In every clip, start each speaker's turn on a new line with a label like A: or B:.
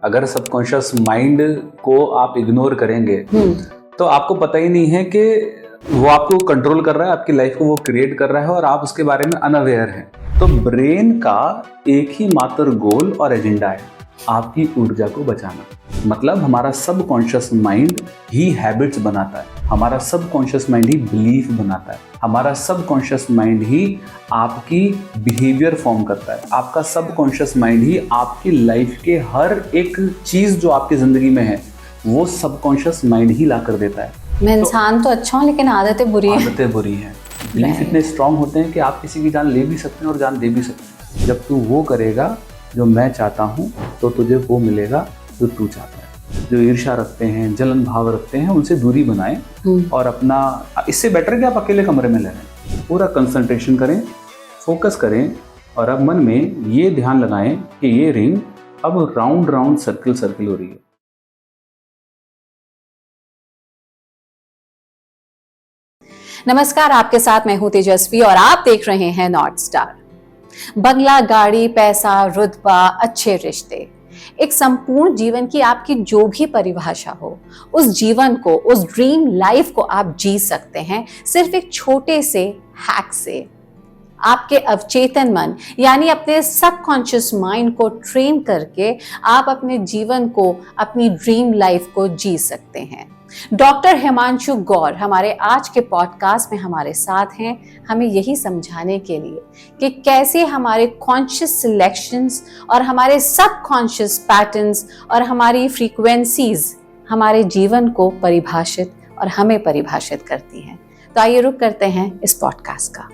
A: अगर subconscious mind को आप इग्नोर करेंगे तो आपको पता ही नहीं है कि वो आपको कंट्रोल कर रहा है, आपकी लाइफ को वो क्रिएट कर रहा है और आप उसके बारे में अनअवेयर हैं। तो ब्रेन का एक ही मात्र गोल और एजेंडा है, आपकी ऊर्जा को बचाना। मतलब हमारा सबकॉन्शियस माइंड ही हैबिट्स बनाता है, हमारा सबकॉन्शियस माइंड ही बिलीफ बनाता है, हमारा सबकॉन्शियस माइंड ही आपकी बिहेवियर फॉर्म करता है, आपका सबकॉन्शियस माइंड ही आपकी लाइफ के हर एक चीज जो आपकी जिंदगी में है वो सबकॉन्शियस माइंड ही ला कर देता है।
B: मैं इंसान तो अच्छा हूँ लेकिन आदतें बुरी हैं।
A: आदतें बुरी हैं। बिलीफ इतने स्ट्रांग होते हैं कि आप किसी की जान ले भी सकते हैं और जान दे भी सकते हैं। जब तू वो करेगा जो मैं चाहता हूँ तो तुझे वो मिलेगा जो तू चाहता है। जो ईर्ष्या रखते हैं, जलन भाव रखते हैं, उनसे दूरी बनाएं और अपना, इससे बेटर है कि आप अकेले कमरे में रहें, पूरा कंसंट्रेशन करें, फोकस करें और अब मन में ये ध्यान लगाएं कि ये रिंग अब राउंड राउंड सर्किल सर्किल हो रही है।
B: नमस्कार, आपके साथ मैं हूं तेजस्वी और आप देख रहे हैं नॉर्थ स्टार। बंगला, गाड़ी, पैसा, रुतबा, अच्छे रिश्ते, एक संपूर्ण जीवन की आपकी जो भी परिभाषा हो, उस जीवन को, उस ड्रीम लाइफ को आप जी सकते हैं सिर्फ एक छोटे से हैक से। आपके अवचेतन मन यानी अपने सबकॉन्शियस माइंड को ट्रेन करके आप अपने जीवन को, अपनी ड्रीम लाइफ को जी सकते हैं। डॉक्टर हिमांशु गौर हमारे आज के पॉडकास्ट में हमारे साथ हैं, हमें यही समझाने के लिए कि कैसे हमारे कॉन्शियस सिलेक्शंस और हमारे सबकॉन्शियस पैटर्न्स और हमारी फ्रीक्वेंसीज हमारे जीवन को परिभाषित और हमें परिभाषित करती हैं। तो आइए रुक करते हैं इस पॉडकास्ट का।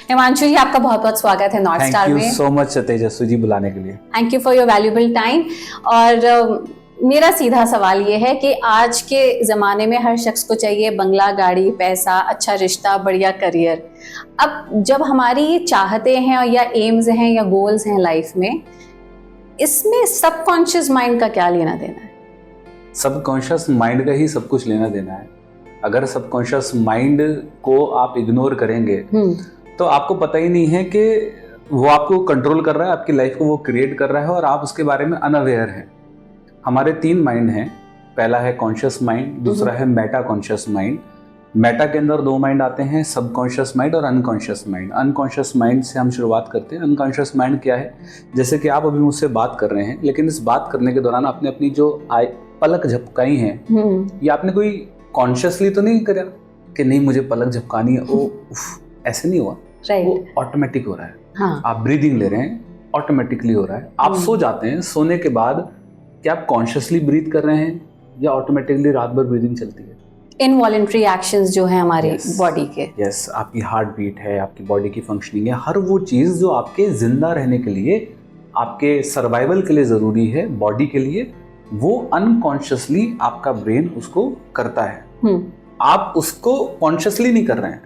B: हिमांशु जी, आपका बहुत बहुत स्वागत है नॉर्थ स्टार में।
A: Thank you so much Tejasvi जी बुलाने के लिए।
B: Thank you for your valuable time. और मेरा सीधा सवाल ये है कि आज के ज़माने में हर शख्स को चाहिए बंगला, गाड़ी, पैसा, अच्छा रिश्ता, बढ़िया करियर। अब जब हमारी ये चाहते हैं या एम्स हैं या गोल्स हैं लाइफ में, इसमें सबकॉन्शियस माइंड का क्या लेना देना है?
A: सबकॉन्शियस माइंड का ही सब कुछ लेना देना है। अगर सबकॉन्शियस माइंड को आप इग्नोर करेंगे तो आपको पता ही नहीं है कि वो आपको कंट्रोल कर रहा है, आपकी लाइफ को वो क्रिएट कर रहा है और आप उसके बारे में अनअवेयर हैं। हमारे 3 माइंड हैं। पहला है कॉन्शियस माइंड, दूसरा है मेटा कॉन्शियस माइंड। मेटा के अंदर 2 माइंड आते हैं, सबकॉन्शियस माइंड और अनकॉन्शियस माइंड। अनकॉन्शियस माइंड से हम शुरुआत करते हैं। अनकॉन्शियस माइंड क्या है? जैसे कि आप अभी मुझसे बात कर रहे हैं, लेकिन इस बात करने के दौरान आपने अपनी जो पलक झपकाई हैं, ये आपने कोई कॉन्शियसली तो नहीं करा कि नहीं मुझे पलक झपकानी है, ऐसे नहीं हुआ। वो ऑटोमेटिक हो रहा है। हाँ। आप ब्रीदिंग ले रहे हैं, ऑटोमेटिकली हो रहा है। आप सो जाते हैं, सोने के बाद क्या आप कॉन्शियसली ब्रीथ कर रहे हैं या ऑटोमेटिकली रात भर ब्रीदिंग चलती है?
B: इनवॉलंटरी एक्शंस जो है हमारे बॉडी के।
A: यस, आपकी हार्ट बीट है, आपकी बॉडी की फंक्शनिंग है, हर वो चीज़ जो आपके जिंदा रहने के लिए, आपके सर्वाइवल के लिए ज़रूरी है, बॉडी के लिए, वो अनकॉन्शियसली आपका ब्रेन उसको करता है। आप उसको कॉन्शियसली नहीं कर रहे हैं,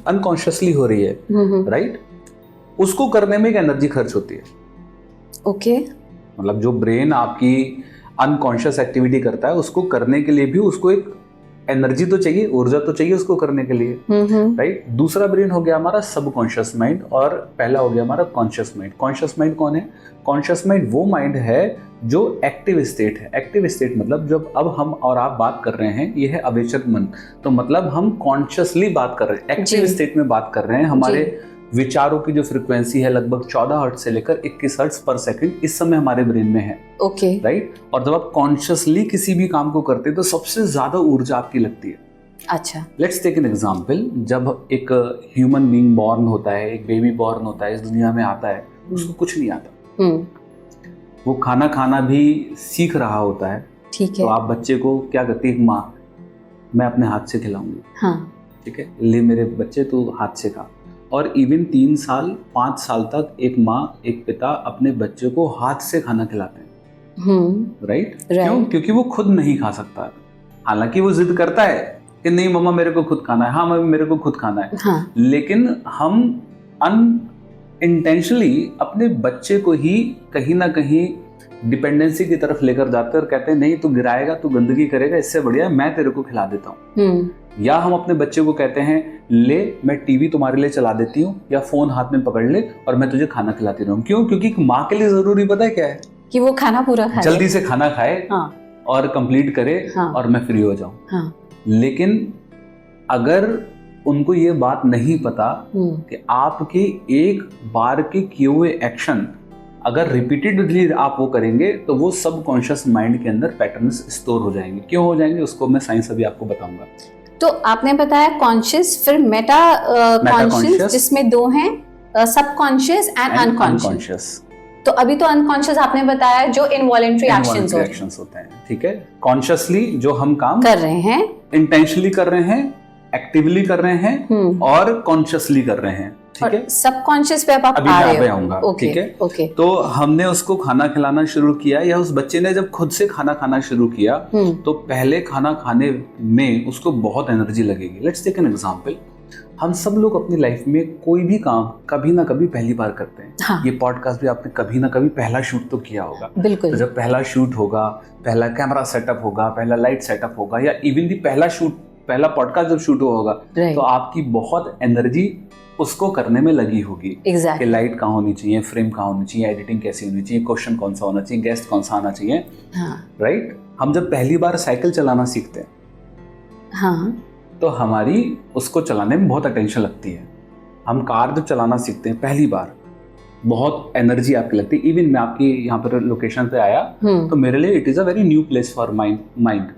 A: अनकॉन्शियसली हो रही है, राइट? उसको करने में एक एनर्जी खर्च होती है। मतलब जो ब्रेन आपकी अनकॉन्शियस एक्टिविटी करता है, उसको करने के लिए भी उसको एक एनर्जी तो चाहिए, ऊर्जा तो चाहिए उसको करने के लिए, राइट? दूसरा ब्रेन हो गया हमारा सबकॉन्शियस माइंड और पहला हो गया हमारा कॉन्शियस माइंड। कॉन्शियस माइंड कौन है? कॉन्शियस माइंड वो माइंड है जो एक्टिव स्टेट है। एक्टिव स्टेट मतलब जब अब हम और आप बात कर रहे हैं, ये है अवेचक मन। तो मतलब हम कॉन्शियसली बात कर रहे हैं, एक्टिव स्टेट में बात कर रहे हैं। हमारे विचारों की जो फ्रीक्वेंसी है लगभग 14 हर्ट्ज से लेकर 21 हर्ट्ज पर सेकंड इस समय हमारे ब्रेन में है। राइट? और जब आप कॉन्शियसली किसी भी काम को करते हैं तो सबसे ज्यादा ऊर्जा आपकी लगती है।
B: अच्छा,
A: लेट्स टेक एन एग्जांपल। जब एक ह्यूमन बीइंग बॉर्न होता है, एक बेबी बॉर्न होता है, इस दुनिया में आता है, उसको कुछ नहीं आता। वो खाना खाना भी सीख रहा होता है। ठीक है। तो आप बच्चे को क्या करती है? माँ, मैं अपने हाथ से खिलाऊंगी। हाँ। ठीक है, ले मेरे बच्चे तू हाथ से खा। और इवन 3 साल 5 साल तक एक माँ, एक पिता अपने बच्चे को हाथ से खाना खिलाते हैं। राइट? क्यों? क्योंकि वो खुद नहीं खा सकता। हालांकि वो जिद करता है कि नहीं मम्मा मेरे को खुद खाना है, हाँ मम्मी मेरे को खुद खाना है। हाँ। लेकिन हम अनइंटेंशनली अपने बच्चे को ही कहीं ना कहीं डिपेंडेंसी की तरफ लेकर जाते हैं और कहते हैं नहीं तू गिराएगा, तू गंदगी करेगा, इससे बढ़िया मैं तेरे को खिला देता हूँ। या हम अपने बच्चे को कहते हैं ले मैं टीवी तुम्हारे लिए चला देती हूँ या फोन हाथ में पकड़ ले और मैं तुझे खाना खिलाती रहूँ। क्यों? क्योंकि माँ के लिए जरूरी पता है क्या है
B: कि वो खाना पूरा खाए,
A: जल्दी से खाना खाए और कंप्लीट करे और मैं फ्री हो जाऊं। लेकिन अगर उनको ये बात नहीं पता कि आपके एक बार के किए हुए एक्शन अगर रिपीटेडली आप वो करेंगे तो वो सबकॉन्शियस माइंड के अंदर पैटर्न्स स्टोर हो जाएंगे। क्यों हो जाएंगे उसको मैं साइंस अभी आपको बताऊंगा।
B: तो आपने बताया कॉन्शियस, फिर मेटा कॉन्शियस, जिसमें दो हैं, सबकॉन्शियस एंड अनकॉन्शियस। तो अभी तो अनकॉन्शियस आपने बताया जो इनवॉलंटरी एक्शंस
A: होते हैं, ठीक है। कॉन्शियसली जो हम काम
B: कर रहे हैं,
A: इंटेंशनली कर रहे हैं, एक्टिवली कर रहे हैं और कॉन्शियसली कर रहे हैं, ठीक है।
B: सबकॉन्शियस पे आप आ रहे हो,
A: ठीक है। तो हमने उसको खाना खिलाना शुरू किया या उस बच्चे ने जब खुद से खाना खाना शुरू किया तो पहले खाना खाने में उसको बहुत एनर्जी लगेगी। Let's take an example. हम सब लोग अपनी लाइफ में कोई भी काम कभी ना कभी पहली बार करते हैं। हाँ। ये पॉडकास्ट भी आपने कभी ना कभी पहला शूट तो किया होगा।
B: बिल्कुल।
A: तो जब पहला शूट होगा, पहला कैमरा सेटअप होगा, पहला लाइट सेटअप होगा या इवन भी पहला पॉडकास्ट जब शूट होगा तो आपकी बहुत एनर्जी उसको करने में लगी होगी। कि लाइट कहाँ होनी चाहिए, फ्रेम कहाँ होनी चाहिए, एडिटिंग कैसी होनी चाहिए, क्वेश्चन कौन सा होना चाहिए, गेस्ट कौन सा आना चाहिए। राइट। हम जब पहली बार साइकिल चलाना सीखते हैं तो हमारी उसको चलाने में बहुत अटेंशन लगती है। हम कार जब चलाना सीखते हैं पहली बार बहुत एनर्जी आपकी लगती है। इवन मैं आपकी यहाँ पर लोकेशन पे आया तो मेरे लिए it is a very new place for mind.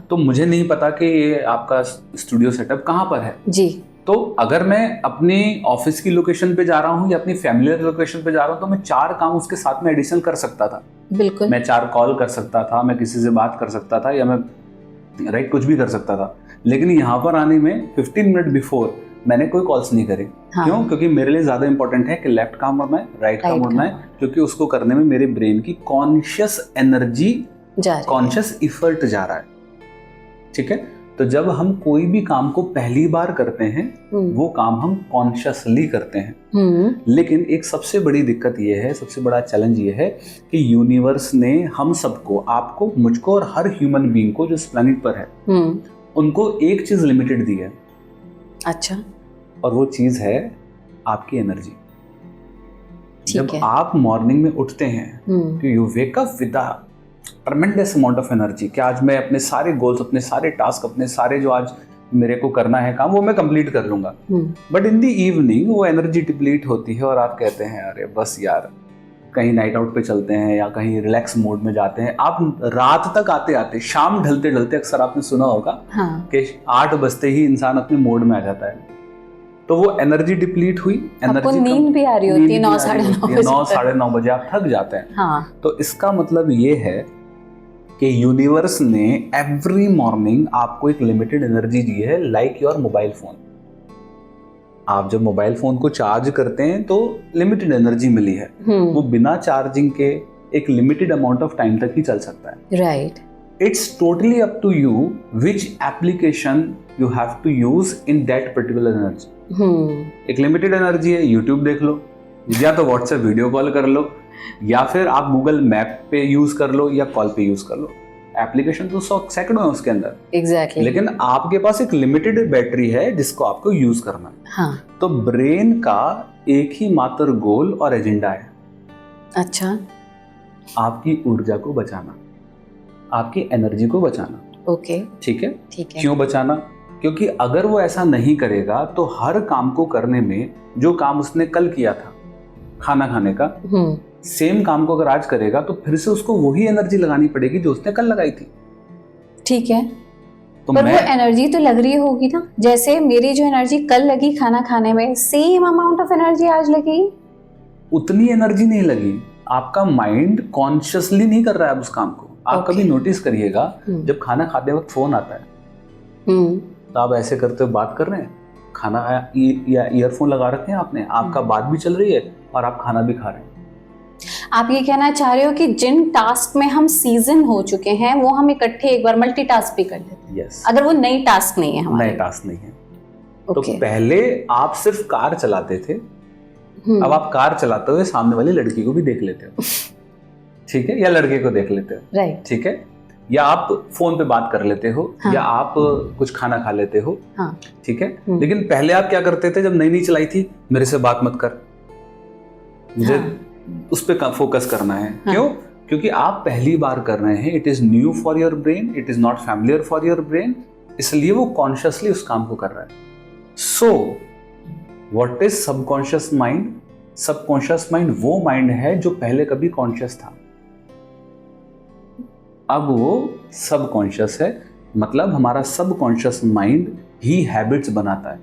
A: तो मुझे नहीं पता कि ये आपका स्टूडियो सेटअप कहाँ पर है
B: जी।
A: तो अगर मैं अपने ऑफिस की लोकेशन पे जा रहा हूँ या अपनी फैमिली लोकेशन पे जा रहा हूँ तो मैं 4 काम उसके साथ में एडिशन कर सकता था।
B: बिल्कुल।
A: मैं 4 कॉल कर सकता था, मैं किसी से बात कर सकता था या मैं कुछ भी कर सकता था। लेकिन यहाँ पर आने में 15 मिनट बिफोर मैंने कोई कॉल्स नहीं करे। क्यों? क्योंकि मेरे लिए ज्यादा इंपॉर्टेंट है कि लेफ्ट काम मुड़ना है, राइट काम मुड़ना है, क्योंकि उसको करने में मेरे ब्रेन की कॉन्शियस एनर्जी, कॉन्शियस इफर्ट जा रहा है। ठीक है। तो जब हम कोई भी काम को पहली बार करते हैं वो काम हम कॉन्शियसली करते हैं। लेकिन एक सबसे बड़ी दिक्कत ये है, सबसे बड़ा चैलेंज ये है कि यूनिवर्स ने हम सबको, आपको, मुझको और हर ह्यूमन बीइंग को जो इस प्लेनेट पर है उनको एक चीज लिमिटेड दी है।
B: अच्छा।
A: और वो चीज है आपकी एनर्जी। जब आप मॉर्निंग में उठते हैं तो you wake up with a ट्रेमेंडस amount of energy कि आज मैं अपने सारे गोल्स, अपने सारे टास्क, अपने सारे जो आज मेरे को करना है काम वो मैं कंप्लीट कर लूंगा। बट इन द इवनिंग वो एनर्जी डिप्लीट होती है और आप कहते हैं अरे बस यार कहीं नाइट आउट पे चलते हैं या कहीं रिलैक्स मोड में जाते हैं। आप रात तक आते आते, शाम ढलते ढलते, अक्सर आपने सुना होगा कि 8 बजते ही इंसान अपने मोड में आ जाता है। तो वो एनर्जी डिप्लीट हुई, एनर्जी
B: नींद भी आ रही होती है 9
A: साढ़े 9 बजे आप थक जाते हैं। तो इसका मतलब ये है कि यूनिवर्स ने एवरी मॉर्निंग आपको एक लिमिटेड एनर्जी दी है, लाइक योर मोबाइल फोन। आप जब मोबाइल फोन को चार्ज करते हैं तो लिमिटेड एनर्जी मिली है, वो बिना चार्जिंग के एक लिमिटेड अमाउंट ऑफ टाइम तक ही चल सकता है।
B: Right.
A: It's totally up to you which application you have to use in that particular energy. एक लिमिटेड एनर्जी है, यूट्यूब देख लो या तो व्हाट्सएप वीडियो कॉल कर लो या फिर आप गूगल मैप पे यूज कर लो या कॉल पे यूज कर लो। एप्लीकेशन तो 100 सैकड़ों है उसके अंदर।
B: एग्जैक्टली।
A: लेकिन आपके पास एक लिमिटेड बैटरी है जिसको आपको यूज करना है।
B: हाँ।
A: तो ब्रेन का एक ही मात्र गोल और एजेंडा है।
B: अच्छा।
A: आपकी ऊर्जा को बचाना, आपकी एनर्जी को बचाना।
B: ओके।
A: ठीक है।
B: ठीक है।
A: क्यों बचाना? क्योंकि अगर वो ऐसा नहीं करेगा तो हर काम को करने में जो काम उसने कल किया था खाना खाने का, सेम काम को अगर आज करेगा तो फिर से उसको वही एनर्जी लगानी पड़ेगी जो उसने कल लगाई थी।
B: ठीक है। तो पर वो एनर्जी तो लग रही होगी ना, जैसे मेरी जो एनर्जी कल लगी खाना खाने में, सेम अमाउंट ऑफ एनर्जी आज लगेगी।
A: उतनी एनर्जी नहीं लगी। आपका माइंड कॉन्शियसली नहीं कर रहा है उस काम को। आप कभी नोटिस करिएगा जब खाना खाते वक्त फोन आता है तो आप ऐसे करते हुए बात कर रहे हैं, खाना या ईयरफोन लगा रखे हैं आपने, आपका बात भी चल रही है और आप खाना भी खा रहे हैं।
B: आप ये कहना चाह रहे हो कि जिन टास्क में हम सीजन हो चुके हैं वो हम इकट्ठे एक बार मल्टीटास्क भी कर लेते हैं।
A: yes.
B: अगर वो नई टास्क नहीं है हमारे।
A: नए टास्क नहीं है। तो पहले आप सिर्फ कार चलाते थे, अब आप कार चलाते हुए सामने वाली लड़की को भी देख लेते हो। ठीक है। या लड़के को देख लेते हो।
B: राइट।
A: ठीक है। या आप फोन पे बात कर लेते हो,
B: हाँ।
A: या आप कुछ खाना खा लेते हो,
B: हाँ।
A: ठीक है। लेकिन पहले आप क्या करते थे जब नई नई चलाई थी, मेरे से बात मत कर, मुझे उस पे फोकस करना है। क्यों? क्योंकि आप पहली बार कर रहे हैं, it is new for your brain, it is not familiar for your brain, इसलिए वो कॉन्शियसली उस काम को कर रहा है। So what is subconscious mind? Subconscious mind वो माइंड है जो पहले कभी कॉन्शियस था, अब वो सबकॉन्शियस है। मतलब हमारा सबकॉन्शियस माइंड ही हैबिट्स बनाता है,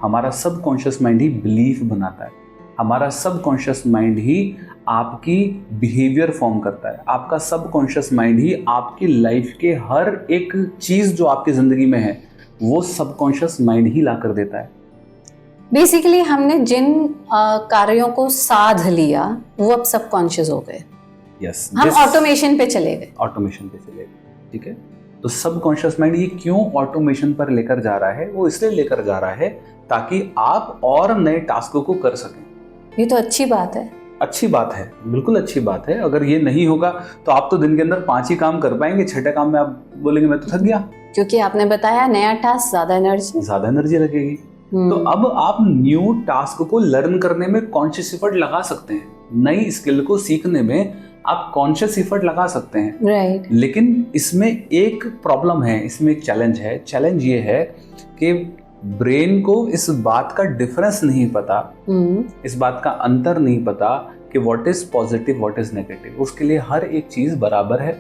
A: हमारा सबकॉन्शियस माइंड ही बिलीफ बनाता है, हमारा सबकॉन्शियस माइंड ही आपकी बिहेवियर फॉर्म करता है, आपका सबकॉन्शियस माइंड ही आपकी लाइफ के हर एक चीज जो आपकी जिंदगी में है वो सबकॉन्शियस माइंड ही ला कर देता है।
B: बेसिकली हमने जिन कार्यों को साध लिया वो अब सबकॉन्शियस हो गए।
A: यस,
B: हम ऑटोमेशन पे चले गए।
A: ऑटोमेशन पे चले गए, ठीक है। तो सबकॉन्शियस माइंड ये क्यों ऑटोमेशन पर लेकर जा रहा है? वो इसलिए लेकर जा रहा है ताकि आप और नए टास्कों को कर सकें।
B: ये तो अच्छी बात है।
A: अच्छी बात है, बिल्कुल अच्छी बात है। अगर ये नहीं होगा तो आप तो दिन के अंदर 5 ही काम कर पाएंगे, 6ठे काम में आप बोलेंगे मैं तो थक गया,
B: क्योंकि आपने बताया नया टास्क ज्यादा एनर्जी
A: लगेगी। तो अब आप न्यू टास्क को लर्न करने में कॉन्शियस एफर्ट लगा सकते हैं, नई स्किल को सीखने में आप कॉन्शियस एफर्ट लगा सकते हैं,
B: राइट।
A: लेकिन इसमें एक प्रॉब्लम है, इसमें एक चैलेंज है। चैलेंज ये है कि ब्रेन को इस बात का डिफरेंस नहीं पता, इस बात का अंतर नहीं पता कि what is positive what is negative. उसके लिए हर एक चीज बराबर है।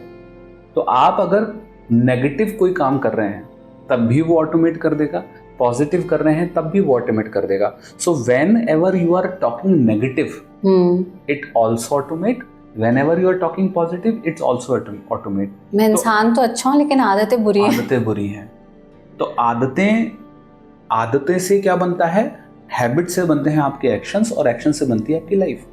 A: तो आप अगर नेगेटिव कोई काम कर रहे हैं तब भी वो ऑटोमेट कर देगा, पॉजिटिव कर रहे हैं तब भी वो ऑटोमेट कर देगा। So whenever you are talking negative it also automate, whenever you are talking positive it's also automate।
B: मैं इंसान तो अच्छा हूँ लेकिन आदतें बुरी हैं।
A: आदतें बुरी हैं। तो आदतें से क्या बनता है? हैबिट से बनते हैं आपके एक्शंस, और एक्शन से बनती है आपकी लाइफ।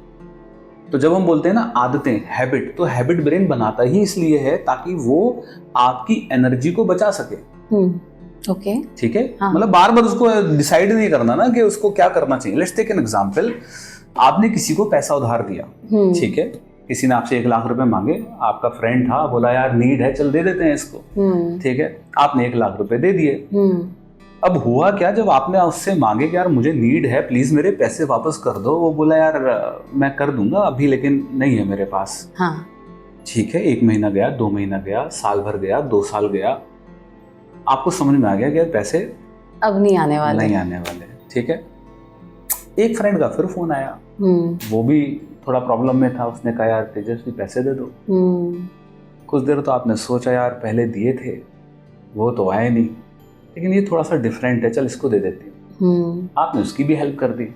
A: तो जब हम बोलते हैं ना आदतें, हैबिट, तो हैबिट ब्रेन बनाता ही इसलिए है ताकि वो आपकी एनर्जी को बचा सके।
B: ओके,
A: ठीक है। मतलब बार बार उसको डिसाइड नहीं करना ना कि उसको क्या करना चाहिए। Let's take an example. आपने किसी को पैसा उधार दिया, ठीक है, किसी ने आपसे 1 लाख रुपए मांगे, आपका फ्रेंड था, बोला यार नीड है, चल दे देते हैं इसको, ठीक है। आपने 1 लाख रुपए दे दिए। अब हुआ क्या, जब आपने उससे मांगे कि यार मुझे नीड है, प्लीज मेरे पैसे वापस कर दो, वो बोला यार मैं कर दूंगा अभी लेकिन नहीं है मेरे पास। ठीक है, 1 महीना गया, 2 महीना गया, साल भर गया, 2 साल गया, आपको समझ में आ गया कि यार पैसे
B: अब नहीं आने वाले,
A: ठीक है। एक फ्रेंड का फिर फोन आया, वो भी थोड़ा प्रॉब्लम में था, उसने कहा यार तेजस्वी पैसे दे दो। कुछ देर तो आपने सोचा यार पहले दिए थे वो तो आए नहीं, लेकिन ये थोड़ा सा डिफरेंट है, चल इसको दे देती हूँ। आपने उसकी भी हेल्प कर दी।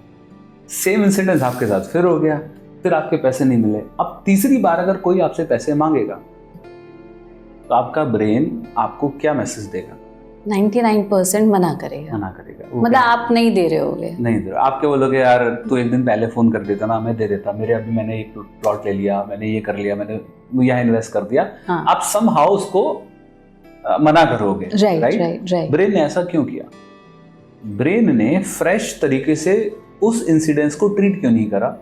A: सेम इंसिडेंस आपके साथ फिर हो गया, फिर आपके पैसे नहीं मिले। अब तीसरी बार अगर कोई आपसे पैसे मांगेगा तो आपका ब्रेन आपको क्या मैसेज देगा?
B: 99% मना करेगा। मतलब आप नहीं दे रहे होगे,
A: नहीं दे रहे। आप क्या बोलोगे, यार तू एक दिन पहले फोन कर देता ना, मैं दे देता, मेरे अभी मैंने एक प्लॉट ले लिया, मैंने ये कर लिया, मैंने यहाँ इन्वेस्ट कर दिया। आप समहाउ उसको मना करोगे, राइट। ब्रेन ने ऐसा क्यों किया? ब्रेन ने फ्रेश तरीके से उस इंसिडेंस को ट्रीट क्यों नहीं करा?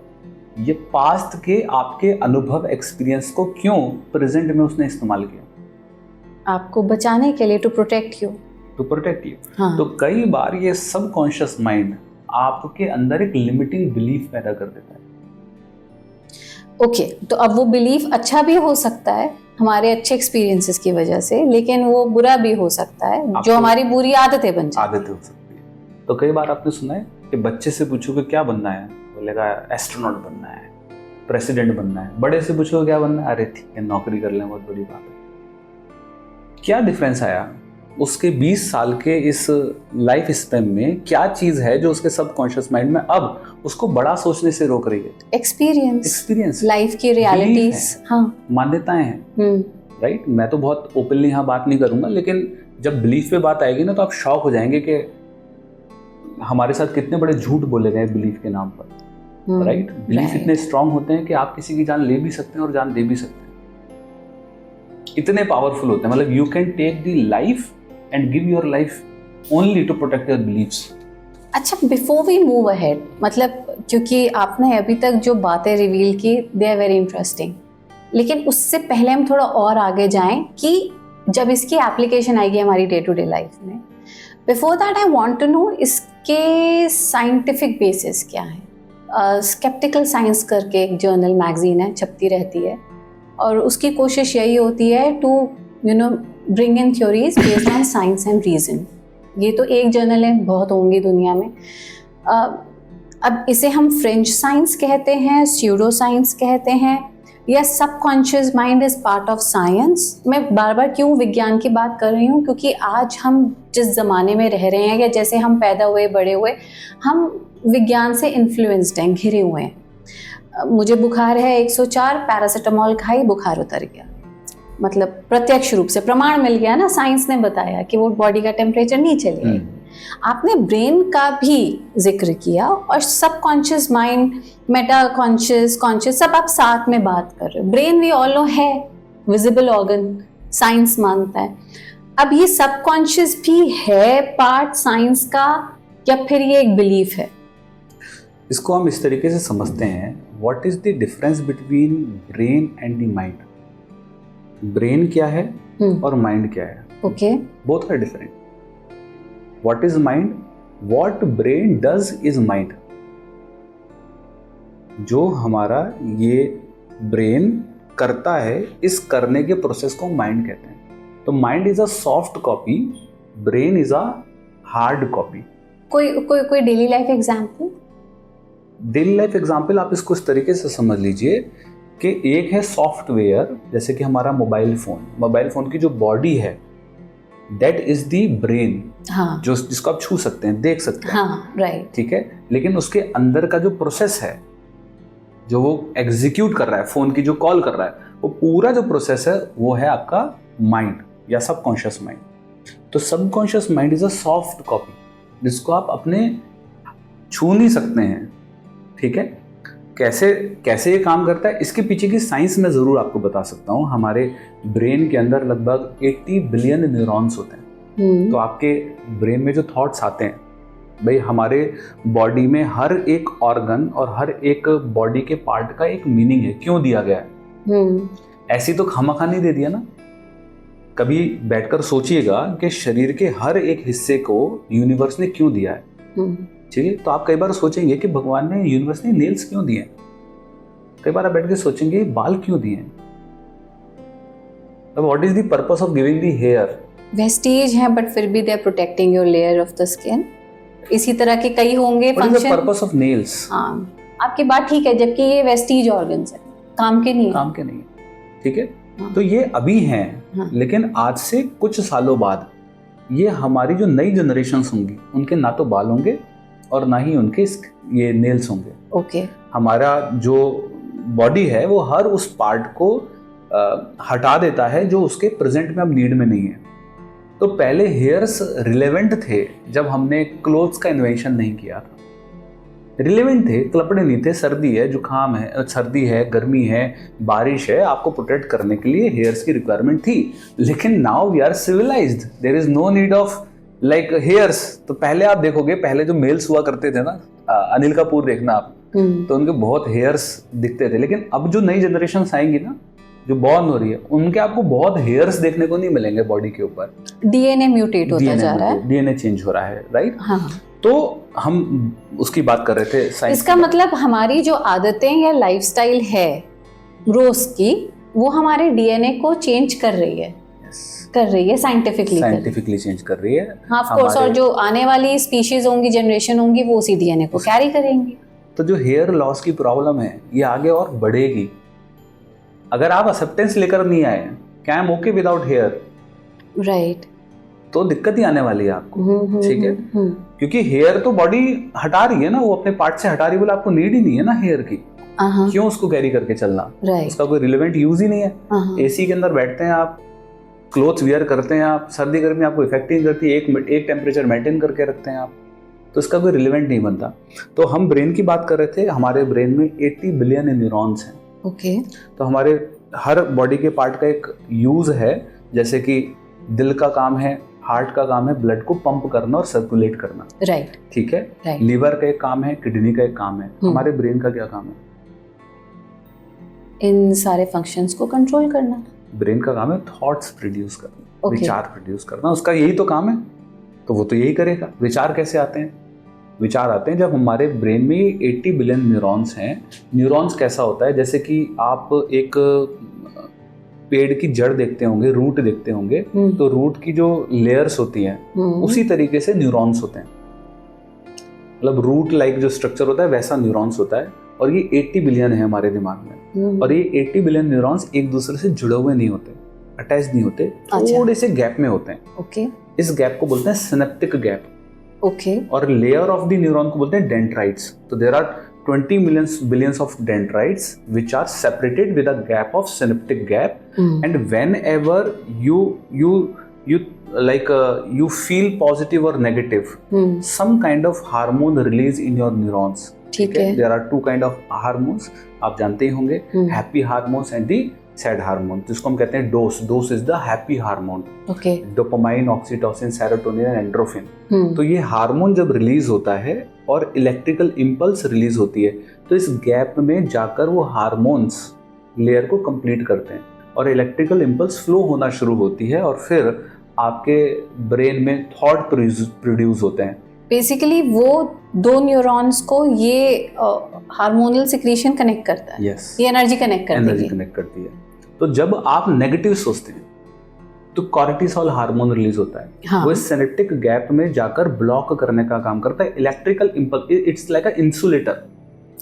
A: ये पास्ट के आपके अनुभव, एक्सपीरियंस को क्यों प्रेजेंट में उसने इस्तेमाल किया?
B: आपको बचाने के लिए, टू प्रोटेक्ट यू।
A: तो कई बार ये सबकॉन्शियस माइंड आपके अंदर एक लिमिटिंग बिलीफ पैदा कर देता है।
B: ओके, तो अब वो बिलीफ अच्छा भी हो सकता है हमारे अच्छे एक्सपीरियंसेस की वजह से, लेकिन वो बुरा भी हो सकता है जो हमारी बुरी आदतें बन जाए।
A: आदतें हो सकती है। तो कई बार आपने सुना है कि बच्चे से पूछो कि क्या बनना है, बोलेगा एस्ट्रोनॉट बनना है, प्रेसिडेंट बनना है। बड़े से पूछो क्या बनना है, अरे ठीक है नौकरी कर लें, बहुत बड़ी बात है। क्या डिफरेंस आया उसके 20 साल के इस लाइफ स्पेन में? क्या चीज है जो उसके सबकॉन्शियस माइंड में अब उसको बड़ा सोचने से रोक रही है?
B: एक्सपीरियंस, लाइफ की रियलिटीज,
A: मान्यताएं हैं, राइट। मैं तो बहुत ओपनली यहाँ बात नहीं करूंगा, लेकिन जब बिलीफ पे बात आएगी ना तो आप शॉक हो जाएंगे कि हमारे साथ कितने बड़े झूठ बोले गए बिलीफ के नाम पर, राइट। बिलीफ इतने स्ट्रांग होते हैं कि आप किसी की जान ले भी सकते हैं और जान दे भी सकते हैं, इतने पावरफुल होते हैं। मतलब you can take the life and give your life only to protect your beliefs।
B: अच्छा, बिफोर वी मूव अहेड, मतलब क्योंकि आपने अभी तक जो बातें रिवील की दे आर वेरी इंटरेस्टिंग, लेकिन उससे पहले हम थोड़ा और आगे जाएं कि जब इसकी एप्लीकेशन आएगी हमारी डे टू डे लाइफ में, before that I want to know इसके साइंटिफिक बेसिस क्या है। स्केप्टिकल साइंस करके एक जर्नल मैगजीन है, छपती रहती है, और उसकी कोशिश यही होती है to bring in theories based on science and reason. ये तो एक जर्नल है, बहुत होंगी दुनिया में। अब इसे हम फ्रेंच साइंस कहते हैं, स्यूडो साइंस कहते हैं, या subconscious mind is part of science. मैं बार बार क्यों विज्ञान की बात कर रही हूँ, क्योंकि आज हम जिस ज़माने में रह रहे हैं, या जैसे हम पैदा हुए बड़े हुए, हम विज्ञान से इन्फ्लुएंस्ड हैं, घिरे हुए हैं। मुझे बुखार है 104, पैरासीटामोल खाई, बुखार उतर गया। मतलब प्रत्यक्ष रूप से प्रमाण मिल गया ना, साइंस ने बताया कि वो बॉडी का टेम्परेचर नीचे ले आएगी। आपने ब्रेन का भी जिक्र किया, और subconscious mind, Meta conscious, conscious, सब आप साथ में बात कर रहे हो। ब्रेन वी ऑल नो है विजिबल ऑर्गन, साइंस मानता है। अब ये सबकॉन्शियस भी है पार्ट साइंस का, या फिर ये एक बिलीफ है?
A: इसको हम इस तरीके से समझते हैं, what is the difference between brain and the mind. Brain क्या है और माइंड क्या है?
B: Okay,
A: both are different. What is mind? What brain does is mind. जो हमारा ये ब्रेन करता है, इस करने के प्रोसेस को माइंड कहते हैं। तो mind is a soft copy, brain is a hard copy.
B: कोई daily life example?
A: Daily life example आप इसको इस तरीके से समझ लीजिए कि एक है सॉफ्टवेयर, जैसे कि हमारा मोबाइल फोन की जो बॉडी है, दैट इज द ब्रेन।
B: हाँ,
A: जो जिसको आप छू सकते हैं, देख सकते हैं।
B: हाँ, राइट,
A: ठीक है। लेकिन उसके अंदर का जो प्रोसेस है, जो वो एग्जीक्यूट कर रहा है, फोन की जो कॉल कर रहा है, वो पूरा जो प्रोसेस है वो है आपका माइंड या सबकॉन्शियस माइंड। तो subconscious mind is a soft copy, जिसको आप अपने छू नहीं सकते हैं। ठीक है। कैसे ये काम करता है, इसके पीछे की साइंस मैं जरूर आपको बता सकता हूँ। हमारे ब्रेन के अंदर लगभग 80 बिलियन न्यूरॉन्स होते हैं। तो आपके ब्रेन में जो थॉट्स आते हैं, भाई हमारे बॉडी में हर एक ऑर्गन और हर एक बॉडी के पार्ट का एक मीनिंग है, क्यों दिया गया है। ऐसी तो खामखा नहीं दे दिया ना। कभी बैठकर सोचिएगा कि शरीर के हर एक हिस्से को यूनिवर्स ने क्यों दिया है। ठीक है। तो आप कई बार सोचेंगे कि भगवान ने, यूनिवर्स ने नेल्स क्यों दिए। कई बार आप बैठ के सोचेंगे बाल क्यों दिए। अब what is the purpose of giving the hair?
B: Vestiges है, बट फिर भी they are protecting your layer of the skin. इसी तरह के कई होंगे फंक्शन।
A: Purpose of nails.
B: हाँ, आपकी बात ठीक है, जबकि ये वेस्टीज ऑर्गन्स है, काम के नहीं है।
A: ठीक है। तो ये अभी हैं, लेकिन आज से कुछ सालों बाद ये हमारी जो नई जनरेशंस होंगी, उनके ना तो बाल होंगे और ना ही उनके ये नेल्स होंगे।
B: ओके।
A: हमारा जो बॉडी है वो हर उस पार्ट को हटा देता है जो उसके प्रेजेंट में अब नीड में नहीं है। तो पहले हेयर्स रिलेवेंट थे जब हमने क्लोथ्स का इन्वेंशन नहीं किया था। रिलेवेंट थे, कपड़े नहीं थे। सर्दी है, जुकाम है, सर्दी है, गर्मी है, बारिश है, आपको प्रोटेक्ट करने के लिए हेयर्स की रिक्वायरमेंट थी। लेकिन now we are civilised, there is no need of like hairs. तो पहले आप देखोगे, पहले जो मेल्स हुआ करते थे ना, अनिल कपूर देखना आप, तो उनके बहुत हेयर्स दिखते थे। लेकिन अब जो नई जनरेशन आएंगी ना, जो बॉर्न हो रही है, उनके आपको बहुत हेयर्स देखने को नहीं मिलेंगे बॉडी के ऊपर।
B: डीएनए म्यूटेट होता जा रहा है,
A: डीएनए चेंज हो रहा है, राइट।
B: हाँ।
A: तो हम उसकी बात कर रहे थे साइंस।
B: इसका मतलब हमारी जो आदतें या लाइफस्टाइल है रोज की, वो हमारे डीएनए को चेंज कर रही है, साइंटिफिकली
A: चेंज कर रही है।
B: हाँ, ऑफ कोर्स। और जो आने वाली स्पीशीज होंगी, जनरेशन होंगी, वो उसी डीएनए को कैरी करेंगी।
A: तो जो हेयर लॉस की प्रॉब्लम है, ये आगे और बढ़ेगी अगर आप एक्सेप्टेंस लेकर नहीं आए कि I am okay without hair,
B: right.
A: तो दिक्कत ही आने वाली है आपको। ठीक है। क्योंकि हेयर तो बॉडी हटा रही है ना, वो अपने पार्ट से हटा रही है, बोले आपको नीड ही नहीं है ना हेयर की, क्यों उसको कैरी करके चलना। उसका कोई रिलेवेंट यूज ही नहीं है। एसी के अंदर बैठते हैं आप, क्लोथ्स वियर करते हैं आप, सर्दी गर्मी आपको इफेक्ट नहीं करती, एक टेम्परेचर मेंटेन करके रखते हैं आप, तो इसका कोई रिलेवेंट नहीं बनता। तो हम ब्रेन की बात कर रहे थे। हमारे ब्रेन में 80 बिलियन न्यूरॉन्स हैं।
B: ओके।
A: तो हमारे हर बॉडी के पार्ट का एक यूज है। जैसे कि दिल का काम है, हार्ट का काम है ब्लड को पंप करना और सर्कुलेट करना,
B: राइट।
A: ठीक है। लीवर का एक काम है, किडनी का एक काम है। हमारे ब्रेन का क्या काम है?
B: इन सारे फंक्शंस को कंट्रोल करना।
A: ब्रेन का काम है थॉट्स प्रोड्यूस करना। विचार प्रोड्यूस करना, उसका यही तो काम है, तो वो तो यही करेगा। विचार कैसे आते हैं? विचार आते हैं जब हमारे ब्रेन में 80 बिलियन न्यूरॉन्स हैं। न्यूरॉन्स कैसा होता है, जैसे कि आप एक पेड़ की जड़ देखते होंगे, रूट देखते होंगे, तो रूट की जो लेयर्स होती हैं उसी तरीके से न्यूरॉन्स होते हैं। मतलब रूट लाइक जो स्ट्रक्चर होता है वैसा न्यूरॉन्स होता है, और ये 80 बिलियन है हमारे दिमाग में। और ये 80 बिलियन न्यूरॉन्स एक दूसरे से जुड़े हुए नहीं होते, अटैच नहीं होते, थोड़े से गैप में होते हैं। इस गैप को बोलते हैं सिनेप्टिक गैप। और लेयर ऑफ द न्यूरॉन को बोलते हैं डेंड्राइट्स। तो there are 20 billions of dendrites which are separated with a gap of synaptic gap, and whenever you feel positive or negative, some kind of hormone release in your neurons. ठीक है, there are two kind of hormones, आप जानते ही होंगे, happy hormones and the sad hormone, जिसको हम कहते हैं DOSE. DOSE is the happy hormone. Dopamine, oxytocin, serotonin and endorphin. तो ये हार्मोन जब रिलीज होता है और इलेक्ट्रिकल इंपल्स रिलीज होती है, तो इस गैप में जाकर वो हार्मोन्स लेयर को कंप्लीट करते हैं और इलेक्ट्रिकल इंपल्स फ्लो होना शुरू होती है, और फिर आपके ब्रेन में थॉट प्रोड्यूस होते हैं।
B: बेसिकली वो दो न्यूरॉन्स को ये हार्मोनल सिक्रीशन कनेक्ट करता है।
A: yes.
B: ये एनर्जी कनेक्ट
A: करती है। तो जब आप नेगेटिव सोचते हैं तो कॉर्टिसोल हार्मोन रिलीज होता है। हाँ. वो इस सिनेप्टिक गैप में जाकर ब्लॉक करने का काम करता है। Electrical impulse, it's like a insulator.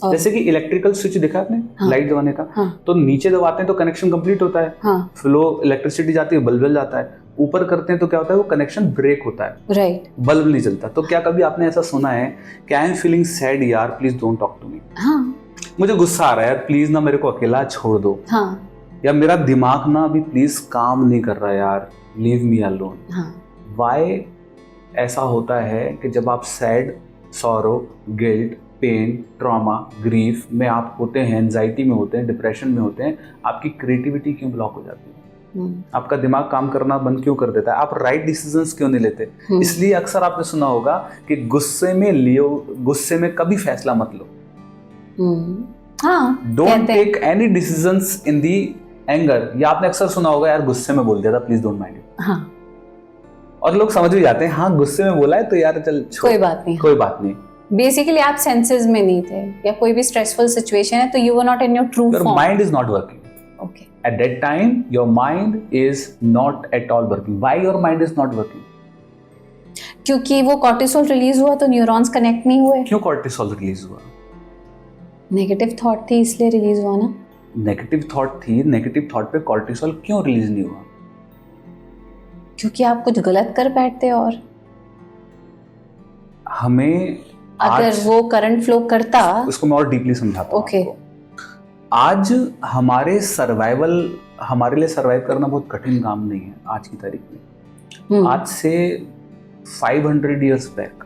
A: जैसे कि इलेक्ट्रिकल स्विच देखा आपने, हाँ. लाइट दबाने का, हाँ. तो नीचे दबाते हैं तो कनेक्शन कंप्लीट होता है, हाँ. फ्लो इलेक्ट्रिसिटी जाती है, बल्ब जल जाता है। ऊपर करते हैं तो क्या होता है, वो कनेक्शन ब्रेक होता है, राइट, बल्ब नहीं जलता। तो क्या कभी आपने ऐसा सुना है कि आई एम फीलिंग सैड यार, please don't talk to me, मुझे गुस्सा आ रहा है यार, प्लीज ना मेरे को अकेला छोड़ दो, या मेरा दिमाग ना अभी प्लीज काम नहीं कर रहा यार, लीव मी अलोन। व्हाई ऐसा होता है कि जब आप sad, sorrow, guilt, pain, trauma, grief में आप होते हैं, एंजाइटी में होते हैं, डिप्रेशन में होते हैं, आपकी क्रिएटिविटी क्यों ब्लॉक हो जाती है? आपका दिमाग काम करना बंद क्यों कर देता है? आप राइट डिसीजंस क्यों नहीं लेते? इसलिए अक्सर आपने सुना होगा कि गुस्से में कभी फैसला मत लो। Don't take any decisions in the anger. या आपने अक्सर सुना होगा यार गुस्से में बोल दिया था, प्लीज डोंट माइंड इट। और लोग समझ भी जाते हैं, हाँ गुस्से में बोला है तो यार चल
B: कोई बात नहीं। बेसिकली आप सेंसेस में नहीं थे, या कोई भी स्ट्रेसफुल सिचुएशन है तो you were not in your true form.
A: Mind is not working.
B: Okay.
A: At that time, your mind is not at all working. Why your mind is not working?
B: क्योंकि वो कॉर्टिसोल रिलीज हुआ तो neurons connect नहीं हुए।
A: क्यों cortisol release हुआ?
B: Negative thought थी इसलिए रिलीज हुआ ना।
A: नेगेटिव थॉट थी, नेगेटिव थॉट पे कॉर्टिसोल क्यों रिलीज नहीं हुआ?
B: क्योंकि आप कुछ गलत कर बैठते। और
A: हमें
B: अगर वो करंट फ्लो करता,
A: उसको मैं और डीपली समझाता हूँ।
B: ओके।
A: आज हमारे लिए सर्वाइव करना बहुत कठिन काम नहीं है आज की तारीख में। आज से 500 years बैक,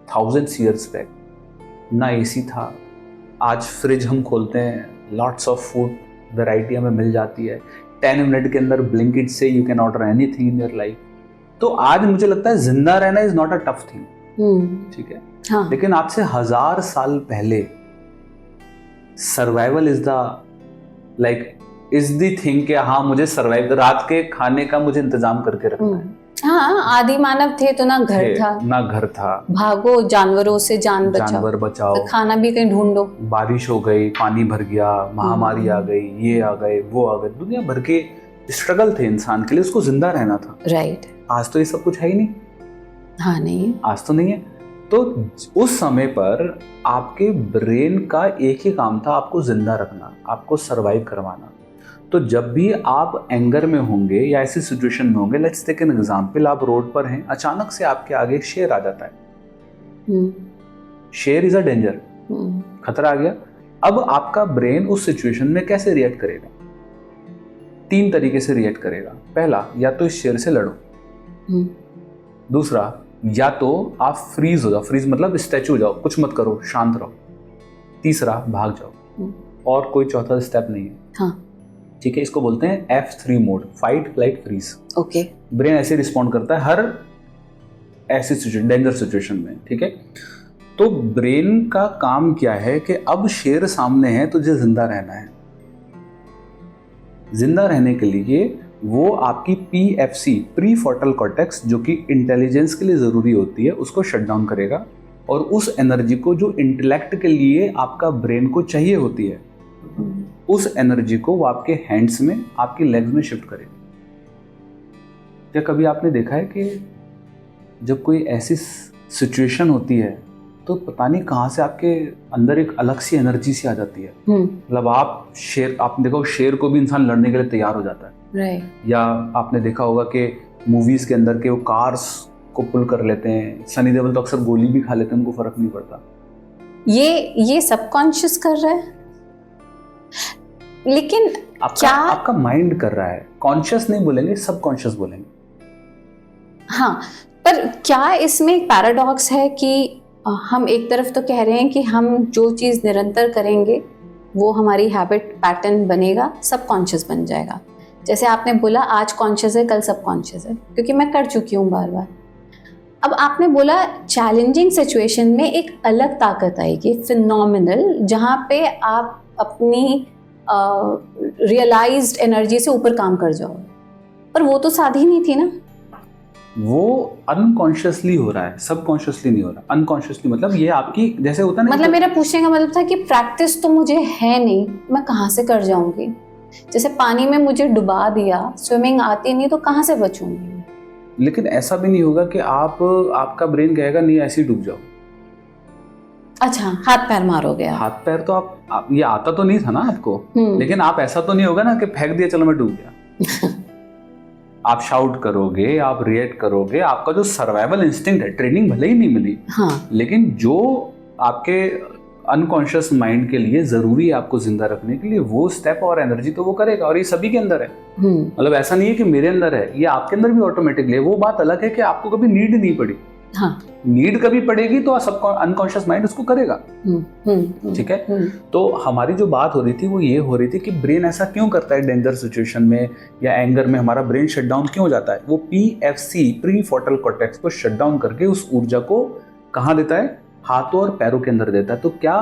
A: 1000 years बैक ना एसी था। आज फ्रिज हम खोलते हैं, लॉट्स ऑफ फूड वैरायटी हमें मिल जाती है। 10 मिनट के अंदर ब्लिंकिट से you can order anything in your life. तो आज मुझे लगता है जिंदा रहना is not a tough thing, ठीक है, हाँ. लेकिन आज से 1000 साल पहले सर्वाइवल इज द थिंग कि हाँ मुझे सर्वाइव, रात के खाने का मुझे इंतजाम करके रखना है।
B: हाँ, आदि मानव थे तो ना घर था, भागो जानवरों से, जानवर बचाओ, तो खाना भी कहीं ढूंढो।
A: बारिश हो गई, पानी भर गया, महामारी आ गई, ये आ गए, वो आ गए, दुनिया भर के स्ट्रगल थे इंसान के लिए, उसको जिंदा रहना था, राइट। आज तो ये सब कुछ है ही नहीं।
B: हाँ, नहीं,
A: आज तो नहीं है। तो उस समय पर आपके ब्रेन का एक ही काम था, आपको जिंदा रखना, आपको सरवाइव करवाना। तो जब भी आप एंगर में होंगे या ऐसी सिचुएशन में होंगे, लेट्स टेक एन एग्जांपल, आप रोड पर हैं, अचानक से आपके आगे एक शेर आ जाता है। शेर इज अ डेंजर, खतरा आ गया। अब आपका ब्रेन उस सिचुएशन में कैसे रिएक्ट करेगा? 3 तरीके से रिएक्ट करेगा। पहला, या तो इस शेर से लड़ो। दूसरा, या तो आप फ्रीज हो जाओ, फ्रीज मतलब स्टैचू हो जाओ, कुछ मत करो, शांत रहो। तीसरा, भाग जाओ। और कोई चौथा स्टेप नहीं है, हाँ, ठीक है। इसको बोलते हैं F3 mode, fight, flight, freeze. Okay. Brain ऐसे रिस्पॉन्ड करता है हर ऐसी सिचुएशन, डेंजर सिचुएशन में, ठीक है। तो ब्रेन का काम क्या है कि अब शेर सामने है, तुझे जिंदा रहना है। जिंदा रहने के लिए वो आपकी PFC प्री फ्रंटल कॉर्टेक्स जो कि इंटेलिजेंस के लिए ज़रूरी होती है उसको शट डाउन करेगा, और उस एनर्जी को जो इंटेलेक्ट के लिए आपका ब्रेन को चाहिए होती है, उस एनर्जी को वो आपके हैंड्स में, आपकी लेग्स में शिफ्ट करेगा। क्या कभी आपने देखा है कि जब कोई ऐसी सिचुएशन होती है तो पता नहीं कहाँ से आपके अंदर एक अलग सी एनर्जी सी आ जाती है। मतलब आपने देखा शेर को भी इंसान लड़ने के लिए तैयार हो जाता है,
B: right.
A: या आपने देखा होगा कि मूवीज के अंदर के वो कार्स को पुल कर लेते हैं। सनी देओल तो अक्सर गोली भी खा लेते हैं, उनको फर्क नहीं पड़ता।
B: ये सबकॉन्शियस कर रहा है, लेकिन क्या
A: आपका माइंड कर रहा है। कॉन्शियस नहीं बोलेंगे, सबकॉन्शियस बोलेंगे।
B: हाँ, पर क्या इसमें एक पैराडॉक्स है कि हम एक तरफ तो कह रहे हैं कि हम जो चीज़ निरंतर करेंगे वो हमारी हैबिट पैटर्न बनेगा, सबकॉन्शियस बन जाएगा। जैसे आपने बोला आज कॉन्शियस है, कल सबकॉन्शियस है, क्योंकि मैं कर चुकी हूँ बार बार। अब आपने बोला चैलेंजिंग सिचुएशन में एक अलग ताकत आएगी, फिनोमिनल, जहाँ पे आप अपनी रियलाइज्ड एनर्जी से ऊपर काम कर जाओगे। पर वो तो साधी नहीं थी ना,
A: वो अनकॉन्शियसली हो रहा है, सबकॉन्शियसली नहीं हो रहा। अनकॉन्शियसली मतलब ये आपकी जैसे होता है ना,
B: मतलब मेरा पूछने का मतलब था कि प्रैक्टिस तो मुझे है नहीं, मैं कहाँ से कर जाऊंगी। जैसे पानी में मुझे डुबा दिया, स्विमिंग आती नहीं तो कहाँ से बचूंगी।
A: लेकिन ऐसा भी नहीं होगा कि आपका ब्रेन कहेगा नहीं ऐसे ही डूब जाओ। अच्छा,
B: हाथ पैर मारोगे आप।
A: हाथ पैर तो आप ये आता तो नहीं था ना आपको, लेकिन आप ऐसा तो नहीं होगा ना कि फेंक दिया चलो मैं डूब गया। आप शाउट करोगे, आप रिएक्ट करोगे। आपका जो सर्वाइवल इंस्टिंक्ट है, ट्रेनिंग भले ही नहीं मिली,
B: हाँ,
A: लेकिन जो आपके अनकॉन्शियस माइंड के लिए जरूरी है आपको जिंदा रखने के लिए, वो स्टेप और एनर्जी तो वो करेगा। और ये सभी के अंदर है। मतलब ऐसा नहीं है कि मेरे अंदर है, ये आपके अंदर भी ऑटोमेटिकली है। वो बात अलग है कि आपको कभी नीड नहीं पड़ी।
B: हाँ,
A: नीड कभी पड़ेगी तो सबको अनकॉन्शियस माइंड उसको करेगा। ठीक है। तो हमारी जो बात हो रही थी वो ये हो रही थी कि ब्रेन ऐसा क्यों करता है डेंजर सिचुएशन में या एंगर में, हमारा ब्रेन शट डाउन क्यों हो जाता है। वो PFC प्री फ्रंटल कॉर्टेक्स को शट डाउन करके उस ऊर्जा को कहाँ देता है, हाथों और पैरों के अंदर देता है। तो क्या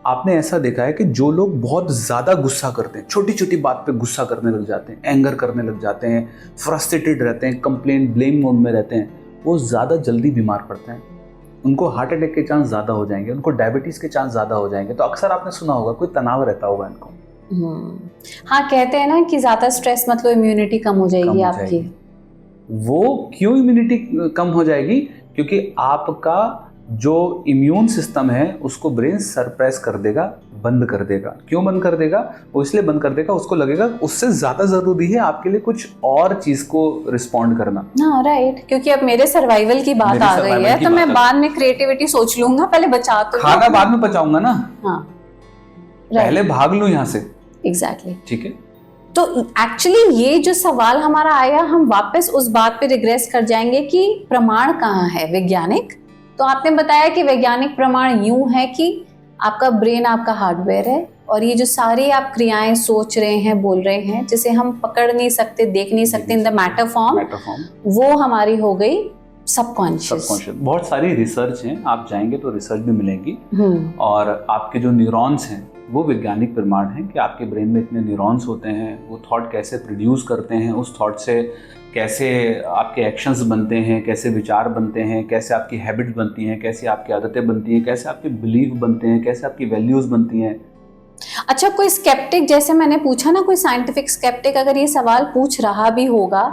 A: आपने ऐसा देखा है कि जो लोग बहुत ज्यादा गुस्सा करते हैं, छोटी छोटी बात पे गुस्सा करने लग जाते हैं, एंगर करने लग जाते हैं, फ्रस्ट्रेटेड रहते हैं, कंप्लेन ब्लेम मोड में रहते हैं, वो ज़्यादा जल्दी बीमार पड़ते हैं। उनको हार्ट अटैक के चांस ज़्यादा हो जाएंगे, उनको डायबिटीज़ के चांस ज़्यादा हो जाएंगे। तो अक्सर आपने सुना होगा कोई तनाव रहता होगा इनको।
B: हाँ, कहते हैं ना कि ज़्यादा स्ट्रेस मतलब इम्यूनिटी कम हो जाएगी आपकी।
A: वो क्यों इम्यूनिटी कम हो जाएगी? क्योंकि आपका जो इम्यून सिस्टम है उसको ब्रेन सरप्रेस कर देगा, बंद कर देगा। क्यों बंद कर देगा? वो इसलिए बंद कर देगा, उसको लगेगा उससे ज्यादा जरूरी है आपके लिए कुछ और चीज को रिस्पॉन्ड करना।
B: हाँ, राइट। क्योंकि अब मेरे सर्वाइवल की बात आ गई है तो मैं बाद में क्रिएटिविटी सोच लूंगा, पहले बचा तो
A: खाना बाद में पचाऊंगा ना।
B: हाँ,
A: पहले भाग लूं यहाँ से।
B: एग्जैक्टली।
A: ठीक है।
B: तो एक्चुअली ये जो सवाल हमारा आया, हम वापस उस बात पे रिग्रेस कर जाएंगे कि प्रमाण कहाँ है, वैज्ञानिक। तो आपने बताया कि वैज्ञानिक प्रमाण यूं है कि आपका ब्रेन आपका हार्डवेयर है, और ये जो सारी आप क्रियाएं सोच रहे हैं, बोल रहे हैं, जिसे हम पकड़ नहीं सकते, देख नहीं सकते इन द मैटर फॉर्म, वो हमारी हो गई सबकॉन्शियस।
A: बहुत सारी रिसर्च हैं, आप जाएंगे तो रिसर्च भी मिलेगी। और आपके जो न्यूरॉन्स हैं वो वैज्ञानिक प्रमाण है कि आपके ब्रेन में इतने न्यूरॉन्स होते हैं, वो थॉट कैसे प्रोड्यूस करते हैं, उस थॉट से कैसे आपके एक्शंस बनते हैं, कैसे विचार बनते हैं, कैसे आपकी हैबिट्स बनती हैं, कैसे आपकी आदतें बनती हैं, कैसे आपके बिलीफ बनते हैं, कैसे आपकी वैल्यूज बनती हैं।
B: अच्छा, कोई स्केप्टिक, जैसे मैंने पूछा ना, कोई साइंटिफिक स्केप्टिक अगर ये सवाल पूछ रहा भी होगा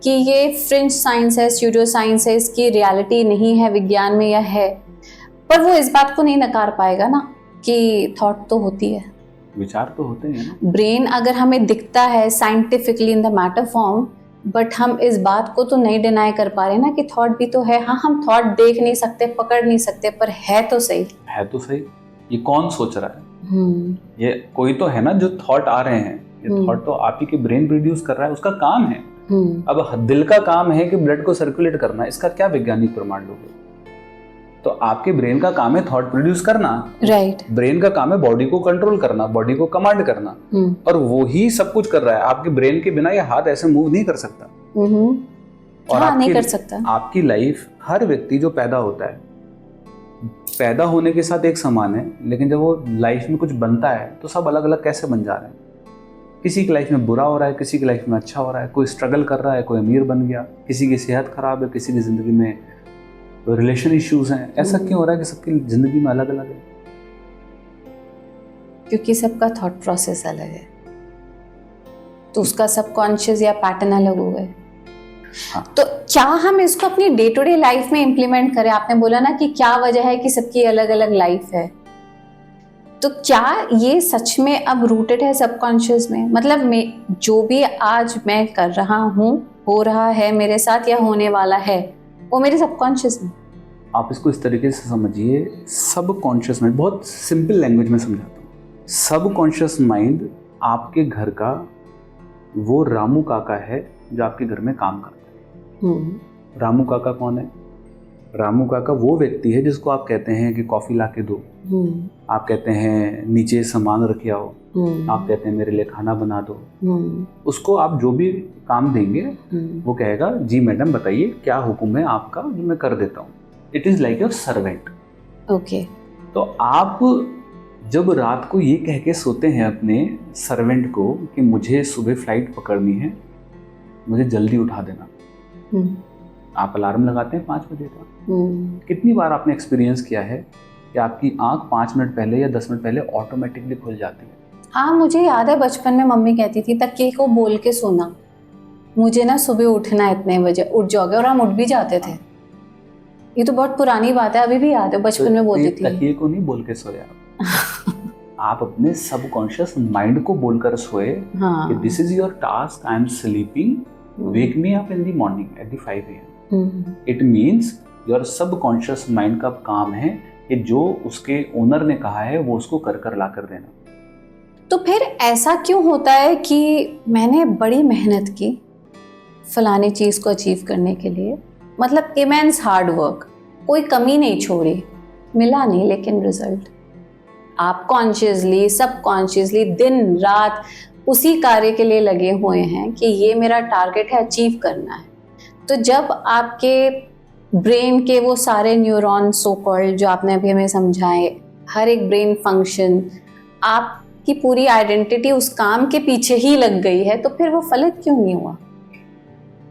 B: कि ये फ्रिंज साइंस है, स्यूडो साइंस है, इसकी रियलिटी नहीं है विज्ञान में या है, पर वो इस बात को नहीं नकार पाएगा ना कि थॉट तो होती है,
A: विचार तो होते हैं ना।
B: ब्रेन अगर हमें दिखता है scientifically in the matter form, but हम इस बात को तो नहीं डिनाई कर पा रहे ना कि थॉट भी तो है। हाँ, हम थॉट देख नहीं सकते, पकड़ नहीं सकते, पर है तो सही।
A: है तो सही। ये कौन सोच रहा है? ये कोई तो है ना जो थॉट आ रहे हैं। ये थॉट तो आप ही के ब्रेन प्रोड्यूस कर रहा है, उसका काम है। अब दिल का काम है कि ब्लड को सर्कुलेट करना, इसका क्या वैज्ञानिक प्रमाण लोगे? तो आपके ब्रेन का काम है थॉट प्रोड्यूस करना,
B: राइट।
A: ब्रेन का काम है बॉडी को कंट्रोल करना, बॉडी को कमांड करना, और वो ही सब कुछ कर रहा है। आपके ब्रेन के बिना ये हाथ ऐसे मूव नहीं कर सकता। और
B: हाँ, नहीं कर सकता।
A: आपकी लाइफ, हर व्यक्ति जो पैदा होता है, पैदा होने के साथ एक समान है, लेकिन जब वो लाइफ में कुछ बनता है तो सब अलग अलग कैसे बन जा रहे हैं। किसी की लाइफ में बुरा हो रहा है, किसी की लाइफ में अच्छा हो रहा है, कोई स्ट्रगल कर रहा है, कोई अमीर बन गया, किसी की सेहत खराब है, किसी की ज़िंदगी में रिलेशन इश्यूज हैं। ऐसा क्यों हो रहा है कि सबकी ज़िंदगी में अलग अलग है?
B: क्योंकि सबका थॉट प्रोसेस अलग है, तो उसका सबकॉन्शियस या पैटर्न अलग हो गए।
A: हाँ।
B: तो क्या हम इसको अपनी डे टू डे लाइफ में इम्प्लीमेंट करें? आपने बोला ना कि क्या वजह है कि सबकी अलग अलग लाइफ है, तो क्या ये सच में अब रूटेड है सबकॉन्शियस में? मतलब मैं जो भी आज मैं कर रहा हूँ, हो रहा है मेरे साथ या होने वाला है, वो मेरे सबकॉन्शियस में।
A: आप इसको इस तरीके से समझिए, सबकॉन्शियस माइंड, बहुत सिंपल लैंग्वेज में समझाता हूँ। सबकॉन्शियस माइंड आपके घर का वो रामू काका है जो आपके घर में काम करता है। रामू काका कौन है? रामू काका वो व्यक्ति है जिसको आप कहते हैं कि कॉफी ला के दो, आप कहते हैं नीचे सामान रख आओ, आप कहते हैं मेरे लिए खाना बना दो। उसको आप जो भी काम देंगे वो कहेगा जी मैडम बताइए क्या हुक्म है आपका, जो मैं कर देता हूँ। It is like your servant.
B: Okay.
A: तो आप जब रात को ये कह के सोते हैं अपने सर्वेंट को कि मुझे सुबह फ्लाइट पकड़नी है, मुझे जल्दी उठा देना, आप अलार्म लगाते हैं 5 बजे का। कितनी बार आपने एक्सपीरियंस किया है कि आपकी आंख 5 मिनट पहले या 10 मिनट पहले ऑटोमेटिकली खुल जाती है?
B: हाँ, मुझे याद है बचपन में मम्मी कहती थी तकिए को बोल के सोना, मुझे ना सुबह उठना है इतने बजे, उठ जाओगे, और हम उठ भी जाते थे। ये तो बहुत पुरानी बात है, अभी भी याद है बचपन में बोलती थी।
A: तकिए को नहीं बोल के सोया आप अपने सबकॉन्शियस माइंड को बोलकर सोए कि this is your task, I am sleeping, wake me up in the morning at the 5 AM। It means your subconscious mind का काम है कि जो उसके ओनर ने कहा है वो उसको कर ला कर देना।
B: तो फिर ऐसा क्यों होता है कि मैंने बड़ी मेहनत की फलानी चीज को अचीव करने के लिए, मतलब इमेंस हार्ड वर्क, कोई कमी नहीं छोड़ी, मिला नहीं, लेकिन रिजल्ट आप कॉन्शियसली सबकॉन्शियसली दिन रात उसी कार्य के लिए लगे हुए हैं कि ये मेरा टारगेट है, अचीव करना है। तो जब आपके ब्रेन के वो सारे न्यूरॉन सो कॉल्ड जो आपने अभी हमें समझाए, हर एक ब्रेन फंक्शन, आपकी पूरी आइडेंटिटी उस काम के पीछे ही लग गई है, तो फिर वो फलित क्यों नहीं हुआ?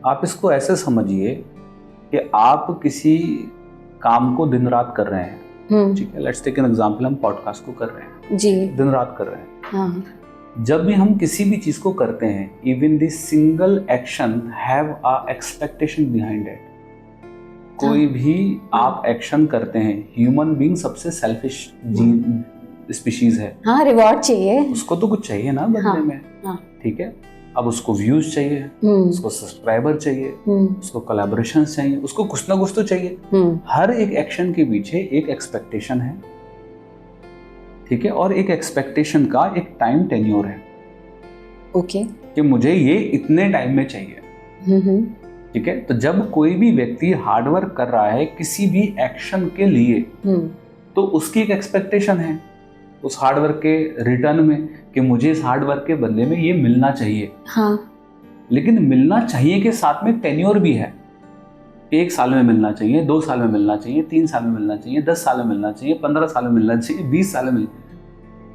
A: आप इसको ऐसे समझिए कि आप किसी काम को दिन रात कर रहे हैं, ठीक है, लेट्स टेक एन एग्जांपल, हम पॉडकास्ट को कर रहे हैं
B: जी,
A: दिन रात कर रहे हैं।
B: हाँ।
A: जब भी हम किसी भी चीज को करते हैं, even the single action have a expectation behind it. कोई भी आप एक्शन करते हैं, ह्यूमन बीइंग सबसे सेल्फिश स्पीशीज है।
B: हाँ, रिवॉर्ड चाहिए उसको,
A: तो कुछ चाहिए ना बदले में। ठीक है, अब उसको व्यूज चाहिए, उसको सब्सक्राइबर चाहिए, उसको कोलैबोरेशन चाहिए, उसको कुछ ना कुछ तो चाहिए। हर एक एक्शन के पीछे एक एक्सपेक्टेशन है, ठीक है, और एक एक्सपेक्टेशन का एक टाइम टेन्योर है।
B: ओके,
A: कि मुझे ये इतने टाइम में चाहिए। ठीक है, तो जब कोई भी व्यक्ति हार्डवर्क कर रहा है किसी भी एक्शन के लिए, तो उसकी एक एक्सपेक्टेशन है उस हार्डवर्क के रिटर्न में कि मुझे इस हार्डवर्क के बदले में ये मिलना चाहिए।
B: हाँ।
A: लेकिन मिलना चाहिए के साथ में टेन्योर भी है। 1 साल में मिलना चाहिए, 2 साल में मिलना चाहिए, 3 साल में मिलना चाहिए, 10 साल में मिलना चाहिए, 15 साल में मिलना चाहिए, 20 साल में मिलना,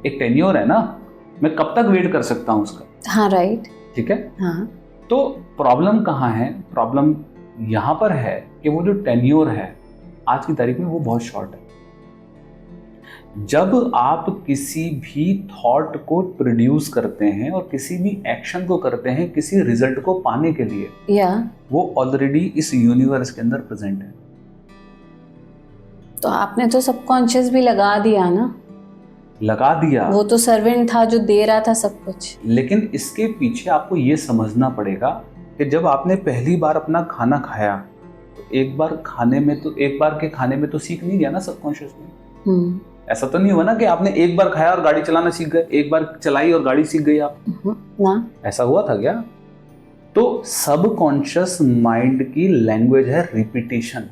A: एक टेन्योर है ना, मैं कब तक वेट कर सकता हूँ उसका।
B: हाँ, राइट,
A: ठीक है।
B: हाँ।
A: तो प्रॉब्लम कहाँ है? प्रॉब्लम यहाँ पर है कि वो जो टेन्योर है आज की तारीख में वो बहुत शॉर्ट है। जब आप किसी भी थॉट को प्रोड्यूस करते हैं और किसी भी एक्शन को करते हैं किसी रिजल्ट को पाने के लिए, वो ऑलरेडी इस यूनिवर्स के अंदर प्रेजेंट है।
B: तो आपने तो सबकॉन्शियस भी लगा दिया ना?
A: लगा दिया, वो
B: तो सर्वेंट था जो दे रहा था सब कुछ।
A: लेकिन इसके पीछे आपको ये समझना पड़ेगा कि जब आपने पहली बार अपना खाना खाया तो एक बार के खाने में तो सीख नहीं गया ना सबकॉन्शियस में। ऐसा तो नहीं हुआ ना कि आपने एक बार खाया और गाड़ी चलाना सीख गए, एक बार चलाई और गाड़ी सीख गई आप ना, ऐसा हुआ था क्या? तो सबकॉन्शियस माइंड की लैंग्वेज है रिपीटिशन।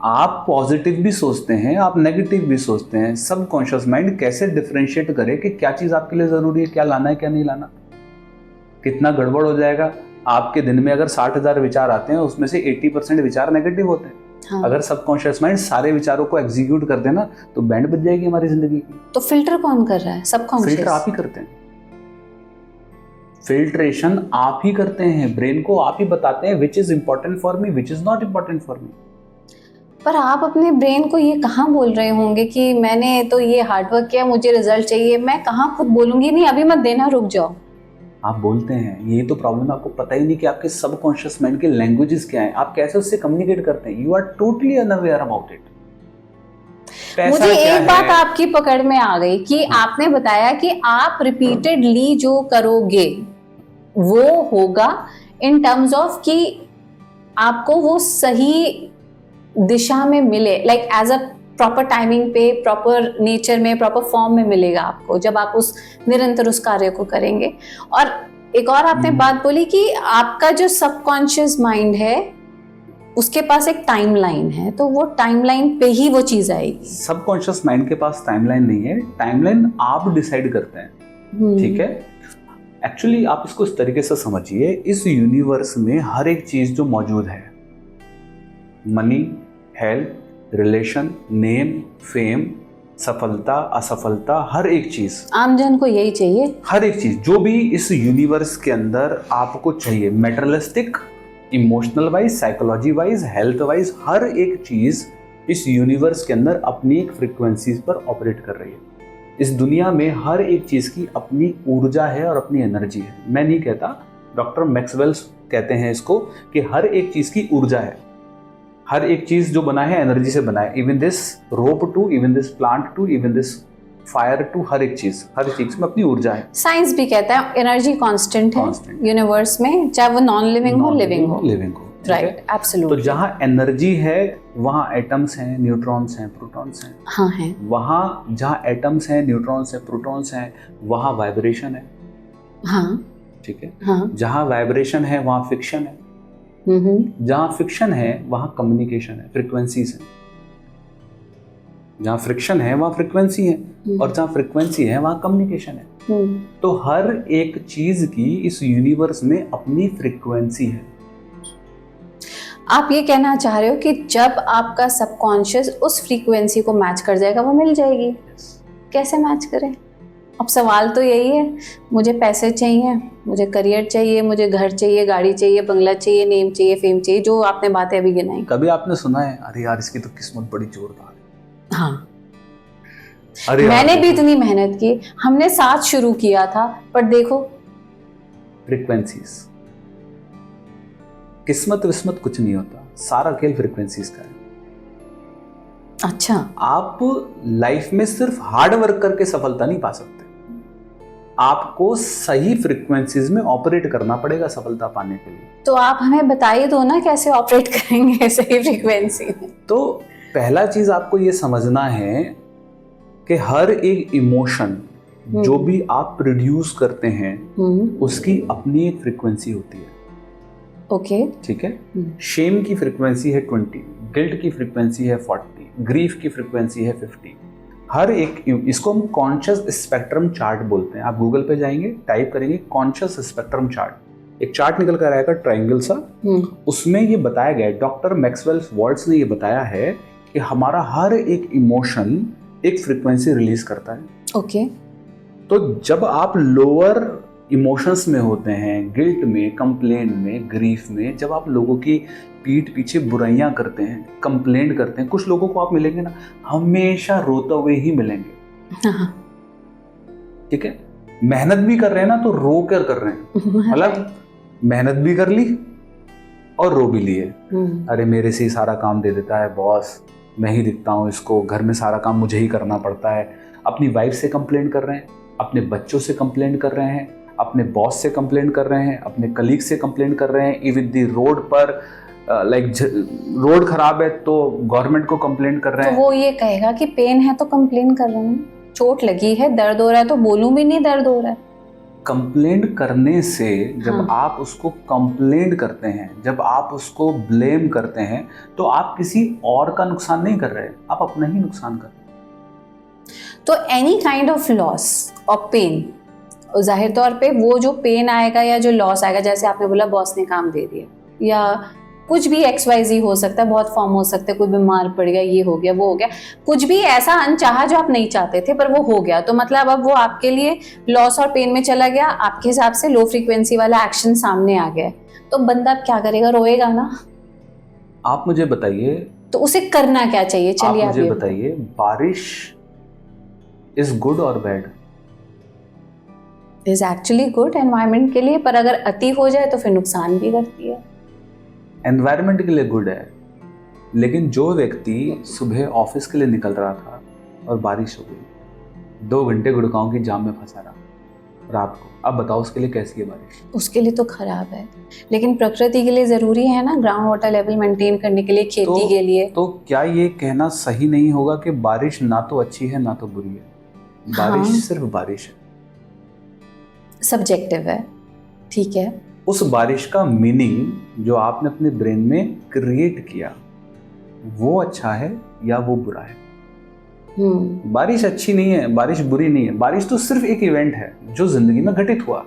A: आप पॉजिटिव भी सोचते हैं, आप नेगेटिव भी सोचते हैं। सबकॉन्शियस माइंड कैसे डिफरेंशिएट करे कि क्या चीज आपके लिए जरूरी है, क्या लाना है, क्या नहीं लाना। कितना गड़बड़ हो जाएगा आपके दिन में अगर 60,000 विचार आते हैं, उसमें से 80% विचार नेगेटिव होते हैं। हाँ। अगर सबकॉन्शियस माइंड सारे विचारों को एग्जीक्यूट कर देना तो बैंड बज जाएगी हमारी जिंदगी की।
B: तो फिल्टर कौन कर रहा है? सबकॉन्शियस।
A: फिल्टर आप ही करते हैं। फिल्ट्रेशन आप ही करते हैं, ब्रेन को आप ही बताते हैं which is important for me, which is not important for me.
B: पर आप अपने ब्रेन को ये कहाँ बोल रहे होंगे कि मैंने तो ये हार्डवर्क किया, मुझे रिजल्ट चाहिए, मैं कहाँ खुद बोलूंगी नहीं अभी मत देना, रुक जाओ।
A: आप बोलते हैं, ये तो प्रॉब्लम है, आपको पता ही नहीं कि आपके सबकॉन्शियस माइंड के लैंग्वेजेस क्या हैं, आप कैसे उससे कम्युनिकेट करते हैं। You are totally unaware about it.
B: मुझे एक बात आपकी पकड़ में आ गई कि आपने बताया कि आप रिपीटेडली जो करोगे वो होगा इन टर्म्स ऑफ कि आपको वो सही दिशा में मिले, like as a proper timing पे, प्रॉपर नेचर में, प्रॉपर फॉर्म में मिलेगा आपको जब आप उस निरंतर उस कार्य को करेंगे। और एक और आपने बात बोली कि आपका जो सबकॉन्शियस माइंड है उसके पास एक टाइमलाइन है, तो वो टाइमलाइन पे ही वो चीज आएगी।
A: सबकॉन्शियस माइंड के पास टाइमलाइन नहीं है, टाइमलाइन आप डिसाइड करते हैं। ठीक है, एक्चुअली आप इसको इस तरीके से समझिए, इस यूनिवर्स में हर एक चीज जो मौजूद है, money, health, relation, name, fame, सफलता, असफलता, हर एक चीज,
B: आमजन को यही चाहिए।
A: हर एक चीज जो भी इस यूनिवर्स के अंदर आपको चाहिए, materialistic, emotional wise, psychology wise, health wise, हर एक चीज इस यूनिवर्स के अंदर अपनी एक फ्रीक्वेंसी पर ऑपरेट कर रही है। इस दुनिया में हर एक चीज की अपनी ऊर्जा है और अपनी एनर्जी है। मैं नहीं कहता, डॉक्टर मैक्सवेल कहते हैं इसको कि हर एक चीज की ऊर्जा है। हर एक चीज जो बना है एनर्जी से बना है, even this rope too, even this plant too, even this fire too, हर एक चीज में अपनी ऊर्जा है।
B: साइंस भी कहता है एनर्जी कांस्टेंट है यूनिवर्स में, चाहे वो नॉन लिविंग हो, लिविंग हो। Right, absolutely.
A: तो जहाँ एनर्जी है वहाँ एटम्स हैं, न्यूट्रॉन्स हैं, प्रोटॉन्स हैं।
B: हाँ हैं।
A: वहाँ जहाँ एटम्स हैं, न्यूट्रॉन्स हैं, प्रोटॉन्स हैं, वहाँ वाइब्रेशन है।
B: हाँ,
A: ठीक है।
B: हाँ।
A: जहाँ वाइब्रेशन है वहाँ फिक्शन है। जहाँ फिक्शन है वहाँ कम्युनिकेशन है, फ्रीक्वेंसीज है। जहाँ फ्रिक्शन है वहाँ फ्रीक्वेंसी है, और जहाँ फ्रीक्वेंसी है वहाँ कम्युनिकेशन है। तो हर एक चीज की इस यूनिवर्स में अपनी फ्रीक्वेंसी है।
B: आप ये कहना चाह रहे हो कि जब आपका सबकॉन्शियस उस फ्रीक्वेंसी को मैच कर जाएगा वो मिल जाएगी। कैसे मैच करें? अब सवाल तो यही है, मुझे पैसे चाहिए, मुझे करियर चाहिए, मुझे घर चाहिए, गाड़ी चाहिए, बंगला चाहिए, नेम चाहिए, फेम चाहिए, जो आपने बातें अभी गिनाई।
A: कभी आपने सुना है अरे यार इसकी तो किस्मत बड़ी जोरदार है?
B: हाँ,
A: अरे
B: मैंने भी इतनी मेहनत की, हमने साथ शुरू किया था, पर देखो
A: फ्रीक्वेंसीज। किस्मत विस्मत कुछ नहीं होता, सारा खेल फ्रीक्वेंसीज का है।
B: अच्छा,
A: आप लाइफ में सिर्फ हार्ड वर्क करके सफलता नहीं पा सकते, आपको सही फ्रीक्वेंसीज में ऑपरेट करना पड़ेगा सफलता पाने के लिए।
B: तो आप हमें बताइए दो ना कैसे ऑपरेट करेंगे सही फ्रीक्वेंसी में।
A: तो पहला चीज आपको ये समझना है कि हर एक इमोशन जो भी आप प्रोड्यूस करते हैं उसकी अपनी एक फ्रीक्वेंसी होती है।
B: ओके,
A: ठीक है। शेम की फ्रीक्वेंसी है 20, गिल्ट की फ्रीक्वेंसी है 40, ग्रीफ की फ्रीक्वेंसी है 50। हर एक, इसको हम कॉन्शियस स्पेक्ट्रम चार्ट बोलते हैं। आप गूगल पे जाएंगे, टाइप करेंगे कॉन्शियस स्पेक्ट्रम चार्ट, एक चार्ट निकल कर आएगा ट्रायंगल सा। उसमें ये बताया गया है, डॉक्टर मैक्सवेल वर्ड्स ने ये बताया है कि हमारा हर एक इमोशन एक फ्रीक्वेंसी रिलीज करता है।
B: ओके।
A: तो जब आप लोअर इमोशंस में होते हैं, गिल्ट में, कंप्लेन में, ग्रीफ में, जब आप लोगों की पीठ पीछे बुराइयां करते हैं, कंप्लेंट करते हैं, कुछ लोगों को आप मिलेंगे ना हमेशा रोते हुए ही मिलेंगे। ठीक है। मेहनत भी कर रहे हैं ना तो रो कर रहे हैं, मतलब मेहनत भी कर ली और रो भी लिए। अरे मेरे से ही सारा काम दे देता है बॉस, मैं ही दिखता हूँ इसको, घर में सारा काम मुझे ही करना पड़ता है। अपनी वाइफ से कंप्लेन कर रहे हैं, अपने बच्चों से कंप्लेन कर रहे हैं, अपने बॉस से कंप्लेन कर रहे हैं, अपने कलीग से कंप्लेन कर रहे हैं, इवन दी रोड पर रोड खराब है तो गवर्नमेंट को कंप्लेन कर रहे हैं।
B: तो वो ये कहेगा कि पेन है तो कंप्लेन कर रहा हूँ, चोट लगी है, दर्द हो रहा है तो बोलूं भी नहीं दर्द हो रहा है।
A: कंप्लेंट करने से जब आप उसको कंप्लेंट करते हैं, जब आप उसको ब्लेम करते हैं, तो आप किसी और का नुकसान नहीं कर रहे, आप अपना ही नुकसान कर रहे हैं।
B: तो एनी काइंड ऑफ लॉस और पेन, जाहिर तौर पे वो जो पेन आएगा या जो लॉस आएगा, जैसे आपने बोला बॉस ने काम दे दिया, या कुछ भी XYZ हो सकता है, बहुत फॉर्म हो सकता है, कोई बीमार पड़ गया, ये हो गया, वो हो गया, कुछ भी ऐसा अनचाहा जो आप नहीं चाहते थे पर वो हो गया, तो मतलब अब वो आपके लिए लॉस और पेन में चला गया, आपके हिसाब से लो फ्रीक्वेंसी वाला एक्शन सामने आ गया, तो बंदा क्या करेगा, रोएगा ना।
A: आप मुझे बताइए,
B: तो उसे करना क्या चाहिए? चलिए
A: आप मुझे बताइए, बारिश इज गुड और bad?
B: Is actually good environment के लिए, पर अगर अति हो जाए तो फिर नुकसान भी करती है।
A: एनवायरनमेंट के लिए गुड है, लेकिन जो व्यक्ति सुबह ऑफिस के लिए निकल रहा था और बारिश हो गई, 2 घंटे गुड़गांव की जाम में फंसा रहा रात को, अब बताओ उसके लिए कैसी है बारिश? उसके लिए
B: तो खराब है, लेकिन प्रकृति के लिए जरूरी है ना, ग्राउंड वाटर लेवल मेंटेन करने के लिए, खेती के लिए।
A: तो क्या ये कहना सही नहीं होगा कि बारिश ना तो अच्छी है ना तो बुरी है? बारिश सिर्फ बारिश है,
B: सब्जेक्टिव है, ठीक है।
A: उस बारिश का मीनिंग जो आपने अपने ब्रेन में क्रिएट किया वो अच्छा है या वो बुरा है? बारिश अच्छी नहीं है, बारिश बुरी नहीं है, बारिश तो सिर्फ एक इवेंट है जो जिंदगी में घटित हुआ।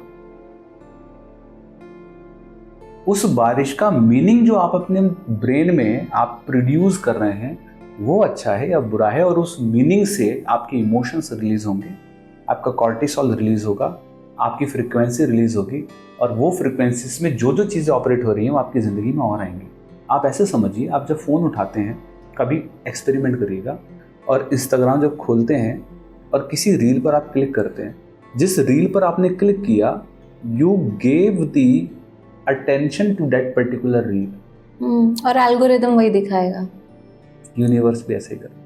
A: उस बारिश का मीनिंग जो आप अपने ब्रेन में आप प्रोड्यूस कर रहे हैं वो अच्छा है या बुरा है, और उस मीनिंग से आपके इमोशंस रिलीज होंगे, आपका कॉर्टिसोल रिलीज होगा, आपकी फ्रीक्वेंसी रिलीज होगी, और वो फ्रीक्वेंसीज में जो जो चीज़ें ऑपरेट हो रही हैं वो आपकी ज़िंदगी में और आएंगी। आप ऐसे समझिए, आप जब फ़ोन उठाते हैं, कभी एक्सपेरिमेंट करिएगा, और इंस्टाग्राम जब खोलते हैं और किसी रील पर आप क्लिक करते हैं, जिस रील पर आपने क्लिक किया, you gave the attention to that particular reel,
B: और एल्गोरिदम वही दिखाएगा।
A: यूनिवर्स भी ऐसे ही करता है,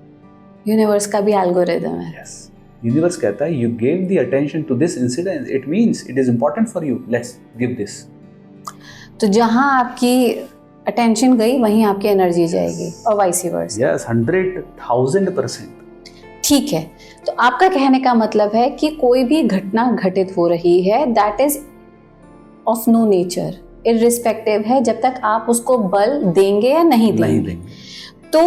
B: यूनिवर्स का भी एल्गोरिदम है।
A: यस, यूनिवर्स कहता है you gave the attention to this incident, it means it is important for you, let's give this.
B: तो जहां आपकी अटेंशन गई वहीं आपकी एनर्जी जाएगी, और वाइस वर्सा।
A: यस, 100,000%।
B: ठीक है, तो आपका कहने का मतलब है कि कोई भी घटना घटित हो रही है that is of no nature, irrespective है, जब तक आप उसको बल देंगे या नहीं देंगे। तो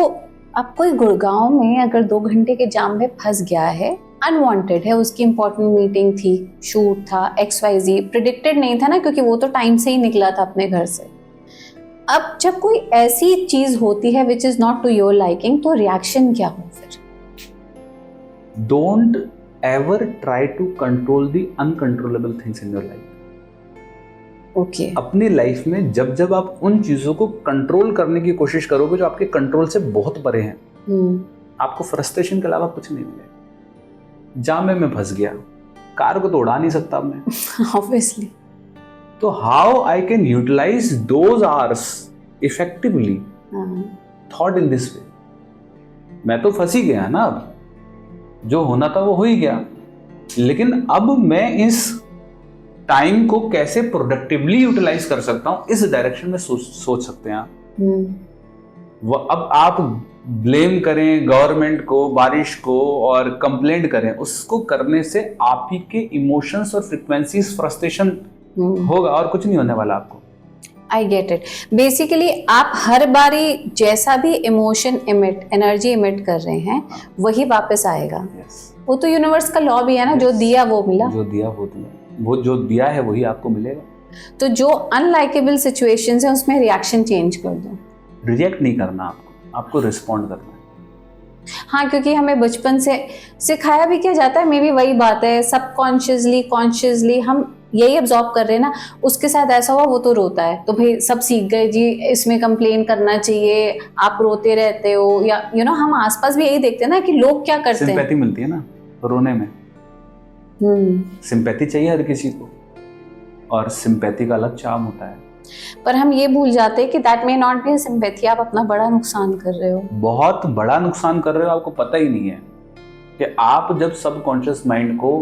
B: अब कोई गुड़गांव में अगर 2 घंटे के जाम में फंस गया है, अनवांटेड है, उसकी इंपॉर्टेंट मीटिंग थी, शूट था, XYZ, प्रिडिक्टेड नहीं था ना, क्योंकि वो तो टाइम से ही निकला था अपने घर से। अब जब कोई ऐसी चीज होती है which is not to your liking, तो रिएक्शन क्या हो फिर?
A: Don't ever try to control the uncontrollable things in your life.
B: Okay,
A: अपनी लाइफ में जब जब आप उन चीजों को कंट्रोल करने की कोशिश करोगे जो आपके कंट्रोल से बहुत परे हैं, आपको फ्रस्ट्रेशन के अलावा कुछ नहीं मिलेगा। जामे में फंस गया, कार को तो उड़ा नहीं सकता मैं,
B: ऑब्वियसली।
A: तो how I can utilise those hours effectively? Thought in this way, मैं तो फंस ही गया ना, अब जो होना था वो हो ही गया, लेकिन अब मैं इस टाइम को कैसे प्रोडक्टिवली यूटिलाइज कर सकता हूं, इस डायरेक्शन में सोच सकते हैं आप। वो अब आप ब्लेम करें गवर्नमेंट को, बारिश को, और कंप्लेंट करें, उसको करने से आप ही के इमोशंस और फ्रीक्वेंसीज फ्रस्ट्रेशन होगा, और कुछ नहीं होने वाला आपको।
B: I get it. बेसिकली आप हर बारी जैसा भी इमोशन एनर्जी इमिट कर रहे हैं वही वापस आएगा। वो तो यूनिवर्स का लॉ भी है ना, जो दिया वो मिला,
A: जो दिया वो दिया, वो जो दिया है वही आपको मिलेगा।
B: तो जो अनलाइकेबल सिचुएशंस है उसमें रिएक्शन चेंज कर दो।
A: रिएक्ट नहीं करना आपको रिस्पॉन्ड करना है।
B: हाँ, क्योंकि हमें बचपन से सिखाया भी क्या जाता है, मे भी वही बात है, सबकॉन्शियसली कॉन्शियसली हम यही अब्सॉर्ब कर रहे हैं ना, उसके साथ ऐसा हुआ वो तो रोता है, तो भाई सब सीख गए जी, इसमें कंप्लेन करना चाहिए, आप रोते रहते हो, या हम आसपास भी यही देखते हैं ना कि लोग क्या करते हैं।
A: सिंपैथी मिलती है ना रोने में। सिंपैथी चाहिए हर किसी को, और सिंपैथी का अलग चार्म होता है,
B: पर हम ये भूल जाते हैं कि that may not be sympathy. आप अपना बड़ा नुकसान कर रहे हो,
A: बहुत बड़ा नुकसान कर रहे हो, आपको पता ही नहीं है कि आप जब सबकॉन्शियस माइंड को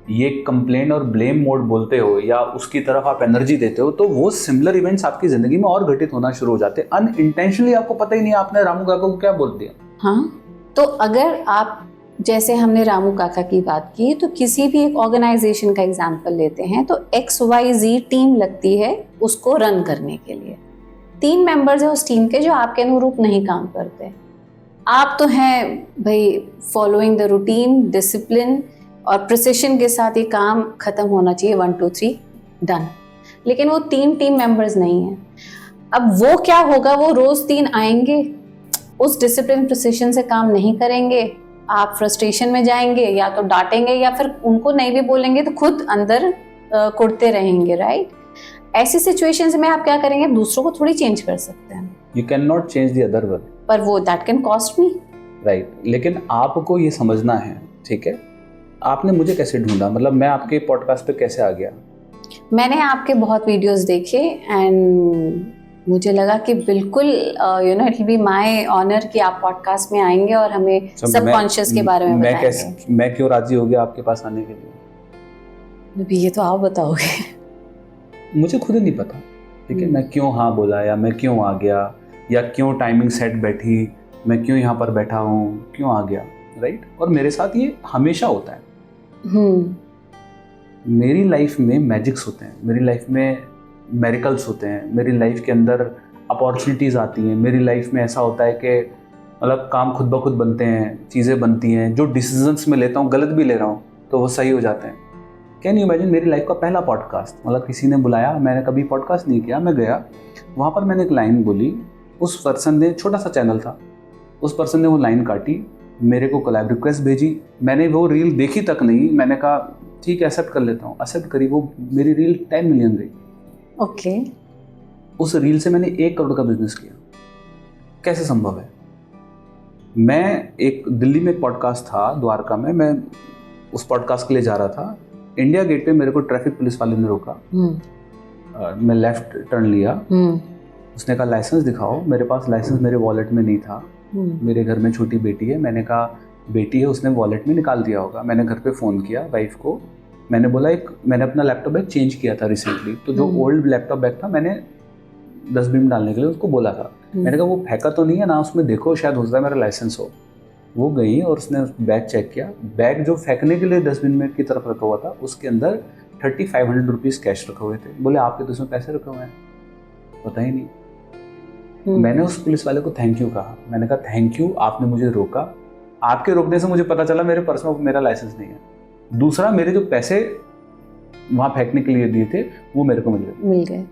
A: ये कंप्लेन और ब्लेम मोड बोलते हो या उसकी तरफ आप एनर्जी देते हो, तो वो सिमिलर इवेंट्स आपकी जिंदगी में और घटित होना शुरू हो जाते हैं अनइंटेंशनली। आपको पता ही नहीं आपने रामू काका को क्या बोल दिया।
B: हाँ, तो अगर आप, जैसे हमने रामू काका की बात की, तो किसी भी एक ऑर्गेनाइजेशन का एग्जांपल लेते हैं, तो XYZ टीम लगती है उसको रन करने के लिए। 3 मेंबर्स है उस टीम के जो आपके अनुरूप नहीं काम करते। आप तो हैं भाई फॉलोइंग द रूटीन, डिसिप्लिन और प्रिसिशन के साथ ये काम खत्म होना चाहिए, 1 2 3 डन। लेकिन वो 3 टीम मेंबर्स नहीं है। अब वो क्या होगा, वो रोज 3 आएंगे, उस डिसिप्लिन प्रिसिशन से काम नहीं करेंगे, आप फ्रस्ट्रेशन में जाएंगे, या तो डांटेंगे या फिर उनको नहीं भी बोलेंगे तो खुद अंदर कुढ़ते रहेंगे, राइट? ऐसी सिचुएशंस में आप क्या करेंगे? दूसरों को थोड़ी चेंज कर सकते हैं,
A: you can not change the other one,
B: पर वो that can cost me,
A: right? लेकिन आपको ये समझना है, ठीक है, आपने मुझे कैसे ढूंढा, मतलब मैं आपके पॉडकास्ट पे कैसे आ गया?
B: मैंने आपके बहुत वीडियोस देखे एंड मुझे लगा कि बिल्कुल it will be my honour कि आप पॉडकास्ट में आएंगे और हमें सबकॉन्शियस के बारे में बताएंगे।
A: मैं क्यों राजी हो गया आपके पास आने के लिए?
B: अभी ये तो आप बताओगे।
A: मुझे खुद ही नहीं पता, ठीक है, मैं क्यों हाँ बोला, या मैं क्यों आ गया, या क्यों टाइमिंग सेट बैठी, मैं क्यों यहाँ पर बैठा हूँ, क्यों आ गया, राइट? और मेरे साथ ये हमेशा होता है। मेरी लाइफ में मैजिक्स होते हैं, मेरी लाइफ में मेरिकल्स होते हैं, मेरी लाइफ के अंदर अपॉर्चुनिटीज़ आती हैं, मेरी लाइफ में ऐसा होता है कि मतलब काम खुद ब खुद बनते हैं, चीज़ें बनती हैं, जो डिसीजंस मैं लेता हूँ गलत भी ले रहा हूँ तो वो सही हो जाते हैं। कैन यू इमेजिन, मेरी लाइफ का पहला पॉडकास्ट, मतलब किसी ने बुलाया, मैंने कभी पॉडकास्ट नहीं किया, मैं गया वहाँ पर, मैंने एक लाइन बोली, उस पर्सन ने, छोटा सा चैनल था, उस पर्सन ने वो लाइन काटी, मेरे को कोलैब रिक्वेस्ट भेजी, मैंने वो रील देखी तक नहीं, मैंने कहा ठीक है एक्सेप्ट कर लेता हूँ, एक्सेप्ट करी, वो मेरी रील 10 मिलियन गई।
B: ओके।
A: उस रील से मैंने 1 करोड़ का बिजनेस किया। कैसे संभव है? मैं एक दिल्ली में एक पॉडकास्ट था द्वारका में, मैं उस पॉडकास्ट के लिए जा रहा था, इंडिया गेट पे मेरे को ट्रैफिक पुलिस वाले ने रोका, मैं लेफ्ट टर्न लिया, उसने कहा लाइसेंस दिखाओ, मेरे पास लाइसेंस मेरे वॉलेट में नहीं था, मेरे घर में छोटी बेटी है, मैंने कहा बेटी है, उसने वॉलेट में निकाल दिया होगा। मैंने घर पे फ़ोन किया वाइफ को, मैंने बोला मैंने अपना लैपटॉप बैग चेंज किया था रिसेंटली, तो जो ओल्ड लैपटॉप बैग था मैंने डस्टबिन में डालने के लिए उसको बोला था, मैंने कहा वो फेंका तो नहीं है ना, उसमें देखो शायद हो सकता है मेरा लाइसेंस हो। वो गई और उसने बैग चेक किया, बैग जो फेंकने के लिए डस्टबिन में की तरफ रखा हुआ था उसके अंदर 3500 रुपीज़ कैश रखे हुए थे। बोले आपके तो उसमें पैसे रखे हुए हैं? पता ही नहीं। मैंने उस पुलिस वाले को थैंक यू कहा, मैंने कहा थैंक यू, आपने मुझे रोका, आपके रोकने से मुझे पता चला मेरे पर्स में मेरा लाइसेंस नहीं है। दूसरा, मेरे जो पैसे वहाँ फेंकने के लिए दिए थे वो मेरे को मिल गए।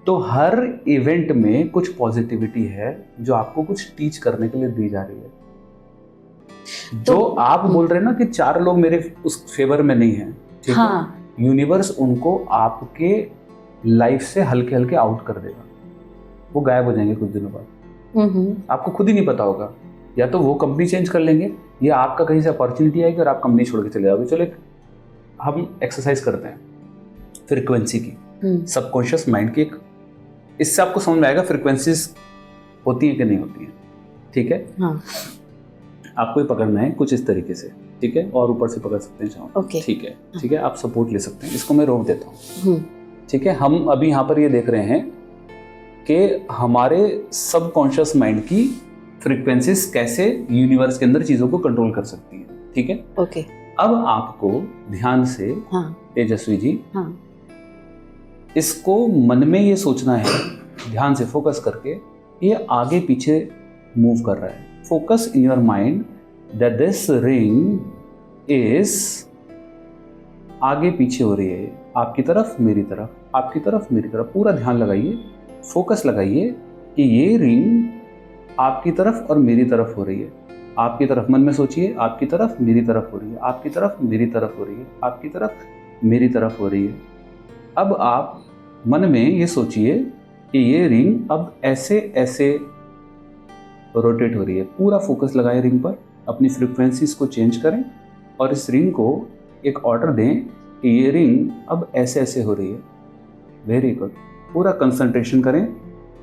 A: तो हर इवेंट में कुछ पॉजिटिविटी है जो आपको कुछ टीच करने के लिए दी जा रही है। जो आप बोल रहे हैं ना कि 4 लोग मेरे उस फेवर में नहीं है, ठीक है, यूनिवर्स उनको आपके लाइफ से हल्के हल्के आउट कर देगा, वो गायब हो जाएंगे कुछ दिनों बाद, आपको खुद ही नहीं पता होगा। या तो वो कंपनी चेंज कर लेंगे, या आपका कहीं से अपॉर्चुनिटी आएगी और आप कंपनी छोड़ के चले जाओगे। चलो हम एक्सरसाइज करते हैं फ्रीक्वेंसी की, सबकॉन्शियस माइंड की, इससे आपको समझ में आएगा फ्रीक्वेंसीज होती है कि नहीं होती है, ठीक है? हाँ। आपको ये पकड़ना है कुछ इस तरीके से, ठीक है, और ऊपर से पकड़ सकते हैं चाहो, ठीक है, ठीक है, आप सपोर्ट ले सकते हैं। इसको मैं रोक देता हूँ, ठीक है। हम अभी यहाँ पर ये देख रहे हैं कि हमारे सबकॉन्शियस माइंड की फ्रीक्वेंसीज कैसे यूनिवर्स के अंदर चीजों को कंट्रोल कर सकती है, ठीक है, ओके। अब आपको ध्यान से, तेजस्वी जी, इसको मन में ये सोचना है, ध्यान से फोकस करके, ये आगे पीछे मूव कर रहा है। Focus in your mind that this ring is आगे पीछे हो रही है, आपकी तरफ मेरी तरफ, आपकी तरफ मेरी तरफ। पूरा ध्यान लगाइए, फोकस लगाइए कि ये रिंग आपकी तरफ और मेरी तरफ हो रही है। आपकी तरफ मन में सोचिए, आपकी तरफ मेरी तरफ हो रही है, आपकी तरफ मेरी तरफ हो रही है, आपकी तरफ मेरी तरफ हो रही है। अब आप मन में ये सोचिए कि ये रिंग अब ऐसे ऐसे रोटेट हो रही है। पूरा फोकस लगाएं रिंग पर, अपनी फ्रीक्वेंसीज को चेंज करें और इस रिंग को एक ऑर्डर दें कि ये रिंग अब ऐसे ऐसे हो रही है। Very good. पूरा कंसंट्रेशन करें,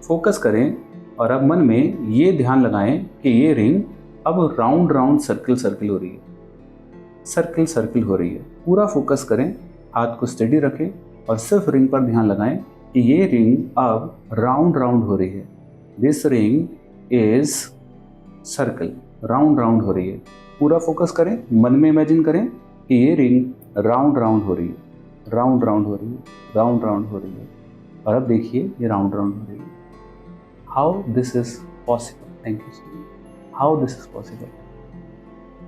A: फोकस करें और अब मन में ये ध्यान लगाएं कि ये रिंग अब राउंड राउंड सर्किल सर्किल हो रही है, सर्किल सर्किल हो रही है। पूरा फोकस करें, हाथ को स्टेडी रखें और सिर्फ रिंग पर ध्यान लगाएं कि ये रिंग अब राउंड राउंड हो रही है। This ring is circle, round round हो रही है। पूरा फोकस करें, मन में इमेजिन करें कि ये रिंग राउंड राउंड हो रही है, राउंड राउंड हो रही है, राउंड राउंड हो रही है। और अब देखिए ये राउंड राउंड हो रही है। How this is possible? Thank you so much. How this is possible?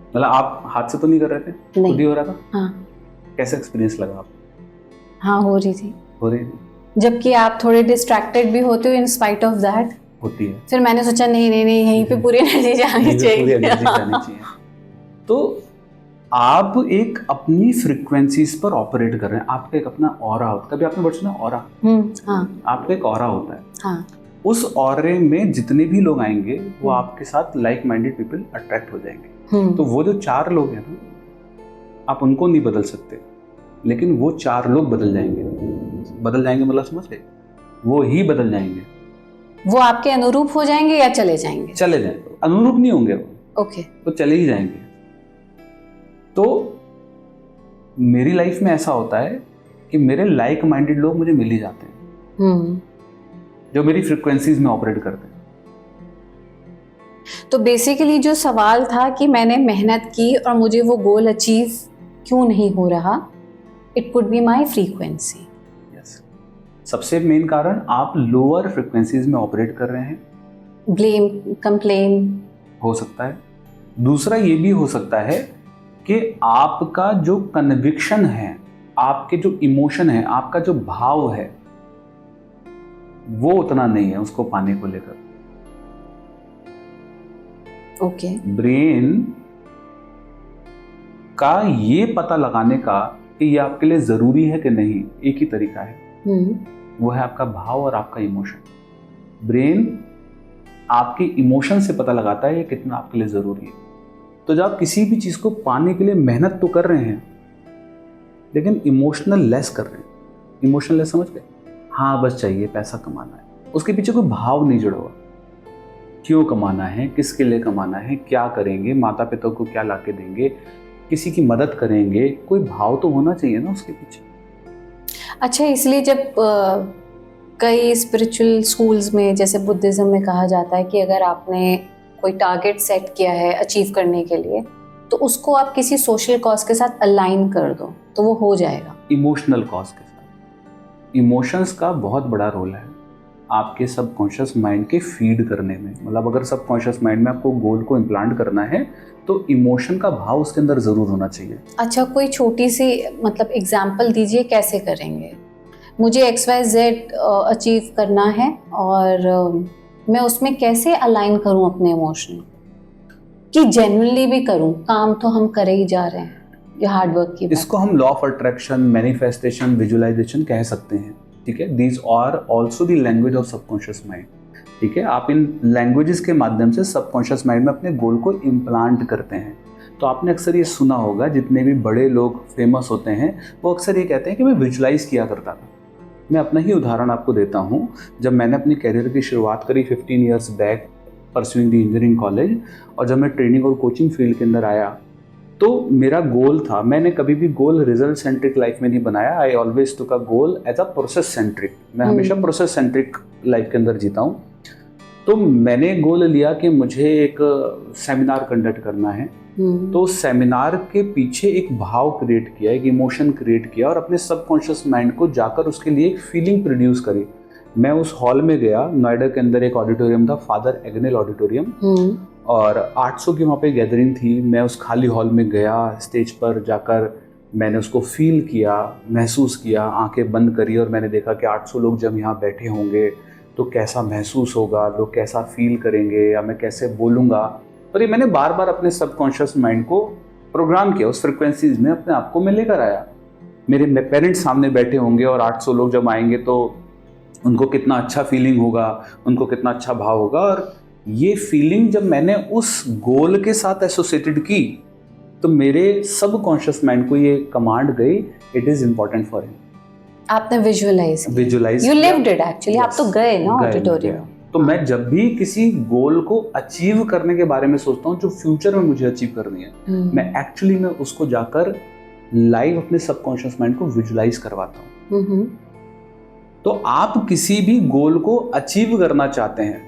A: मतलब आप हाथ से तो नहीं कर रहे थे, खुद ही हो रहा था? हाँ। कैसा एक्सपीरियंस लगा आपको?
B: हाँ, हो रही थी।
A: हो रही थी।
B: जबकि आप थोड़े डिस्ट्रैक्टेड भी होते हो इन स्पाइट ऑफ दैट।
A: होती है।
B: फिर मैंने सोचा नहीं नहीं नहीं, यहीं पे पूरी एनर्जी जानी
A: पूरी
B: चाहिए।
A: एनर्जी जानी चाहिए। तो आप एक अपनी फ्रीक्वेंसीज पर ऑपरेट कर रहे हैं। आपका एक अपना ऑरा होता है। कभी आपने वर्ड सुना ऑरा?
B: हाँ
A: आपका एक ऑरा होता है।
B: हाँ।
A: उस ऑरे में जितने भी लोग आएंगे वो आपके साथ लाइक माइंडेड पीपल अट्रैक्ट हो जाएंगे। तो वो जो 4 लोग हैं ना, आप उनको नहीं बदल सकते, लेकिन वो 4 लोग बदल जाएंगे। बदल जाएंगे मतलब समझ गए? वो ही बदल जाएंगे।
B: वो आपके अनुरूप हो जाएंगे या चले जाएंगे?
A: चले जाएंगे। अनुरूप नहीं होंगे वो।
B: ओके।
A: वो चले ही जाएंगे। तो मेरी लाइफ में ऐसा होता है कि मेरे लाइक माइंडेड लोग मुझे मिल ही जाते हैं, जो मेरी फ्रीक्वेंसीज में ऑपरेट करते हैं।
B: तो बेसिकली जो सवाल था कि मैंने मेहनत की और मुझे वो गोल अचीव क्यों नहीं हो रहा, it could be my frequency.
A: Yes, सबसे मेन कारण आप लोअर फ्रीक्वेंसीज में ऑपरेट कर रहे हैं।
B: ब्लेम, कंप्लेन
A: हो सकता है। दूसरा ये भी हो सकता है कि आपका जो कन्विक्शन है, आपके जो इमोशन है, आपका जो भाव है, वो उतना नहीं है उसको पाने को लेकर।
B: ओके।
A: ब्रेन का ये पता लगाने का कि ये आपके लिए जरूरी है कि नहीं, एक ही तरीका है। वो है आपका भाव और आपका इमोशन। ब्रेन आपके इमोशन से पता लगाता है ये कितना आपके लिए जरूरी है। तो जब आप किसी भी चीज को पाने के लिए मेहनत तो कर रहे हैं, लेकिन इमोशनल लेस कर रहे हैं। इमोशनल लेस समझ गए? हाँ बस चाहिए, पैसा कमाना है, उसके पीछे कोई भाव नहीं जुड़ा हुआ। क्यों कमाना है, किसके लिए कमाना है, क्या करेंगे, माता पिता को क्या लाके देंगे, किसी की मदद करेंगे, कोई भाव तो होना चाहिए ना उसके पीछे।
B: अच्छा, इसलिए जब कई स्पिरिचुअल स्कूल्स में, जैसे बुद्धिज्म में कहा जाता है कि अगर आपने कोई टारगेट सेट किया है अचीव करने के लिए, तो उसको आप किसी सोशल कॉज के साथ अलाइन कर दो तो वो हो जाएगा।
A: इमोशनल कॉज के साथ इमोशंस का बहुत बड़ा रोल है आपके सबकॉन्शियस माइंड के फीड करने में। मतलब अगर सबकॉन्शियस माइंड में आपको गोल को इम्प्लांट करना है तो इमोशन का भाव उसके अंदर जरूर होना चाहिए।
B: अच्छा, कोई छोटी सी मतलब एग्जांपल दीजिए, कैसे करेंगे? मुझे XYZ अचीव करना है और मैं उसमें कैसे अलाइन करूं अपने इमोशन कि जेन्युइनली भी करूं। काम तो हम करे ही जा रहे हैं, ये हार्डवर्क की बात।
A: इसको हम law of attraction, manifestation, visualisation कह सकते हैं। ठीक है, these are also the language of subconscious mind. ठीक है, आप इन लैंग्वेजेस के माध्यम से सबकॉन्शियस माइंड में अपने गोल को इम्प्लांट करते हैं। तो आपने अक्सर ये सुना होगा, जितने भी बड़े लोग फेमस होते हैं वो अक्सर ये कहते हैं कि मैं विजुलाइज किया करता था। मैं अपना ही उदाहरण आपको देता हूँ। जब मैंने अपनी कैरियर की शुरुआत करी 15 years back pursuing the engineering college, और जब मैं ट्रेनिंग और कोचिंग फील्ड के अंदर आया तो मेरा गोल था, मैंने कभी भी गोल रिजल्ट सेंट्रिक लाइफ में नहीं बनाया। I always took a goal as a process centric. मैं हमेशा प्रोसेस सेंट्रिक लाइफ के अंदर जीता हूँ। तो मैंने गोल लिया कि मुझे एक सेमिनार कंडक्ट करना है। तो सेमिनार के पीछे एक भाव क्रिएट किया, एक इमोशन क्रिएट किया और अपने सबकॉन्शियस माइंड को जाकर उसके लिए एक फीलिंग प्रोड्यूस करी। मैं उस हॉल में गया, नोएडा के अंदर एक ऑडिटोरियम था, फादर एग्नेल ऑडिटोरियम, और 800 की वहाँ पे गैदरिंग थी। मैं उस खाली हॉल में गया, स्टेज पर जाकर मैंने उसको फील किया, महसूस किया, आंखें बंद करी और मैंने देखा कि 800 लोग जब यहाँ बैठे होंगे तो कैसा महसूस होगा, लोग कैसा फील करेंगे, या मैं कैसे बोलूँगा। और ये मैंने बार बार अपने सबकॉन्शियस माइंड को प्रोग्राम किया, उस फ्रिक्वेंसीज में अपने आप को मैं लेकर आया। मेरे पेरेंट्स सामने बैठे होंगे और 800 लोग जब आएंगे तो उनको कितना अच्छा फीलिंग होगा, उनको कितना अच्छा भाव होगा। और ये फीलिंग जब मैंने उस गोल के साथ एसोसिएटेड की तो मेरे सबकॉन्शियस माइंड को ये कमांड गई, it is important for him.
B: आपने visualize, you lived it actually. आप तो गए ना ऑडिटोरियम।
A: तो मैं जब भी किसी गोल को अचीव करने के बारे में सोचता हूँ जो फ्यूचर में मुझे अचीव करनी है, मैं एक्चुअली में उसको जाकर लाइव अपने सबकॉन्शियस माइंड को विजुअलाइज करवाता हूँ। तो आप किसी भी गोल को अचीव करना चाहते हैं,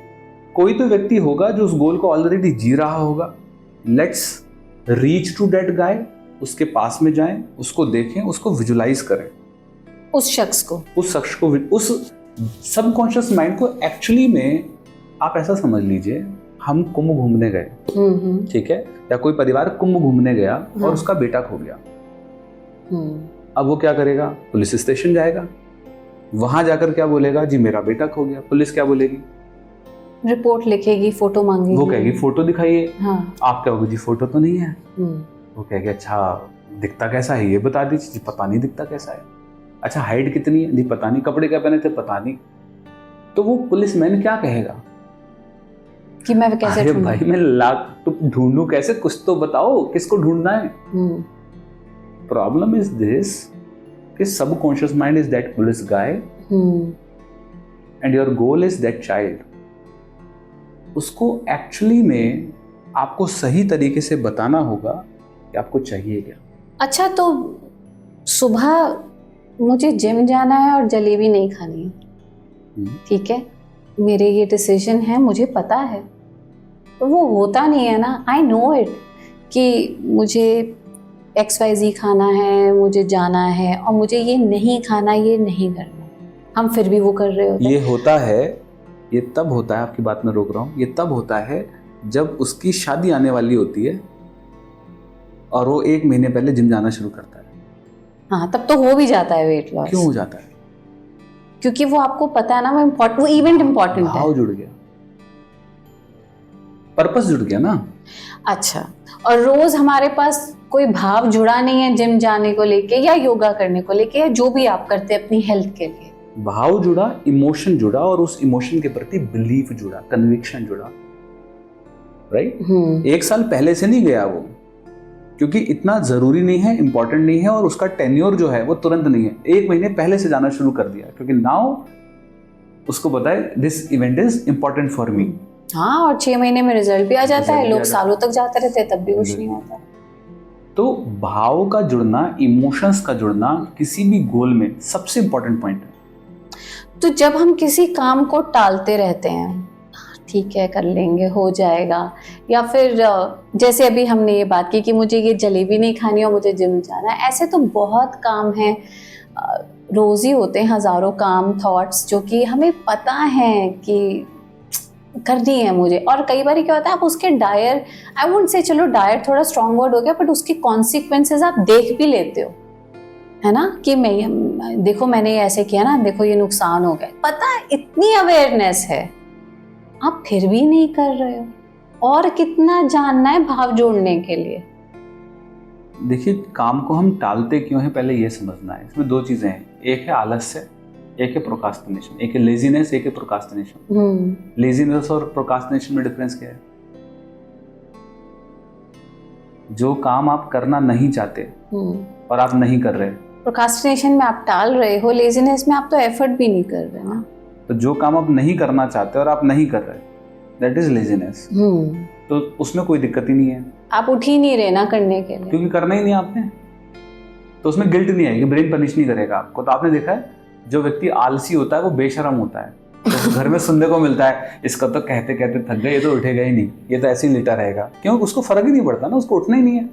A: कोई तो व्यक्ति होगा जो उस गोल को ऑलरेडी जी रहा होगा। Let's reach to that guy, उसके पास में जाएं, उसको देखें, उसको विजुअलाइज करें,
B: उस शख्स को,
A: उस सबकॉन्शियस माइंड को। एक्चुअली में आप ऐसा समझ लीजिए, हम कुंभ घूमने गए, ठीक है, या कोई परिवार कुंभ घूमने गया और उसका बेटा खो गया। अब वो क्या करेगा? पुलिस स्टेशन जाएगा, वहां जाकर क्या बोलेगा, जी मेरा बेटा खो गया। पुलिस क्या बोलेगी,
B: रिपोर्ट लिखेगी, फोटो मांगेगी,
A: वो कहेगी फोटो दिखाइए।
B: हाँ।
A: आप क्या होगे, जी फोटो तो नहीं है। वो कहेगी अच्छा दिखता कैसा है ये बता दीजिए। जी पता नहीं दिखता कैसा है। अच्छा हाइट कितनी है, जी पता नहीं। कपड़े क्या पहने थे, पता नहीं। तो वो पुलिसमैन क्या कहेगा
B: कि मैं कैसे
A: अरे
B: ढूंढूं?
A: भाई मैं लाख तो ढूंढूं कैसे, कुछ तो बताओ किसको ढूंढना है। प्रॉब्लम इज दिस कि subconscious mind is that police guy and your goal is that child. उसको एक्चुअली में आपको सही तरीके से बताना होगा कि आपको चाहिए क्या।
B: अच्छा, तो सुबह मुझे जिम जाना है और जलेबी नहीं खानी है, ठीक है, मेरे ये डिसीजन है, मुझे पता है, तो वो होता नहीं है ना। आई नो इट कि मुझे XYZ खाना है, मुझे जाना है, और मुझे ये नहीं खाना, ये नहीं करना, हम फिर भी वो कर रहे होते हैं।
A: ये होता है, ये तब होता है, आपकी बात में रोक रहा हूँ, ये तब होता है जब उसकी शादी आने वाली होती है और वो 1 महीने पहले जिम जाना शुरू करता है।
B: हाँ, तब तो हो भी जाता है वेट लॉस।
A: क्यों हो जाता है?
B: क्योंकि वो आपको पता है ना, वो इवेंट इम्पोर्टेंट है।
A: भाव जुड़ गया, पर्पस जुड़ गया ना।
B: अच्छा, और रोज हमारे पास कोई भाव जुड़ा नहीं है जिम जाने को लेके या योगा करने को लेके या जो भी आप करते हैं अपनी हेल्थ के लिए।
A: भाव जुड़ा, इमोशन जुड़ा, और उस इमोशन के प्रति बिलीफ जुड़ा, कन्विक्शन जुड़ा, राइट। 1 साल पहले से नहीं गया वो, क्योंकि इतना जरूरी नहीं है, इंपॉर्टेंट नहीं है, और उसका टेन्योर जो है वो तुरंत नहीं है। 1 महीने पहले से जाना शुरू कर दिया, क्योंकि नाउ उसको बताए this event is important for me.
B: हाँ, और 6 महीने में रिजल्ट भी आ जाता है। लोग सालों तक जाते रहते हैं, तब भी कुछ नहीं होता।
A: तो भाव का जुड़ना, इमोशंस का जुड़ना किसी भी गोल में सबसे इंपॉर्टेंट पॉइंट है।
B: तो जब हम किसी काम को टालते रहते हैं, ठीक है कर लेंगे, हो जाएगा, या फिर जैसे अभी हमने ये बात की कि मुझे ये जलेबी नहीं खानी और मुझे जिम जाना है, ऐसे तो बहुत काम हैं, रोज ही होते हैं हजारों काम, थॉट्स जो कि हमें पता है कि करनी है मुझे। और कई बार क्या होता है, आप उसके डायर, आई वुड से, चलो डायर थोड़ा स्ट्रॉन्ग वर्ड हो गया, बट उसके कॉन्सिक्वेंसेस आप देख भी लेते हो, है ना, कि मैं देखो मैंने ये ऐसे किया ना, देखो ये नुकसान हो गया, पता है, इतनी अवेयरनेस है, आप फिर भी नहीं कर रहे हो। और कितना जानना है भाव जोड़ने के लिए।
A: देखिए, काम को हम टालते क्यों है, पहले ये समझना है। इसमें 2 चीजें हैं, एक है आलस्य, एक है प्रोकास्टिनेशन, एक है लेजीनेस, एक है प्रोकास्टिनेशन। लेजीनेस और प्रोकास्टिनेशन में डिफरेंस क्या है? जो काम आप करना नहीं चाहते और आप नहीं कर रहे,
B: प्रोकास्टिनेशन में आप टाल रहे हो, लेजीनेस में आप तो एफर्ट भी नहीं कर रहे ना।
A: तो जो काम आप नहीं करना चाहते और आप नहीं कर रहे, दैट इज लेजीनेस। तो उसमें कोई दिक्कत ही नहीं है, आप
B: उठ ही नहीं रहे ना करने के लिए,
A: क्योंकि करना ही नहीं आपने, तो उसमें गिल्ट नहीं आएगी, ब्रेन पनिश नहीं करेगा आपको। तो आपने देखा है, जो व्यक्ति आलसी होता है वो बेशरम होता है। तो घर में सुनने को मिलता है, इसका तो कहते कहते थक गए, ये तो उठेगा ही नहीं, ये तो ऐसे ही लेटा रहेगा। क्यों? उसको फर्क ही नहीं पड़ता ना, उसको उठना ही नहीं है।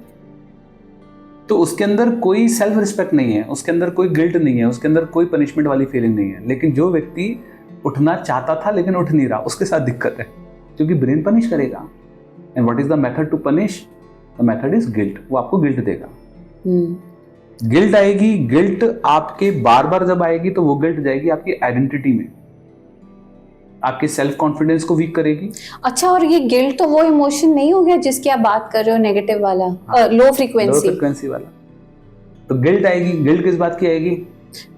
A: तो उसके अंदर कोई सेल्फ रिस्पेक्ट नहीं है, उसके अंदर कोई गिल्ट नहीं है, उसके अंदर कोई पनिशमेंट वाली फीलिंग नहीं है। लेकिन जो व्यक्ति उठना चाहता था लेकिन उठ नहीं रहा, उसके साथ दिक्कत है, क्योंकि ब्रेन पनिश करेगा। And what is the method to punish? The method is guilt. वो आपको गिल्ट देगा। गिल्ट आएगी, गिल्ट आपके बार बार जब आएगी तो वो गिल्ट जाएगी आपकी आइडेंटिटी में, आपके सेल्फ कॉन्फिडेंस को वीक करेगी।
B: अच्छा, और ये गिल्ट तो वो इमोशन नहीं हो गया जिसकी आप बात कर रहे हो, नेगेटिव वाला, लो फ्रीक्वेंसी
A: वाला। तो गिल्ट आएगी, गिल्ट किस बात की आएगी?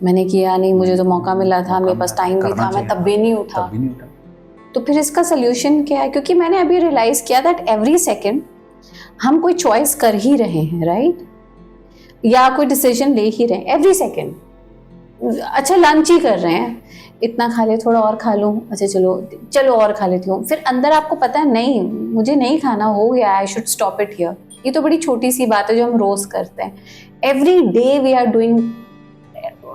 B: मैंने किया नहीं, मुझे तो मौका मिला था, मेरे पास टाइम भी था, मैं तब भी नहीं उठा। तो फिर इसका सोल्यूशन क्या है? क्योंकि मैंने अभी रियलाइज किया दैट एवरी सेकेंड हम कोई चॉइस कर ही रहे हैं, राइट, या कोई डिसीजन ले ही रहे हैं एवरी सेकेंड। अच्छा, लंच ही कर रहे हैं, इतना खा ले, थोड़ा और खा लूँ, अच्छा चलो और खा लेती हूँ, फिर अंदर आपको पता है नहीं मुझे नहीं खाना, हो गया, I should stop it here. ये तो बड़ी छोटी सी बात है जो हम रोज करते हैं। Every day we are doing,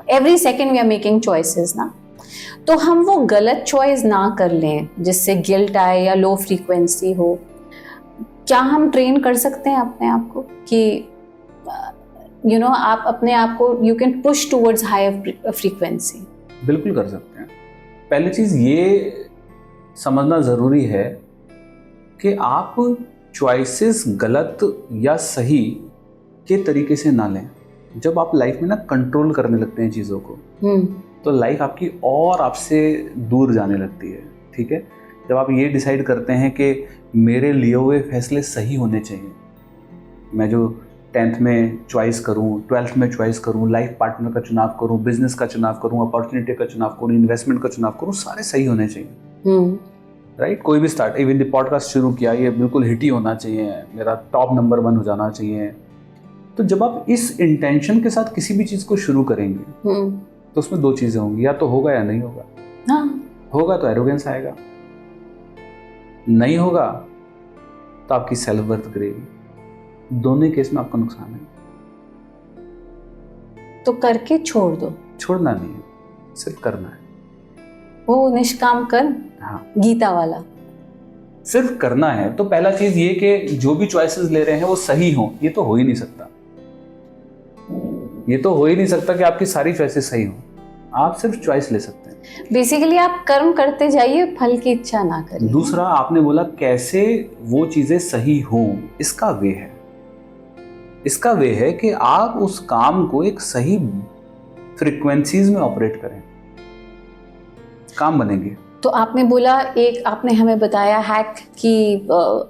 B: every second we are making choices ना। तो हम वो गलत चॉइस ना कर लें जिससे गिल्ट आए या लो फ्रीक्वेंसी हो। क्या हम ट्रेन कर सकते हैं अपने आप को कि आप अपने आप को, you can push towards higher frequency?
A: बिल्कुल कर सकते हैं। पहली चीज ये समझना जरूरी है कि आप चॉइसेस गलत या सही के तरीके से ना लें। जब आप लाइफ में ना कंट्रोल करने लगते हैं चीजों को, तो लाइफ आपकी और आपसे दूर जाने लगती है। ठीक है, जब आप ये डिसाइड करते हैं कि मेरे लिए हुए फैसले सही होने चाहिए, मैं जो 10th में चॉइस करूं, 12th में चॉइस करूं, लाइफ पार्टनर का चुनाव करूं, बिजनेस का चुनाव करूं, अपॉर्चुनिटी का चुनाव करूं, इन्वेस्टमेंट का चुनाव करूं, सारे सही होने चाहिए। राइट, कोई भी स्टार्ट, इवन द पॉडकास्ट शुरू किया, ये बिल्कुल हिट ही होना चाहिए, मेरा टॉप नंबर 1 हो जाना चाहिए। तो जब आप इस इंटेंशन के साथ किसी भी चीज को शुरू करेंगे तो उसमें 2 चीजें होंगी, या तो होगा या नहीं होगा। होगा तो एरोगेंस आएगा, नहीं होगा तो आपकी सेल्फ वर्थ गिरेगी। दोनों केस में आपका नुकसान है।
B: तो करके छोड़ दो।
A: छोड़ना नहीं है, सिर्फ करना है।
B: वो निष्काम कर्म,
A: हाँ,
B: गीता वाला।
A: सिर्फ करना है। तो पहला चीज ये कि जो भी चॉइसेस ले रहे हैं वो सही हों, ये तो हो ही नहीं सकता। ये तो हो ही नहीं सकता कि आपकी सारी चॉइसेस सही हों। आप सिर्फ चॉइस ले सकते हैं।
B: बेसिकली आप कर्म करते जाइए, फल की इच्छा ना करिए।
A: दूसरा, आपने बोला कैसे वो चीजें सही हों, इसका वे है। इसका वे है कि आप उस काम को एक सही फ्रीक्वेंसीज में ऑपरेट करें, काम बनेंगे।
B: तो आपने बोला, एक आपने हमें बताया हैक कि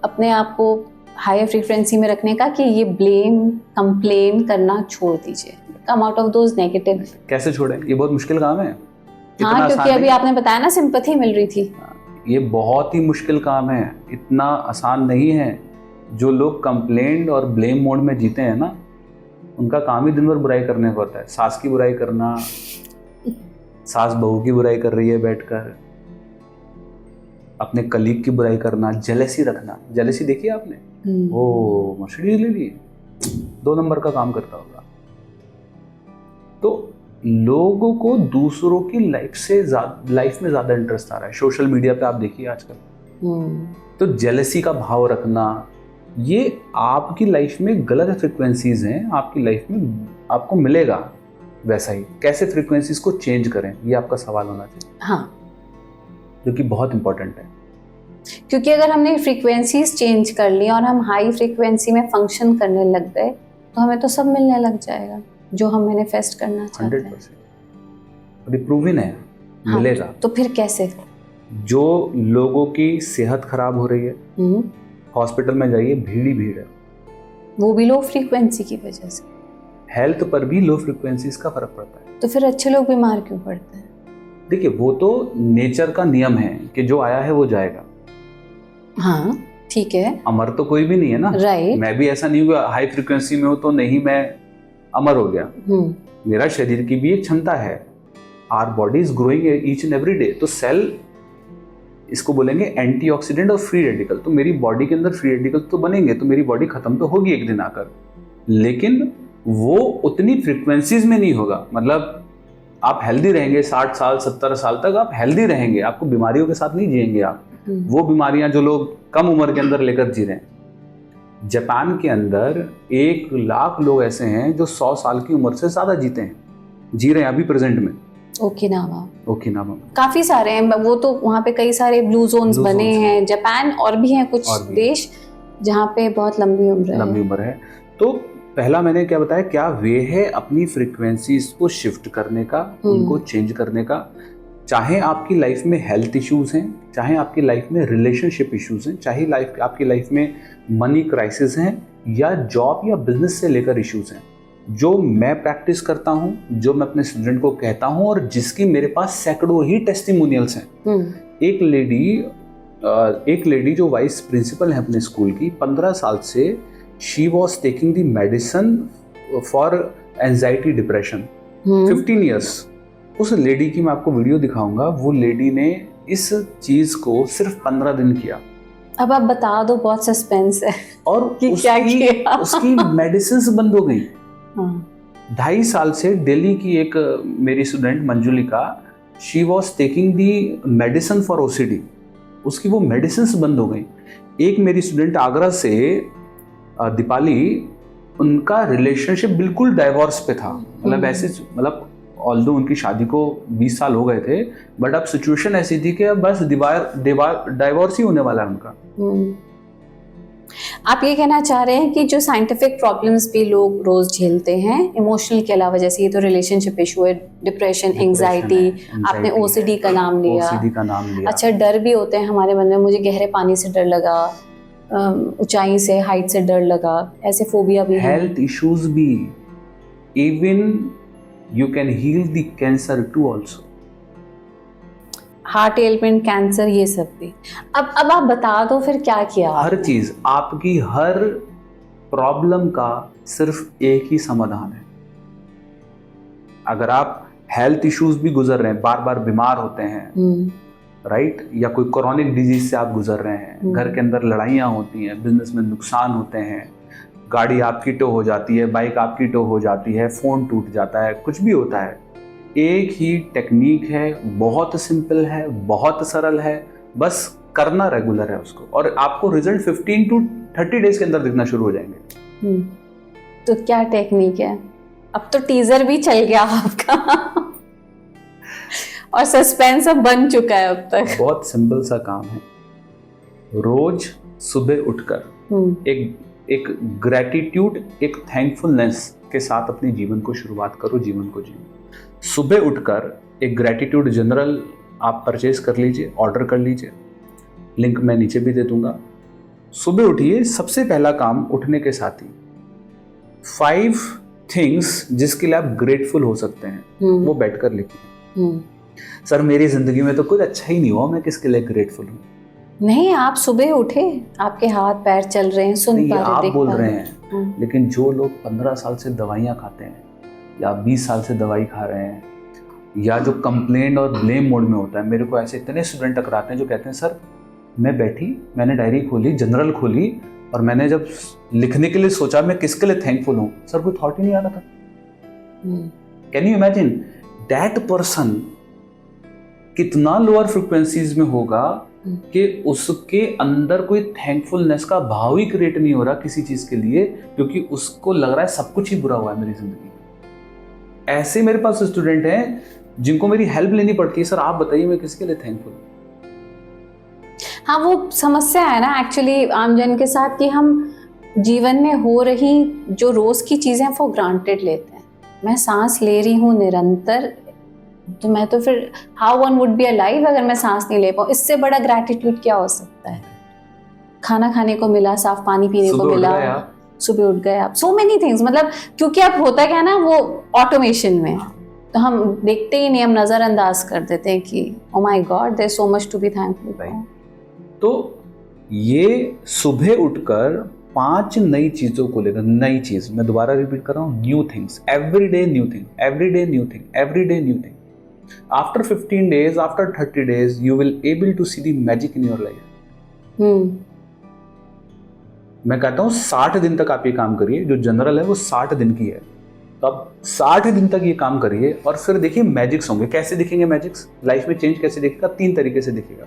B: अपने आप को हायर फ्रीक्वेंसी में रखने का, कि ये ब्लेम कंप्लेन करना छोड़ दीजिए, come out of those negative.
A: कैसे छोड़ें? ये बहुत मुश्किल काम है।
B: हाँ, क्योंकि अभी आपने बताया ना, सिंपैथी मिल रही थी।
A: ये बहुत ही मुश्किल काम है, इतना आसान नहीं है। जो लोग कंप्लेंट और ब्लेम मोड में जीते हैं ना, उनका काम ही दिन भर बुराई करने का होता है। सास की बुराई करना, सास बहू की बुराई कर रही है बैठकर, अपने कलीग की बुराई करना, जेलेसी रखना। जेलेसी देखी आपने? वो मर्सिडीज ले ली, 2 नंबर का काम करता होगा। तो लोगों को दूसरों की लाइफ में ज्यादा इंटरेस्ट आ रहा है। सोशल मीडिया पे आप देखिए आजकल, तो जेलेसी का भाव रखना, ये आपकी लाइफ में गलत फ्रीक्वेंसीज हैं। आपकी लाइफ में आपको मिलेगा वैसा ही। कैसे फ्रीक्वेंसीज को चेंज करें, ये आपका सवाल होना चाहिए।
B: हाँ,
A: जो कि बहुत इंपॉर्टेंट है।
B: क्योंकि अगर हमने फ्रीक्वेंसीज चेंज कर ली और हम हाई फ्रीक्वेंसी में फंक्शन करने लग गए, तो हमें तो सब मिलने लग जाएगा जो हम मैनिफेस्ट करना चाहते हैं।
A: 100% अभी प्रूवन है। हाँ, मिलेगा।
B: तो फिर कैसे?
A: जो लोगों की सेहत खराब हो रही है, हॉस्पिटल में जाइए, भीड़ ही भीड़ है।
B: वो भी लो फ्रीक्वेंसी की वजह से।
A: हेल्थ पर भी लो फ्रीक्वेंसीज का फर्क पड़ता है।
B: तो फिर अच्छे लोग बीमार क्यों पड़ते हैं?
A: देखिए, वो तो नेचर का नियम है कि जो आया है वो जाएगा।
B: हाँ, ठीक है।
A: अमर तो कोई भी नहीं है ना।
B: राइट।
A: मैं भी ऐसा नहीं हुआ हाई फ्रीक्वेंसी में हो तो नहीं मैं अमर हो गया। मेरा शरीर की भी एक क्षमता है। Our body is growing each and every day. तो सेल, इसको बोलेंगे एंटीऑक्सीडेंट और फ्री रेडिकल। तो मेरी बॉडी के अंदर फ्री रेडिकल तो बनेंगे, तो मेरी बॉडी खत्म तो होगी एक दिन आकर, लेकिन वो उतनी फ्रीक्वेंसीज में नहीं होगा। मतलब आप हेल्दी रहेंगे 60 साल 70 साल तक, आप हेल्दी रहेंगे, आपको बीमारियों के साथ नहीं जिएंगे आप। वो बीमारियां जो लोग कम उम्र के अंदर लेकर जी रहे हैं। जापान के अंदर 1 लाख लोग ऐसे हैं जो 100 साल की उम्र से ज्यादा जी रहे हैं अभी प्रेजेंट में। ओकिनावा
B: काफी सारे हैं। वो तो वहाँ पे कई सारे ब्लू जोन्स बने हैं। जापान और भी हैं कुछ देश जहाँ पे बहुत लंबी उम्र है।
A: तो पहला मैंने क्या बताया, क्या वे है अपनी फ्रीक्वेंसीज को शिफ्ट करने का, उनको चेंज करने का। चाहे आपकी लाइफ में हेल्थ इश्यूज हैं, चाहे आपकी लाइफ में रिलेशनशिप इश्यूज हैं, चाहे आपकी लाइफ में मनी क्राइसिस हैं, या जॉब या बिजनेस से लेकर इश्यूज हैं, जो मैं प्रैक्टिस करता हूं, जो मैं अपने स्टूडेंट को कहता हूं, और जिसकी मेरे पास सैकड़ों ही टेस्टिमोनियल्स हैं। एक लेडी जो वाइस प्रिंसिपल है अपने स्कूल की, 15 साल से she was taking the medicine for anxiety depression, 15 years. उस लेडी की मैं आपको वीडियो दिखाऊंगा। वो लेडी ने इस चीज को सिर्फ 15 दिन किया।
B: अब आप बता दो, बहुत सस्पेंस है।
A: और उसकी मेडिसिन बंद हो गई। 2.5 साल से दिल्ली की एक मेरी student Manjulika, she was taking the medicine for OCD, उसकी वो मेडिसिन बंद हो गई। एक मेरी स्टूडेंट आगरा से, दीपाली, उनका रिलेशनशिप बिल्कुल डाइवोर्स पे था। मतलब ऐसे, मतलब ऑल्दो उनकी शादी को 20 साल हो गए थे, बट अब सिचुएशन ऐसी थी कि बस डाइवोर्स ही होने वाला है उनका।
B: आप ये कहना चाह रहे हैं कि जो साइंटिफिक प्रॉब्लम्स भी लोग रोज झेलते हैं इमोशनल के अलावा, जैसे ये तो रिलेशनशिप इशू है, डिप्रेशन, एंजाइटी, आपने ओसीडी का नाम लिया, अच्छा डर भी होते हैं हमारे मन में, मुझे गहरे पानी से डर लगा, ऊंचाई से, हाइट से डर लगा, ऐसे फोबिया भी है।
A: हेल्थ इश्यूज भी, even you can heal the cancer too also,
B: heart ailment, cancer, ये सब भी। अब आप बता दो फिर क्या किया
A: हर चीज, आपकी हर प्रॉब्लम का सिर्फ एक ही समाधान है। अगर आप हेल्थ इश्यूज भी गुजर रहे हैं, बार बार बीमार होते हैं, राइट, या कोई क्रोनिक डिजीज से आप गुजर रहे हैं, घर के अंदर लड़ाइयाँ होती हैं, बिजनेस में नुकसान होते हैं, गाड़ी आपकी टो हो जाती है, बाइक आपकी टो हो जाती है, फोन टूट जाता है, कुछ भी होता है, एक ही टेक्निक है, बहुत सिंपल है, बहुत सरल है, बस करना रेगुलर है उसको, और आपको रिजल्ट 15 to 30 डेज के अंदर दिखना शुरू हो जाएंगे।
B: तो क्या टेक्निक है? अब तो टीजर भी चल गया आपका और सस्पेंस अब बन चुका है अब तक।
A: बहुत सिंपल सा काम है, रोज सुबह उठकर एक ग्रेटिट्यूड, एक थैंकफुलनेस के साथ अपने जीवन को शुरुआत करो, जीवन को जियो। सुबह उठकर एक ग्रेटिट्यूड जनरल आप परचेज कर लीजिए, ऑर्डर कर लीजिए, लिंक मैं नीचे भी दे दूंगा। सुबह उठिए, सबसे पहला काम उठने के साथ ही 5 थिंग्स जिसके लिए आप ग्रेटफुल हो सकते हैं वो बैठकर लिखिए। सर मेरी जिंदगी में तो कुछ अच्छा ही नहीं हुआ, मैं किसके लिए ग्रेटफुल हूँ?
B: नहीं, आप सुबह उठे, आपके हाथ पैर चल रहे हैं, सुन पा रहे हैं,
A: आप बोल रहे हैं, लेकिन जो लोग 15 साल से दवाइयाँ खाते हैं या 20 साल से दवाई खा रहे हैं, या जो कंप्लेंट और ब्लेम मोड में होता है, मेरे को ऐसे इतने स्टूडेंट टकराते हैं जो कहते हैं सर मैं बैठी, मैंने डायरी खोली, जनरल खोली, और मैंने जब लिखने के लिए सोचा मैं किसके लिए थैंकफुल हूँ, सर कोई थॉट ही नहीं आ रहा था। Can you imagine that person कितना लोअर फ्रिक्वेंसीज में होगा कि उसके अंदर कोई थैंकफुलनेस का भाव ही क्रिएट नहीं हो रहा किसी चीज के लिए, क्योंकि उसको लग रहा है सब कुछ ही बुरा हुआ है मेरी जिंदगी। ऐसे मेरे पास स्टूडेंट हैं जिनको मेरी हेल्प लेनी पड़ती है, सर आप बताइए मैं किसके लिए थैंकफुल।
B: हाँ, वो समस्या है ना एक्चुअली आमजन के साथ कि हम जीवन में हो रही जो रोज की चीजें फॉर ग्रांटेड लेते हैं। मैं सांस ले रही हूँ निरंतर, तो मैं तो फिर how one would be alive अगर मैं सांस नहीं ले पाऊँ? इससे बड़ा ग्रेटिट्यूड क्या हो सकता है? खाना खाने को मिला, साफ पानी पीने को मिला, सुबह उठ गए आप, सो मेनी थिंग्स, मतलब क्योंकि अब होता क्या है ना, वो ऑटोमेशन में, तो हम देखते ही नहीं, हम नजरअंदाज कर देते हैं कि oh my God there is so much to be thankful for.
A: तो ये सुबह उठकर 5 नई चीजों को लेकर, नई चीज, मैं दोबारा रिपीट कर रहा हूँ, new things, everyday new thing, everyday new thing, everyday new thing. After 15 days, after 30 days, you will able to see the magic in your life। मैं कहता हूँ 60 दिन तक आप ये काम करिए, जो जनरल है वो 60 दिन की है, तो आप 60 दिन तक ये काम करिए और फिर देखिए मैजिक्स होंगे। कैसे दिखेंगे मैजिक्स? लाइफ में चेंज कैसे दिखेगा? 3 तरीके से दिखेगा।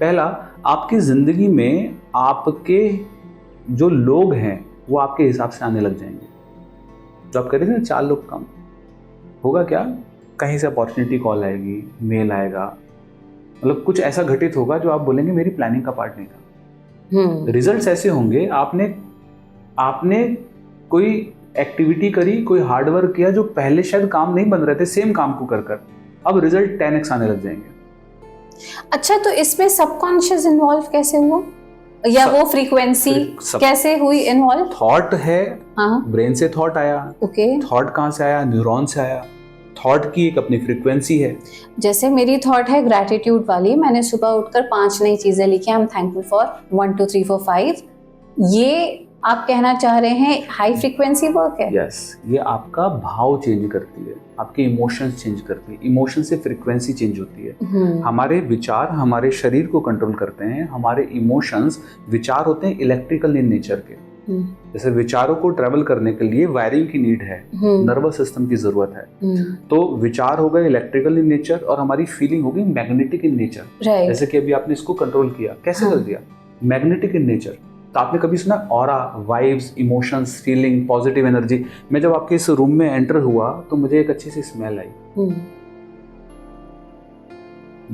A: पहला, आपकी जिंदगी में आपके जो लोग हैं वो आपके हिसाब से आने लग जाएंगे। जो आप कह रहे थे ना 4 लोग कम, होगा क्या? कहीं से अपॉर्चुनिटी कॉल आएगी, मेल आएगा, मतलब कुछ ऐसा घटित होगा जो आप बोलेंगे मेरी प्लानिंग का पार्ट नहीं था। रिजल्ट्स ऐसे होंगे, आपने कोई एक्टिविटी करी, कोई हार्डवर्क किया जो पहले शायद काम नहीं बन रहे थे, सेम काम को कर अब रिजल्ट 10x आने लग जाएंगे।
B: अच्छा, तो इसमें सबकॉन्शियस इन्वॉल्व कैसे हुआ, या वो फ्रीक्वेंसी कैसे हुई इन्वॉल्व?
A: थॉट है, ब्रेन से थॉट आया, थॉट कहाँ से आया? न्यूरॉन से आया। थॉट की एक अपनी फ्रीक्वेंसी है।
B: जैसे मेरी थॉट है ग्रैटिट्यूड वाली, मैंने सुबह उठकर 5 नई चीजें लिखी, आई एम थैंकफुल फॉर 1 2 3 4 5, ये आप कहना चाह रहे हैं हाई फ्रीक्वेंसी वर्क है?
A: यस, ये आपका भाव चेंज करती है, आपके इमोशंस चेंज करती है, इमोशन से फ्रीक्वेंसी चेंज होती है। हमारे विचार हमारे शरीर को कंट्रोल करते हैं, हमारे इमोशंस, विचार होते हैं इलेक्ट्रिकल इन नेचर के। जैसे विचारों को ट्रेवल करने के लिए वायरिंग की नीड है, नर्वस सिस्टम की जरूरत है, तो विचार हो गए इलेक्ट्रिकल इन नेचर और हमारी फीलिंग होगी मैग्नेटिक इन नेचर। जैसे कि अभी आपने इसको कंट्रोल किया, कैसे कर दिया? Magnetic in nature. तो आपने कभी सुना aura, vibes, emotions, feeling, positive energy? मैं जब आपके इस रूम में एंटर हुआ तो मुझे एक अच्छी सी स्मेल आई।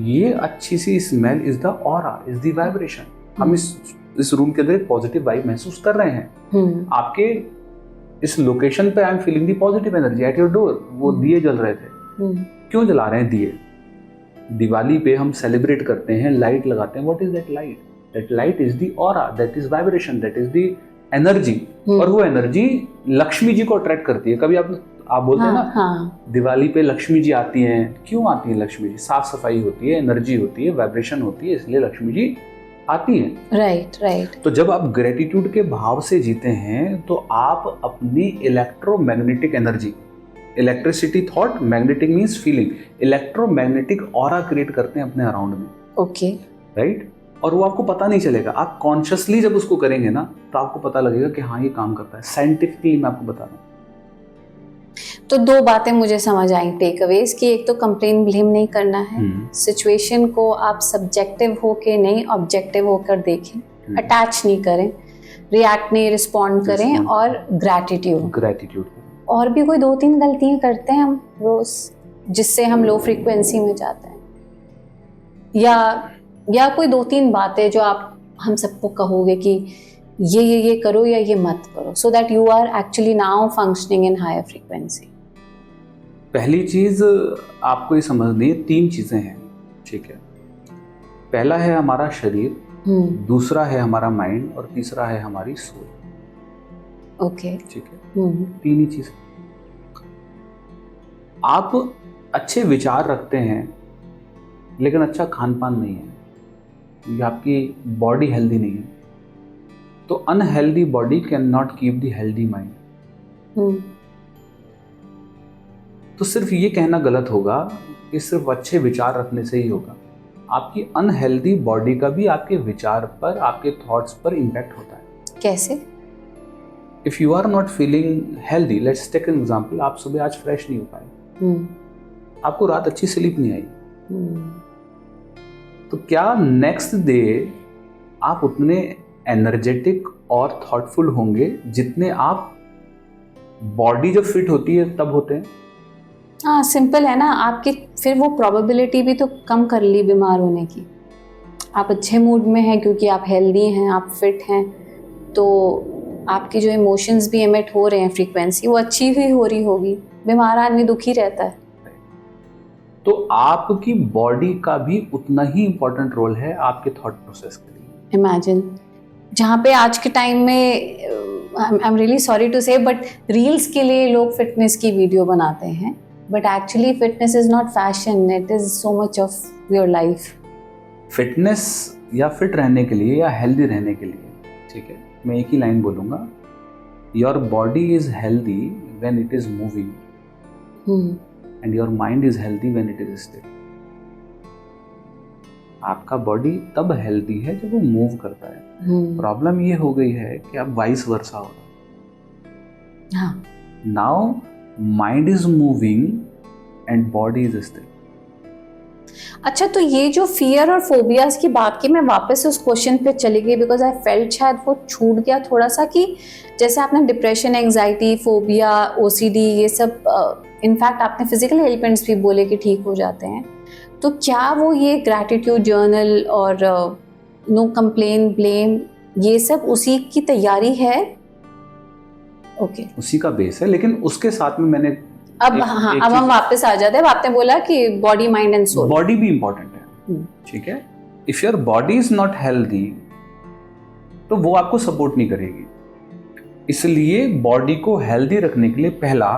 A: ये अच्छी सी smell is the aura, is the vibration. हम इस रूम के अंदर एक पॉजिटिव वाइब महसूस कर रहे हैं। आपके इस लोकेशन पे आई am feeling the positive energy at your door. वो दिए जल रहे थे। क्यों जला रहे हैं दिए? दिवाली पे हम सेलिब्रेट करते हैं, लाइट लगाते हैं। What is that light? That light is the aura, that is vibration, that is the energy. और वो एनर्जी लक्ष्मी जी को अट्रैक्ट करती है। कभी आप बोलते हैं ना, दिवाली पे लक्ष्मी जी आती हैं। क्यों आती हैं लक्ष्मी जी? साफ सफाई होती है, एनर्जी होती है, वाइब्रेशन होती है, इसलिए लक्ष्मी जी आती हैं।
B: राइट।
A: तो जब आप ग्रेटिट्यूड के भाव से जीते हैं तो आप अपनी electromagnetic energy, electricity thought, magnetic means feeling, electromagnetic aura create करते हैं अपने अराउंड में।
B: Okay,
A: right. और वो आपको पता नहीं चलेगा। आप कॉन्शियसली जब उसको करेंगे ना तो आपको पता लगेगा कि हाँ ये काम करता है। साइंटिफिकली मैं आपको बता रहा हूँ।
B: तो दो बातें मुझे समझ आई टेक अवेज की। एक तो कंप्लेन ब्लेम नहीं करना है, सिचुएशन को आप सब्जेक्टिव होके नहीं ऑब्जेक्टिव होकर देखें, अटैच नहीं करें, रिएक्ट नहीं रिस्पॉन्ड करें, और ग्रैटिट्यूड। और भी कोई 2-3 गलतियां करते हैं हम रोज जिससे हम लो फ्रीक्वेंसी में जाते हैं, या कोई 2-3 बातें जो आप हम सबको कहोगे कि ये करो या ये मत करो, so that you are actually now functioning in higher frequency.
A: पहली चीज आपको ये समझनी है, 3 चीजें हैं, ठीक है। पहला है हमारा शरीर, दूसरा है हमारा माइंड, और तीसरा है हमारी सोल।
B: ओके,
A: ठीक है। 3 ही चीज। आप अच्छे विचार रखते हैं लेकिन अच्छा खान पान नहीं है, या आपकी बॉडी हेल्दी नहीं है, तो unhealthy body can not keep the healthy mind. तो सिर्फ ये कहना गलत होगा कि सिर्फ अच्छे विचार रखने से ही होगा। आपकी अनहेल्दी बॉडी का भी आपके विचार पर, आपके थॉट्स पर इम्पैक्ट होता है।
B: कैसे?
A: If you are not feeling healthy, let's take an example, आप सुबह आज फ्रेश नहीं हो पाए, आपको रात अच्छी स्लीप नहीं आई, तो क्या नेक्स्ट डे आप उतने एनर्जेटिक और थॉटफुल होंगे जितने आप बॉडी जब फिट होती है तब होते हैं?
B: हाँ, सिंपल है ना। आपकी फिर वो प्रोबेबिलिटी भी तो कम कर ली बीमार होने की। आप अच्छे मूड में हैं क्योंकि आप हेल्दी हैं, आप फिट हैं, तो आपकी जो इमोशंस भी एमिट हो रहे हैं, फ्रीक्वेंसी वो अच्छी ही हो रही होगी। बीमार आदमी दुखी रहता है।
A: तो आपकी बॉडी का भी उतना ही इम्पोर्टेंट रोल है आपके थॉट प्रोसेस के लिए।
B: इमेजिन, जहाँ पे आज के टाइम में I am really sorry to say, but reels के लिए लोग फिटनेस की वीडियो बनाते हैं, but actually fitness is not fashion, it is so much of your life.
A: Fitness या फिट रहने के लिए या हेल्दी रहने के लिए, ठीक है, मैं एक ही लाइन बोलूंगा, your body is healthy when it is moving and your mind is healthy when it is still. आपका बॉडी तब हेल्दी है जब वो मूव करता है। प्रॉब्लम ये हो गई है कि आप वाइस वर्सा हो रहा है। Now mind is moving and body is still.
B: अच्छा, तो ये जो फियर और फोबियाज की बात की, मैं वापस उस क्वेश्चन पे चली गई बिकॉज आई फेल्ट शायद वो छूट गया थोड़ा सा, कि जैसे आपने डिप्रेशन, एंजाइटी, फोबिया, ओसीडी, ये सब इनफैक्ट आपने फिजिकल एलिमेंट्स भी बोले कि ठीक हो जाते हैं, तो क्या वो ये ग्रैटिट्यूड जर्नल और नो कंप्लेन ब्लेम, ये सब उसी की तैयारी है? ओके,
A: उसी का बेस है, लेकिन उसके साथ में मैंने
B: अब हम वापस आ जाते हैं। आपने बोला कि body, mind and soul,
A: body भी इंपॉर्टेंट है, ठीक है। If your body is not healthy तो वो आपको सपोर्ट नहीं करेगी। इसलिए बॉडी को हेल्दी रखने के लिए पहला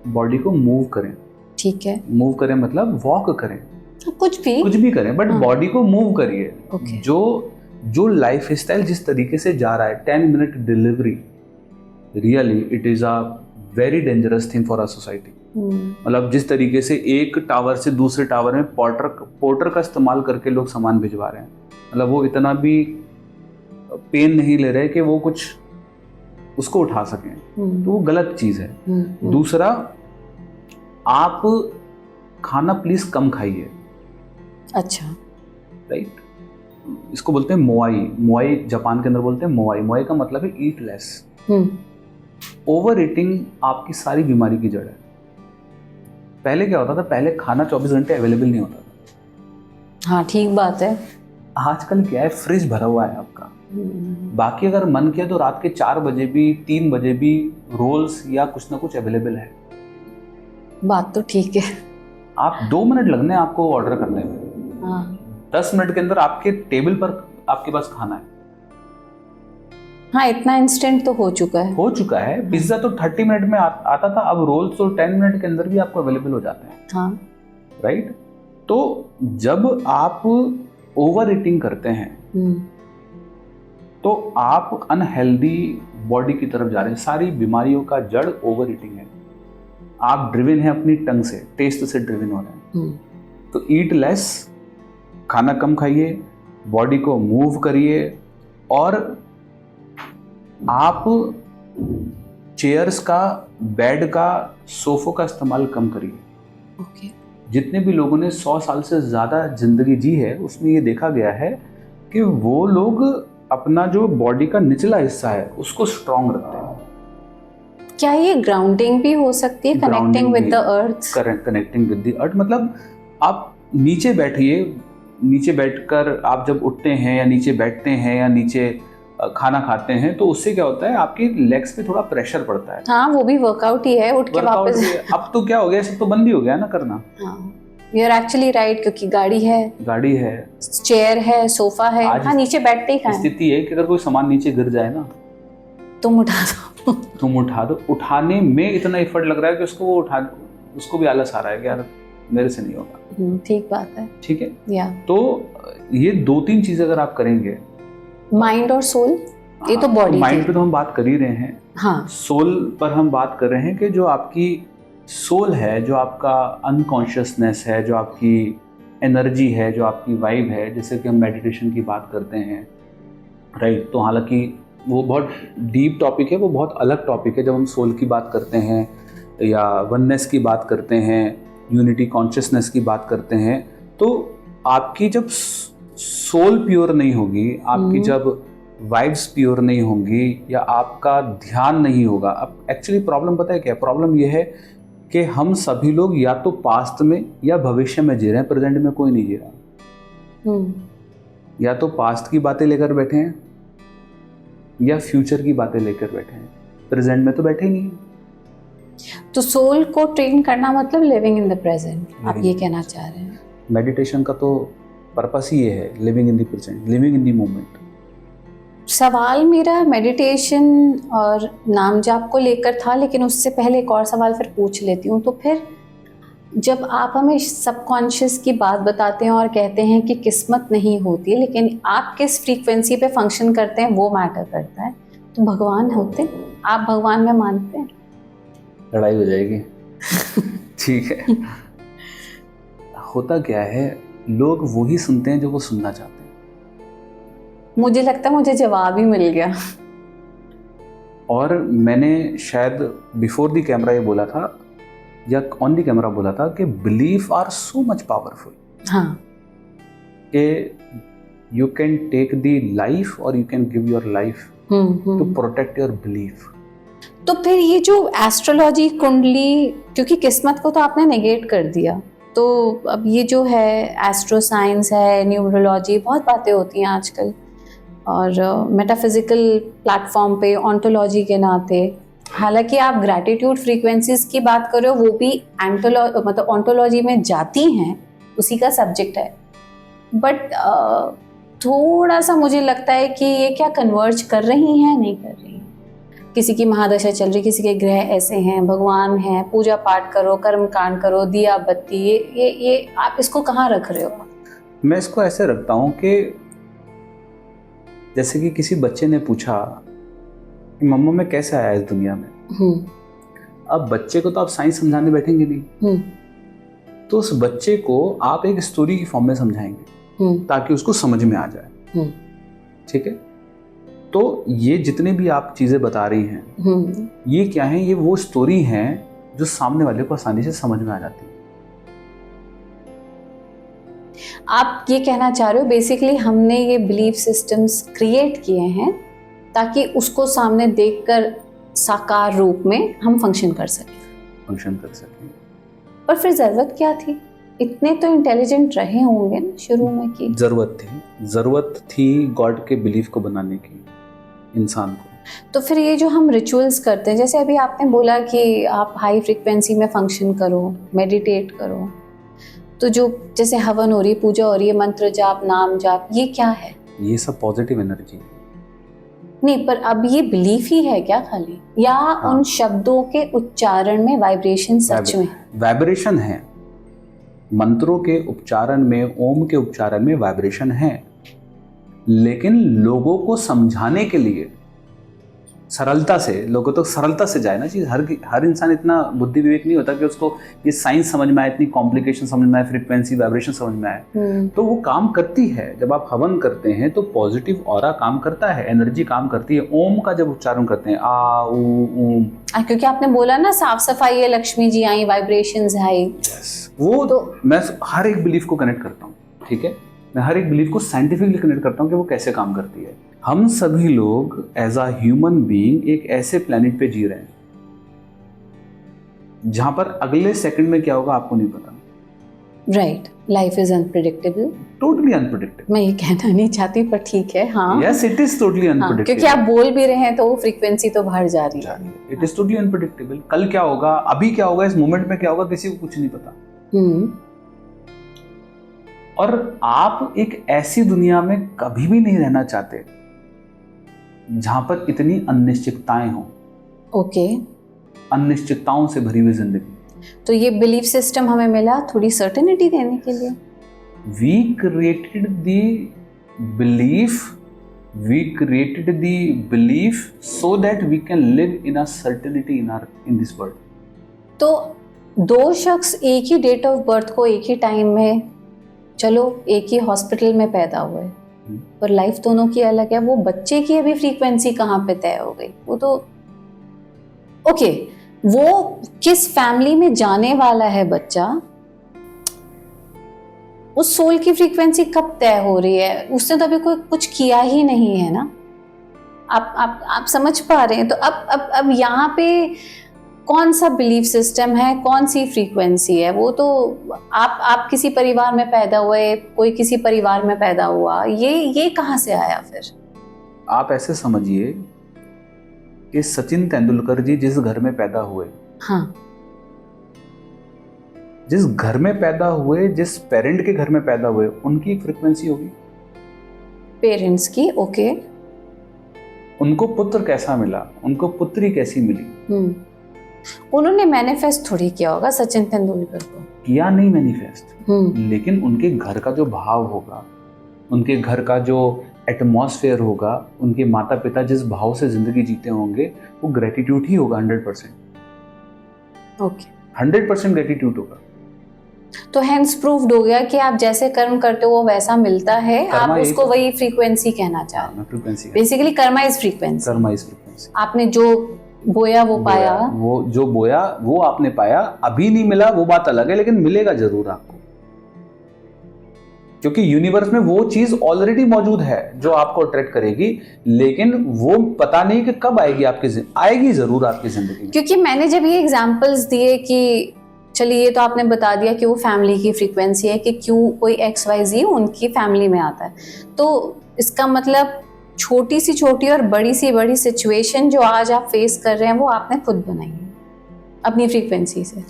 A: बॉडी को मूव करें।
B: ठीक है,
A: मूव करें मतलब वॉक करें,
B: कुछ भी करें,
A: बट बॉडी को मूव करिए। जो लाइफ स्टाइल जिस तरीके से जा रहा है, 10 minute delivery, really it is a very dangerous thing for a society. मतलब जिस तरीके से एक टावर से दूसरे टावर में पोर्टर का इस्तेमाल करके लोग सामान भिजवा रहे हैं, मतलब वो इतना भी पेन नहीं ले रहे कि वो कुछ उसको उठा सकें, तो वो गलत चीज है। दूसरा, आप खाना प्लीज कम खाइए।
B: अच्छा,
A: राइट। इसको बोलते हैं मोआई, जापान के अंदर बोलते हैं मोआई का मतलब है ईट लेस। ओवर ईटिंग आपकी सारी बीमारी की जड़ है। पहले क्या होता था, पहले खाना 24 घंटे अवेलेबल नहीं होता था।
B: हाँ, ठीक बात है।
A: आजकल क्या है, फ्रिज भरा हुआ है आपका, बाकी अगर मन किया तो रात के 4 बजे भी 3 बजे भी रोल्स या कुछ ना कुछ अवेलेबल है।
B: बात तो ठीक है।
A: आप 2 मिनट लगने हैं आपको ऑर्डर करने में।
B: हाँ
A: 10 मिनट के अंदर आपके टेबल पर आपके पास खाना है।
B: हाँ, इतना इंस्टेंट तो हो चुका है।
A: पिज्जा तो 30 मिनट में आता था, अब रोल्स तो 10 मिनट के अंदर भी आपको अवेलेबल हो जाते हैं।
B: हाँ
A: राइट। तो जब आप ओवर ईटिंग करते हैं तो आप अनहेल्दी बॉडी की तरफ जा रहे हैं। सारी बीमारियों का जड़ ओवर ईटिंग है। आप ड्रिवन हैं अपनी टंग से, टेस्ट से ड्रिवन हो रहे हैं। तो ईट लेस, खाना कम खाइए, बॉडी को मूव करिए, और आप चेयर्स का, बेड का, सोफों का इस्तेमाल कम करिए।
B: ओके।
A: जितने भी लोगों ने 100 साल से ज़्यादा जिंदगी जी है उसमें ये देखा गया है कि वो लोग अपना जो बॉडी का निचला हिस्सा है उसको स्ट्रॉन्ग रखते हैं।
B: क्या ये ग्राउंडिंग भी हो सकती है, connecting with the earth?
A: Connecting with the earth मतलब आप नीचे बैठिए, नीचे बैठकर आप जब उठते हैं या नीचे बैठते हैं या नीचे खाना खाते हैं तो उससे क्या होता है, आपकी लेग्स पे थोड़ा प्रेशर पड़ता है।
B: हाँ, वो भी वर्कआउट ही है, उठ के वापस।
A: अब तो क्या हो गया, सब तो बंद ही हो गया ना करना।
B: हाँ, यू आर एक्चुअली राइट, क्योंकि गाड़ी है, चेयर है, सोफा है। हाँ, नीचे बैठते ही खाएं।
A: स्थिति है कि अगर कोई सामान नीचे गिर जाए ना,
B: तुम उठा दो। उठाने में इतना एफर्ट लग रहा है कि उसको भी आलस आ रहा है कि यार मेरे से नहीं होगा। ठीक बात है।
A: ठीक है, या तो ये 2-3 चीजें अगर आप करेंगे,
B: माइंड और सोल, ये तो बॉडी,
A: माइंड पे तो हम बात कर ही रहे हैं।
B: हाँ,
A: सोल पर हम बात कर रहे हैं कि जो आपकी सोल है, जो आपका अनकॉन्शियसनेस है, जो आपकी एनर्जी है, जो आपकी वाइब है, जैसे कि हम मेडिटेशन की बात करते हैं। राइट। तो हालांकि वो बहुत डीप टॉपिक है, वो बहुत अलग टॉपिक है। जब हम सोल की बात करते हैं या वननेस की बात करते हैं, यूनिटी कॉन्शियसनेस की बात करते हैं, तो आपकी जब सोल प्योर नहीं होगी, आपकी जब वाइब्स प्योर नहीं होंगी, या आपका ध्यान नहीं होगा। अब एक्चुअली प्रॉब्लम पता है क्या? प्रॉब्लम यह है कि हम सभी लोग या तो पास्ट में या भविष्य में जी रहे हैं, प्रेजेंट में कोई नहीं जी रहा। या तो पास्ट की बातें लेकर बैठे हैं या फ्यूचर की बातें लेकर बैठे हैं, प्रेजेंट में तो बैठे ही नहीं है।
B: तो सोल को ट्रेन करना मतलब लिविंग इन द प्रेजेंट, आप ये कहना चाह रहे हैं?
A: मेडिटेशन का तो पर्पस ही ये है, living in the present, living in the moment.
B: सवाल मेरा मेडिटेशन और नाम जाप को लेकर था, लेकिन उससे पहले एक और सवाल फिर पूछ लेती हूँ। तो फिर जब आप हमें सबकॉन्शियस की बात बताते हैं और कहते हैं कि किस्मत नहीं होती, लेकिन आप किस फ्रीक्वेंसी पे फंक्शन करते हैं वो मैटर करता है, तो भगवान होते हैं? आप भगवान में मानते हैं?
A: लड़ाई हो जाएगी। ठीक है। होता क्या है, लोग वही सुनते हैं जो वो सुनना चाहते हैं।
B: मुझे लगता है मुझे जवाब ही मिल गया।
A: और मैंने शायद बिफोर द कैमरा ये बोला था या ऑन द कैमरा बोला था कि belief are so much powerful.
B: हाँ,
A: कि you can take the life और you can give your life to protect your belief.
B: तो फिर ये जो एस्ट्रोलॉजी, कुंडली, क्योंकि किस्मत को तो आपने नेगेट कर दिया, तो अब ये जो है एस्ट्रो साइंस है, न्यूमरोलॉजी, बहुत बातें होती हैं आजकल, और मेटाफिजिकल प्लेटफॉर्म पे ऑन्टोलॉजी के नाते, हालांकि आप ग्रैटिट्यूड फ्रीक्वेंसीज की बात कर रहे हो, वो भी मतलब ऑन्टोलॉजी में जाती हैं, उसी का सब्जेक्ट है। बट थोड़ा सा मुझे लगता है कि ये क्या कन्वर्ज कर रही हैं, नहीं कर रही हैं। किसी की महादशा चल रही, किसी के ग्रह ऐसे हैं, भगवान हैं, पूजा पाठ करो, कर्म कांड करो, दिया बत्ती, ये आप इसको कहाँ रख रहे हो?
A: मैं इसको ऐसे रखता हूँ कि जैसे कि किसी बच्चे ने पूछा कि मम्मा मैं कैसे आया इस दुनिया में। अब बच्चे को तो आप साइंस समझाने बैठेंगे नहीं, तो उस बच्चे को आप एक स्टोरी की फॉर्म में समझाएंगे ताकि उसको समझ में आ जाए। ठीक है। तो ये जितने भी आप चीजें बता रही हैं, ये क्या है? ये वो स्टोरी हैं जो सामने वाले को आसानी से समझ में आ जाती है।
B: आप ये कहना चाह रहे हो बेसिकली हमने ये बिलीफ सिस्टम्स क्रिएट किए हैं ताकि उसको सामने देखकर साकार रूप में हम फंक्शन कर सकें। पर फिर जरूरत क्या थी? इतने तो इंटेलिजेंट रहे होंगे ना शुरू में कि
A: जरूरत थी गॉड के बिलीफ को बनाने की। इंसान को।
B: तो फिर ये जो हम रिचुअल्स करते हैं, जैसे अभी आपने बोला कि आप हाई फ्रिक्वेंसी में फंक्शन करो, मेडिटेट करो, तो जो जैसे हवन हो रही है, पूजा हो रही है, मंत्र जाप, नाम जाप, ये क्या है?
A: ये सब पॉजिटिव एनर्जी है।
B: नहीं, पर अब ये बिलीफ ही है क्या खाली, या
A: हाँ।
B: उन शब्दों के उच्चारण में वाइब्रेशन सच में?
A: वाइब्रेशन है, मंत्रों के उच्चारण में, ओम के उच्चारण में वाइब्रेशन है, लेकिन लोगों को समझाने के लिए सरलता से, लोगों तक सरलता से जाए ना चीज। हर इंसान इतना बुद्धि विवेक नहीं होता कि उसको ये साइंस समझ में आए, इतनी कॉम्प्लिकेशन समझ में आए, फ्रीक्वेंसी वाइब्रेशन समझ में आए। तो वो काम करती है। जब आप हवन करते हैं तो पॉजिटिव ऑरा काम करता है, एनर्जी काम करती है। ओम का जब उच्चारण करते हैं, आ ऊ ऊम,
B: क्योंकि आपने बोला ना साफ सफाई है, लक्ष्मी जी आई, वाइब्रेशंस आई,
A: वो तो मैं हर एक बिलीफ को कनेक्ट करता हूँ। ठीक है, मैं हर एक बिलीफ को साइंटिफिकली कनेक्ट करता हूँ कि वो कैसे काम करती है। हम सभी लोग एज अ ह्यूमन बीइंग एक ऐसे प्लेनेट पे जी रहे हैं जहां पर अगले सेकंड में क्या होगा आपको नहीं पता।
B: Right, life is unpredictable,
A: totally unpredictable.
B: मैं ये कहना नहीं चाहती पर ठीक है। हाँ,
A: yes, it is totally unpredictable.
B: क्योंकि आप बोल भी रहे हैं तो वो फ्रीक्वेंसी तो बढ़ जा रही है।
A: It is totally unpredictable. कल क्या होगा, अभी क्या होगा, इस मोमेंट में क्या होगा, किसी को कुछ नहीं पता। और आप एक ऐसी दुनिया में कभी भी नहीं रहना चाहते जहां पर इतनी अनिश्चितताएं हो।
B: ओके,
A: अनिश्चितताओं से भरी हुई जिंदगी।
B: तो ये बिलीफ सिस्टम हमें मिला थोड़ी सर्टेनिटी देने के लिए।
A: We created the belief so that we can live in a certainty in this world.
B: तो दो शख्स एक ही डेट ऑफ बर्थ को एक ही टाइम में, चलो एक ही हॉस्पिटल में पैदा हुए, पर लाइफ दोनों की अलग है। वो बच्चे की अभी फ्रीक्वेंसी कहाँ पे तय हो गई, वो तो ओके, वो किस फैमिली में जाने वाला है बच्चा, उस सोल की फ्रीक्वेंसी कब तय हो रही है, उसने तो अभी कोई कुछ किया ही नहीं है ना। आप समझ पा रहे हैं? तो अब यहाँ पे कौन सा बिलीफ सिस्टम है, कौन सी फ्रीक्वेंसी है? वो तो आप किसी परिवार में पैदा हुए, कोई किसी परिवार में पैदा हुआ, ये कहाँ से आया फिर?
A: आप ऐसे समझिए कि सचिन तेंदुलकर जी जिस घर में पैदा हुए,
B: हाँ,
A: जिस घर में पैदा हुए, जिस पेरेंट के घर में पैदा हुए, उनकी एक फ्रीक्वेंसी होगी, पेरेंट्स
B: की। ओके,
A: उनको पुत्र कैसा मिला, उनको पुत्री कैसी मिली,
B: उन्होंने मैनिफेस्ट थोड़ी किया होगा सचिन तेंदुलकर को,
A: किया नहीं मैनिफेस्ट, लेकिन उनके घर का जो भाव होगा, उनके घर का जो एटमॉस्फेयर होगा, उनके माता पिता जिस भाव से जिंदगी जीते होंगे, वो ग्रेटिट्यूड ही होगा 100%।
B: ओके,
A: 100% ग्रेटिट्यूड होगा।
B: तो हैंस प्रूव्ड हो गया कि आप जैसे कर्म करते हो वो वैसा मिलता है। आप उसको वही फ्रीक्वेंसी कहना चाह रहे हैं। Basically Karma is frequency. आपने जो बोया वो पाया,
A: वो जो बोया वो आपने पाया। अभी नहीं मिला वो बात अलग है, लेकिन मिलेगा जरूर आपको, क्योंकि यूनिवर्स में वो चीज ऑलरेडी मौजूद है जो आपको अट्रैक्ट करेगी, लेकिन वो पता नहीं कि कब आएगी आएगी जरूर आपकी जिंदगी में।
B: क्योंकि मैंने जब ये एग्जांपल्स दिए कि चलिए ये तो आपने बता दिया कि वो फैमिली की फ्रीक्वेंसी है कि क्यों कोई XYZ उनकी फैमिली में आता है, तो इसका मतलब छोटी सी छोटी और बड़ी सी बड़ी सिचुएशन जो आज आप फेस कर रहे हैं वो आपने खुद बनाई है अपनी फ्रीक्वेंसी से।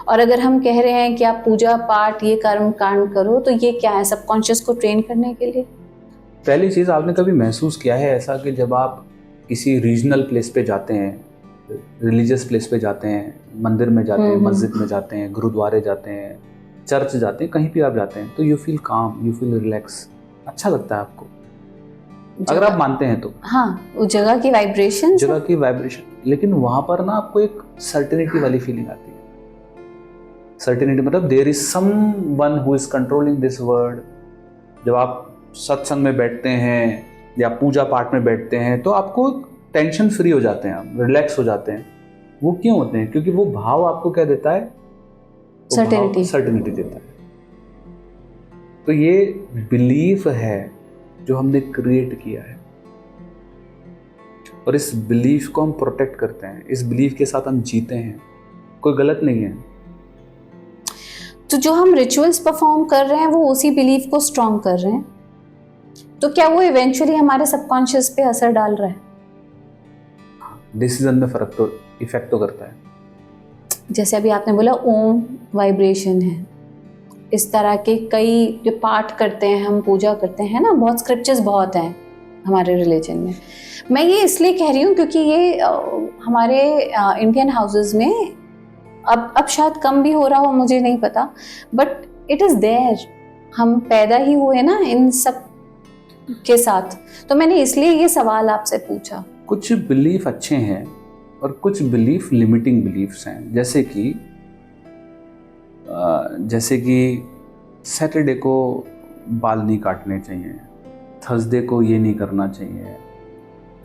B: और अगर हम कह रहे हैं कि आप पूजा पाठ ये कर्म कांड करो, तो ये क्या है? सबकॉन्शियस को ट्रेन करने के लिए।
A: पहली चीज, आपने कभी महसूस किया है ऐसा कि जब आप किसी रीजनल प्लेस पे जाते हैं, रिलीजियस प्लेस पे जाते हैं, मंदिर में जाते हैं, मस्जिद में जाते हैं, गुरुद्वारे जाते हैं, चर्च जाते हैं, कहीं भी आप जाते हैं, तो यू फील काम, यू फील रिलैक्स, अच्छा लगता है आपको, अगर आप मानते हैं तो।
B: हाँ, उस जगह की वाइब्रेशन,
A: लेकिन वहां पर ना आपको एक सर्टेनिटी वाली फीलिंग आती है। सर्टेनिटी मतलब there is someone who is controlling this world. जब आप सत्संग में बैठते हैं या पूजा पाठ में बैठते हैं तो आपको टेंशन फ्री हो जाते हैं, आप रिलैक्स हो जाते हैं। वो क्यों होते हैं? क्योंकि वो भाव आपको क्या देता है? सर्टेनिटी देता है। तो ये बिलीफ है जो हमने क्रिएट किया है, और इस बिलीफ को हम प्रोटेक्ट करते हैं, इस बिलीफ के साथ हम जीते हैं। कोई गलत नहीं है।
B: तो जो हम रिचुअल्स परफॉर्म कर रहे हैं वो उसी बिलीफ को स्ट्रॉन्ग कर रहे हैं। तो क्या वो इवेंचुअली हमारे सबकॉन्शियस पे असर डाल रहा है?
A: डिसीजन में फर्क तो इफेक्ट तो करता है।
B: जैसे अभी आपने बोला ओम वाइब्रेशन है, इस तरह के कई जो पाठ करते हैं, हम पूजा करते हैं ना, बहुत स्क्रिप्चर्स बहुत हैं हमारे रिलीजन में। मैं ये इसलिए कह रही हूँ क्योंकि ये हमारे इंडियन हाउसेस में अब शायद कम भी हो रहा हो, मुझे नहीं पता, बट इट इज़ देयर। हम पैदा ही हुए ना इन सब के साथ, तो मैंने इसलिए ये सवाल आपसे पूछा।
A: कुछ बिलीफ अच्छे हैं और कुछ बिलीफ लिमिटिंग बिलीफ्स हैं, जैसे कि सैटरडे को बाल नहीं काटने चाहिए, थर्सडे को ये नहीं करना चाहिए,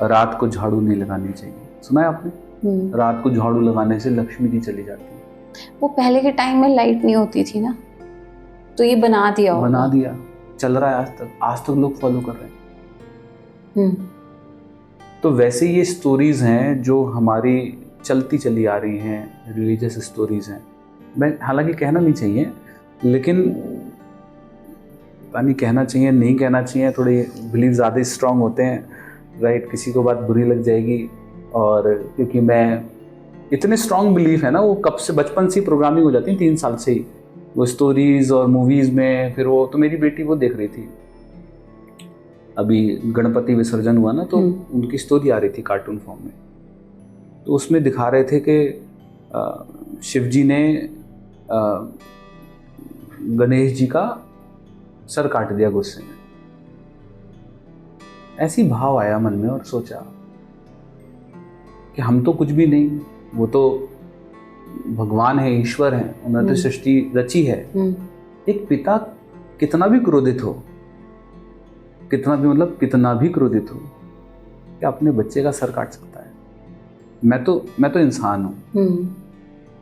A: रात को झाड़ू नहीं लगानी चाहिए। सुना है आपने? रात को झाड़ू लगाने से लक्ष्मी जी चली जाती है।
B: वो पहले के टाइम में लाइट नहीं होती थी ना, तो ये बना दिया,
A: चल रहा है आज तक लोग फॉलो कर रहे हैं। तो वैसे ये स्टोरीज हैं जो हमारी चलती चली आ रही हैं, रिलीजियस स्टोरीज हैं। मैं हालांकि कहना नहीं चाहिए, लेकिन पता नहीं कहना चाहिए नहीं कहना चाहिए, थोड़े बिलीव ज़्यादा स्ट्रांग होते हैं, राइट? किसी को बात बुरी लग जाएगी, और क्योंकि मैं इतने स्ट्रांग बिलीफ है ना, वो कब से बचपन से ही प्रोग्रामिंग हो जाती है, 3 साल से ही वो स्टोरीज और मूवीज़ में। फिर वो तो मेरी बेटी वो देख रही थी, अभी गणपति विसर्जन हुआ ना, तो उनकी स्टोरी आ रही थी कार्टून फॉर्म में, तो उसमें दिखा रहे थे कि शिव जी ने गणेश जी का सर काट दिया गुस्से में। ऐसी भाव आया मन में और सोचा कि हम तो कुछ भी नहीं, वो तो भगवान है, ईश्वर है, उन्होंने तो सृष्टि रची है। एक पिता कितना भी क्रोधित हो, कितना भी क्रोधित हो, क्या अपने बच्चे का सर काट सकता है? मैं तो इंसान हूं,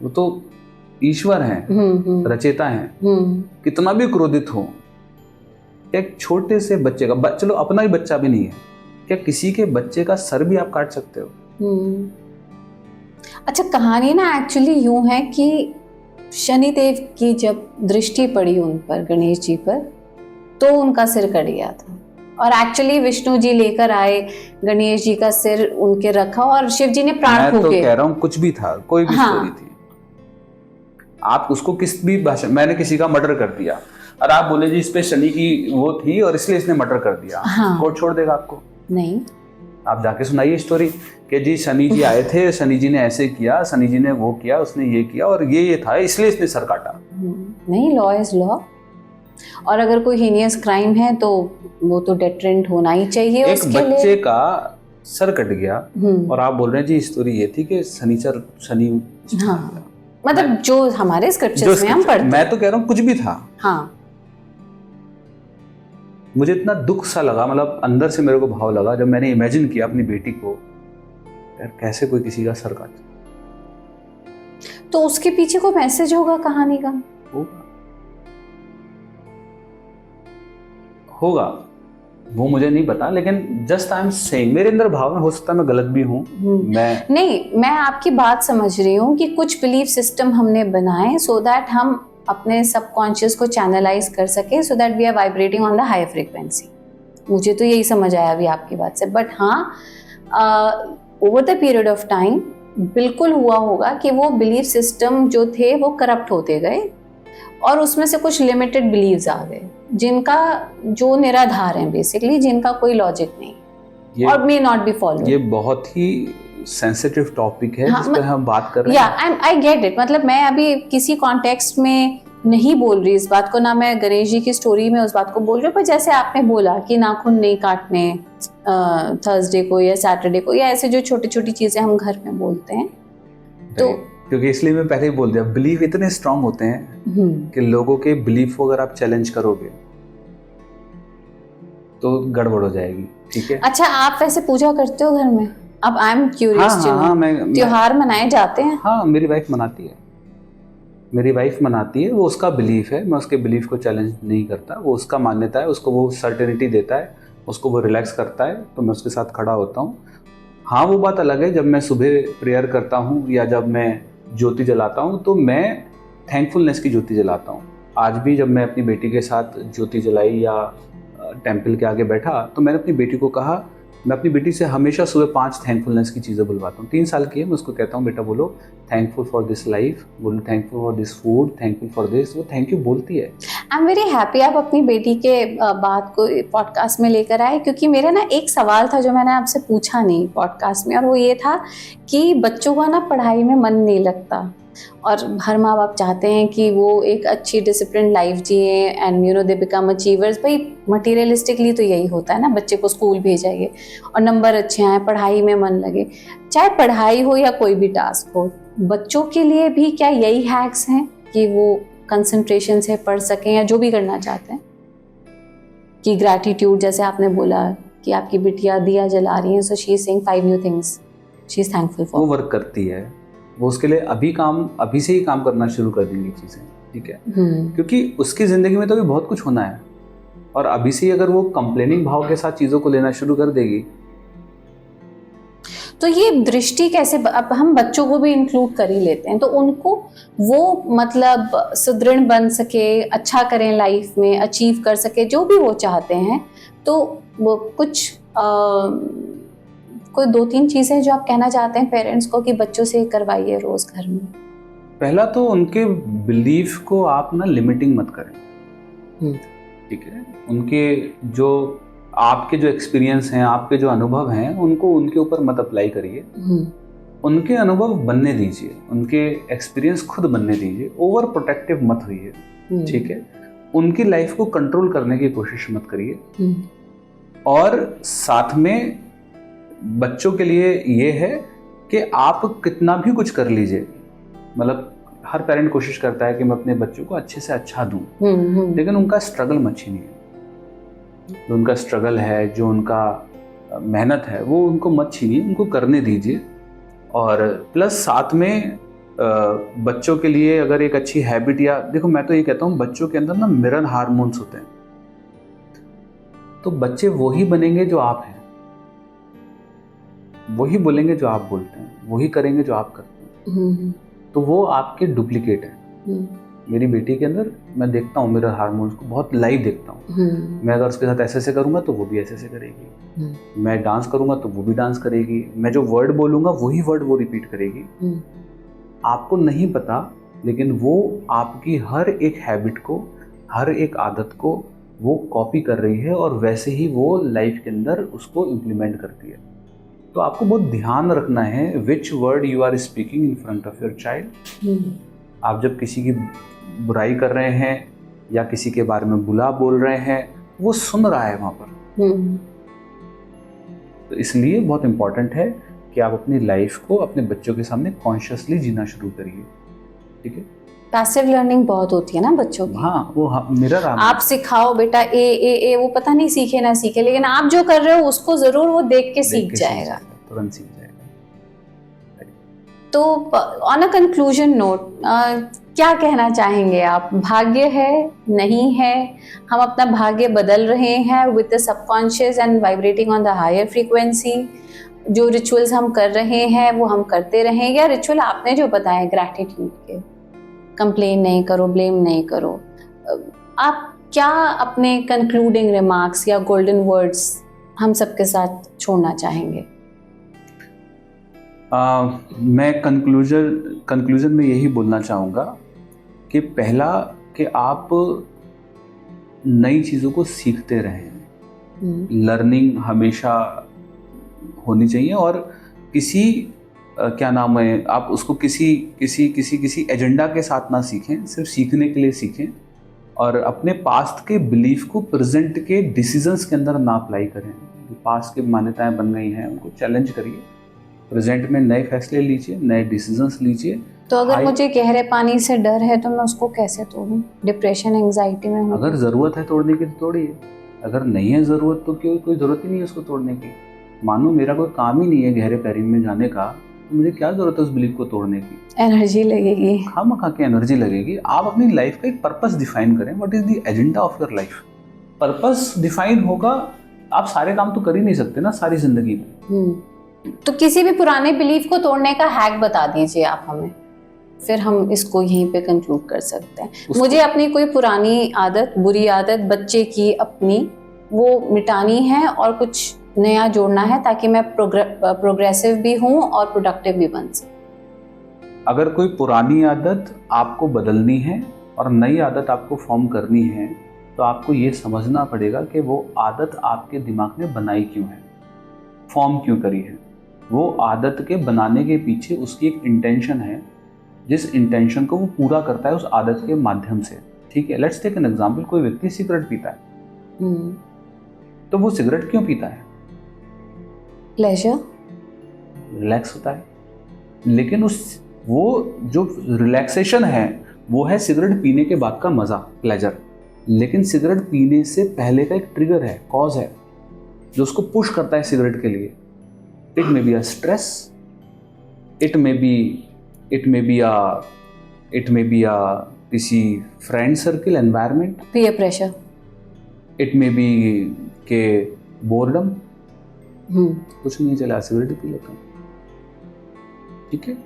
A: वो तो ईश्वर हैं, रचेता हैं, कितना भी क्रोधित हो, एक छोटे से बच्चे का, चलो अपना ही बच्चा भी नहीं है, क्या किसी के बच्चे का सर भी आप काट सकते हो?
B: अच्छा, कहानी ना एक्चुअली यूं है कि शनिदेव की जब दृष्टि पड़ी उन पर, गणेश जी पर, तो उनका सिर कट गया था, और एक्चुअली विष्णु जी लेकर आए, गणेश जी का सिर उनके रखा, और शिव जी ने प्राण फूके।
A: मैं तो कह रहा हूँ कुछ भी था, कोई भी स्टोरी थी, आप उसको किस भी भाषा, मैंने किसी का मर्डर कर दिया और आप बोले जी इस पे शनि की वो थी और इसलिए इसने मर्डर कर दिया, कोर्ट छोड़ देगा आपको? नहीं। आप जाके सुनाइए स्टोरी कि जी शनि जी आए थे, शनि जी ने ऐसे किया, शनि जी ने वो किया, उसने ये किया और ये था, इसलिए इसने सर काटा।
B: नहीं, लॉ इज लॉ, और अगर कोई हीनियस क्राइम है तो वो तो डेटरेंट होना ही चाहिए।
A: एक बच्चे का सर कट गया और आप बोल रहे हैं जी स्टोरी ये थी कि शनि
B: हाँ, मतलब जो हमारे स्क्रिप्चर्स में हम पढ़ते हैं।
A: मैं तो कह रहा हूँ कुछ भी था।
B: हाँ,
A: मुझे इतना दुख सा लगा, मतलब अंदर से मेरे को भाव लगा जब मैंने इमेजिन किया अपनी बेटी को, यार कैसे कोई किसी का सर काट,
B: तो उसके पीछे कोई मैसेज होगा कहानी का?
A: होगा, वो मुझे नहीं पता, लेकिन जस्ट आई एम सेइंग, मेरे अंदर भाव में, हो सकता है मैं गलत भी हूँ।
B: मैं आपकी बात समझ रही हूँ कि कुछ बिलीफ सिस्टम हमने बनाए सो दैट हम अपने सबकॉन्शियस को चैनलाइज कर सके, so that we are vibrating on the high frequency. मुझे तो यही समझ आया अभी आपकी बात से। बट हाँ, over the period of time बिल्कुल हुआ होगा कि वो बिलीफ सिस्टम जो थे वो करप्ट होते गए, और उसमें से कुछ लिमिटेड बिलीव्स आ गए जिनका जो निराधार हैं, बेसिकली जिनका कोई लॉजिक नहीं और मे नॉट बी फॉलो।
A: ये बहुत ही सेंसिटिव टॉपिक है जिस पर हम बात कर रहे हैं।
B: आई गेट इट, मतलब मैं अभी किसी कॉन्टेक्स्ट में नहीं बोल रही इस बात को, ना मैं गणेश जी की स्टोरी में उस बात को बोल रही हूँ, पर जैसे आपने बोला कि नाखून नहीं काटने थर्सडे को या सैटरडे को, या ऐसे जो छोटी छोटी चीजें हम घर में बोलते हैं, तो
A: क्योंकि इसलिए मैं पहले ही बोल दिया, बिलीफ इतने स्ट्रांग होते हैं कि लोगों के बिलीफ को अगर आप चैलेंज करोगे तो गड़बड़ हो जाएगी। ठीक है,
B: अच्छा, आप वैसे पूजा करते हो घर में? अब आई एम क्यूरियस, त्योहार मनाए जाते हैं?
A: हाँ, मेरी वाइफ मनाती है, वो उसका बिलीफ है, मैं उसके बिलीफ को चैलेंज नहीं करता, वो उसका मान्यता है, उसको वो सर्टेनिटी देता है, उसको वो रिलैक्स करता है, तो मैं उसके साथ खड़ा होता हूँ। हाँ, वो बात अलग है, जब मैं सुबह प्रेयर करता हूँ या जब मैं ज्योति जलाता हूँ तो मैं थैंकफुलनेस की ज्योति जलाता हूँ। आज भी जब मैं अपनी बेटी के साथ ज्योति जलाई या टेम्पल के आगे बैठा तो मैंने अपनी बेटी को कहा, मैं अपनी बेटी से हमेशा सुबह 5 थैंकफुलनेस की चीज़ें बुलवाता हूँ। 3 साल की है, मैं उसको कहता हूँ बेटा बोलो थैंकफुल फॉर दिस लाइफ, बोलो thankful for this food, thankful for this. वो थैंक यू बोलती है।
B: आई एम वेरी हैप्पी आप अपनी बेटी के बात को पॉडकास्ट में लेकर आए, क्योंकि मेरा ना एक सवाल था जो मैंने आपसे पूछा नहीं पॉडकास्ट में, और वो ये था कि बच्चों का ना पढ़ाई में मन नहीं लगता और हर माँ बाप चाहते हैं कि वो एक अच्छी डिसिप्लिन लाइफ जिए and you know they become achievers. भाई मटीरियलिस्टिकली तो यही होता है ना, बच्चे को स्कूल भेजाइए और नंबर अच्छे आए, पढ़ाई में मन लगे, चाहे पढ़ाई हो या कोई भी टास्क हो। बच्चों के लिए भी क्या यही हैक्स हैं कि वो कंसंट्रेशन से पढ़ सकें या जो भी करना चाहते हैं? कि ग्रैटिट्यूड, जैसे आपने बोला कि आपकी बिटिया दिया जला रही है, so she is saying 5 new things she is thankful for.
A: वो वर्क करती है, वो उसके लिए अभी से ही काम करना शुरू कर देंगी चीज़ें, ठीक है? क्योंकि उसकी ज़िंदगी में तो अभी बहुत कुछ होना है, और अभी से ही अगर वो कंप्लेनिंग भाव के साथ चीज़ों को लेना शुरू कर देगी।
B: तो ये दृष्टि कैसे, अब हम बच्चों को भी इंक्लूड कर ही लेते हैं, तो उनको वो मतलब सुदृढ़ बन सके, अच्छा करें लाइफ में, अचीव कर सके जो भी वो चाहते हैं, तो वो कुछ कोई 2-3 चीज़ें जो आप कहना चाहते हैं पेरेंट्स को कि बच्चों से करवाइए रोज़ घर में?
A: पहला तो उनके बिलीफ को आप ना लिमिटिंग मत करें, ठीक है? उनके जो आपके जो एक्सपीरियंस हैं, आपके जो अनुभव हैं, उनको उनके ऊपर मत अप्लाई करिए। उनके अनुभव बनने दीजिए, उनके एक्सपीरियंस खुद बनने दीजिए, ओवर प्रोटेक्टिव मत होइए, ठीक है? उनकी लाइफ को कंट्रोल करने की कोशिश मत करिए। और साथ में बच्चों के लिए ये है कि आप कितना भी कुछ कर लीजिए, मतलब हर पेरेंट कोशिश करता है कि मैं अपने बच्चों को अच्छे से अच्छा दूं, लेकिन उनका स्ट्रगल मत छीनिए। जो उनका स्ट्रगल है, जो उनका मेहनत है, वो उनको मत छीनिए, उनको करने दीजिए। और प्लस साथ में बच्चों के लिए अगर एक अच्छी हैबिट, या देखो मैं तो ये कहता हूँ बच्चों के अंदर ना मिरर हार्मोन्स होते हैं, तो बच्चे वही बनेंगे जो आप हैं, वही बोलेंगे जो आप बोलते हैं, वही करेंगे जो आप करते हैं। तो वो आपके डुप्लीकेट है। मेरी बेटी के अंदर मैं देखता हूँ मिरर हार्मोन्स को, बहुत लाइव देखता हूँ। मैं अगर उसके साथ ऐसे ऐसे करूँगा तो वो भी ऐसे ऐसे करेगी, मैं डांस करूँगा तो वो भी डांस करेगी, मैं जो वर्ड बोलूँगा वही वर्ड वो रिपीट करेगी। आपको नहीं पता, लेकिन वो आपकी हर एक हैबिट को, हर एक आदत को वो कॉपी कर रही है, और वैसे ही वो लाइफ के अंदर उसको इम्प्लीमेंट करती है। तो आपको बहुत ध्यान रखना है which word you are speaking in front of your child. आप जब किसी की बुराई कर रहे हैं या किसी के बारे में बुरा बोल रहे हैं, वो सुन रहा है वहाँ पर। तो इसलिए बहुत इम्पॉर्टेंट है कि आप अपनी लाइफ को अपने बच्चों के सामने कॉन्शियसली जीना शुरू करिए, ठीक है?
B: पैसिव लर्निंग बहुत होती है ना बच्चों की।
A: हाँ, वो मिरर
B: आप सिखाओ बेटा ए ए ए, वो पता नहीं सीखे ना सीखे, लेकिन आप जो कर रहे हो उसको जरूर वो देख के सीख जाएगा,
A: तुरंत सीख जाएगा।
B: तो ऑन अ कंक्लूजन नोट, क्या कहना चाहेंगे आप? भाग्य है, नहीं है? हम अपना भाग्य बदल रहे हैं with the subconscious and vibrating on the higher frequency. जो रिचुअल्स हम कर रहे हैं वो हम करते रहें, या रिचुअल आपने जो बताया ग्रैटिट्यूड के, कंप्लेन नहीं करो, ब्लेम नहीं करो, आप क्या अपने कंक्लूडिंग रिमार्क्स या गोल्डन वर्ड्स हम सबके साथ छोड़ना चाहेंगे?
A: मैं कंक्लूजन में यही बोलना चाहूँगा कि पहला कि आप नई चीज़ों को सीखते रहें। लर्निंग हमेशा होनी चाहिए, और किसी क्या नाम है, आप उसको किसी एजेंडा के साथ ना सीखें, सिर्फ सीखने के लिए सीखें। और अपने पास्ट के बिलीफ को प्रेजेंट के डिसीजंस के अंदर ना अप्लाई करें। जो पास्ट की मान्यताएं बन गई हैं उनको चैलेंज करिए, प्रेजेंट में नए फैसले लीजिए, नए डिसीजंस लीजिए।
B: तो अगर मुझे गहरे पानी से डर है तो मैं उसको कैसे तोड़ूं? डिप्रेशन, एंजाइटी में हूं।
A: अगर ज़रूरत है तोड़ने की तो तोड़िए, अगर नहीं है ज़रूरत तो कोई ज़रूरत ही नहीं है उसको तोड़ने की। मानो मेरा कोई काम ही नहीं है गहरे पैरिंग में जाने का, तो मुझे क्या ज़रूरत है उस बिलीफ को तोड़ने की?
B: एनर्जी लगेगी,
A: खामखा के एनर्जी लगेगी। आप अपनी लाइफ का एक पर्पस डिफाइन करें। What is the agenda of your life? Purpose define होगा, आप सारे काम तो कर ही नहीं सकते ना सारी जिंदगी में।
B: तो किसी भी पुराने बिलीफ को तोड़ने का हैक बता दीजिए आप हमें, फिर हम इसको यहीं पे कंक्लूड कर सकते हैं। मुझे अपनी कोई पुरानी आदत, बुरी आदत, बच्चे की अपनी वो मिटानी है और कुछ नया जोड़ना है ताकि मैं प्रोग्रेसिव भी हूँ और प्रोडक्टिव भी बन सकूं।
A: अगर कोई पुरानी आदत आपको बदलनी है और नई आदत आपको फॉर्म करनी है, तो आपको ये समझना पड़ेगा कि वो आदत आपके दिमाग में बनाई क्यों है, फॉर्म क्यों करी है। वो आदत के बनाने के पीछे उसकी एक इंटेंशन है, जिस इंटेंशन को वो पूरा करता है उस आदत के माध्यम से। ठीक है, लेट्स टेक एन एग्जांपल। कोई व्यक्ति सिगरेट पीता है, तो वो सिगरेट क्यों पीता है?
B: प्लेजर,
A: रिलैक्स होता है। लेकिन वो जो रिलैक्सेशन है वो है सिगरेट पीने के बाद का मजा, प्लेजर। लेकिन सिगरेट पीने से पहले का एक ट्रिगर है, कॉज है, जो उसको पुश करता है सिगरेट के लिए। It may be a stress, it may be a किसी friend circle, environment,
B: peer pressure,
A: it may be के बोर्डम। कुछ नहीं चला, सिगरेट पी लेता हूं। ठीक है,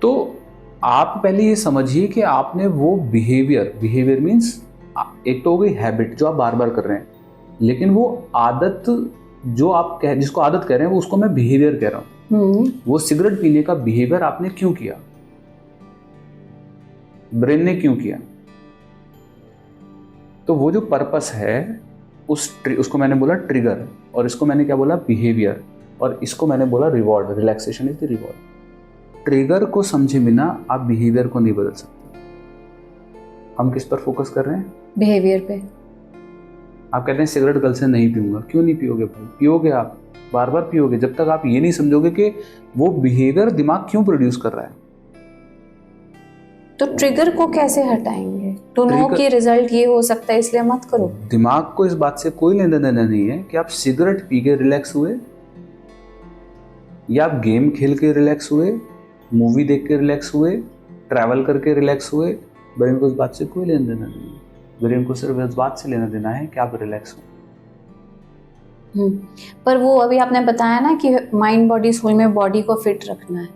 A: तो आप पहले ये समझिए कि आपने वो बिहेवियर मीन्स एक तो हो गई हैबिट जो आप बार बार कर रहे हैं, लेकिन वो आदत जो जिसको आदत कह रहे हैं वो उसको मैं बिहेवियर कह रहा हूं। वो सिगरेट पीने का बिहेवियर आपने क्यों किया, ब्रेन ने क्यों किया? तो वो जो पर्पस है उसको मैंने बोला ट्रिगर, और इसको मैंने क्या बोला, बिहेवियर, और इसको मैंने बोला reward. Relaxation is the reward. Trigger को समझे बिना आप बिहेवियर को नहीं बदल सकते। हम किस पर फोकस कर रहे हैं?
B: बिहेवियर पे।
A: आप कहते हैं सिगरेट कल से नहीं पीऊंगा। क्यों नहीं पियोगे भाई? पियोगे, आप बार बार पियोगे जब तक आप ये नहीं समझोगे कि वो बिहेवियर दिमाग क्यों प्रोड्यूस कर रहा है।
B: तो ट्रिगर को कैसे हटाएंगे? टू नो कि रिजल्ट ये हो सकता है इसलिए मत करो।
A: दिमाग को इस बात से कोई लेना देना नहीं है कि आप सिगरेट पी के रिलैक्स हुए या आप गेम खेल के रिलैक्स हुए, मूवी देख के रिलैक्स हुए, ट्रैवल करके रिलैक्स हुए। ब्रेन को इस बात से कोई लेना देना नहीं है। ब्रेन को सिर्फ इस बात से लेना देना है कि आप रिलैक्स हो।
B: पर वो अभी आपने बताया ना कि माइंड बॉडी सोल में बॉडी को फिट रखना है,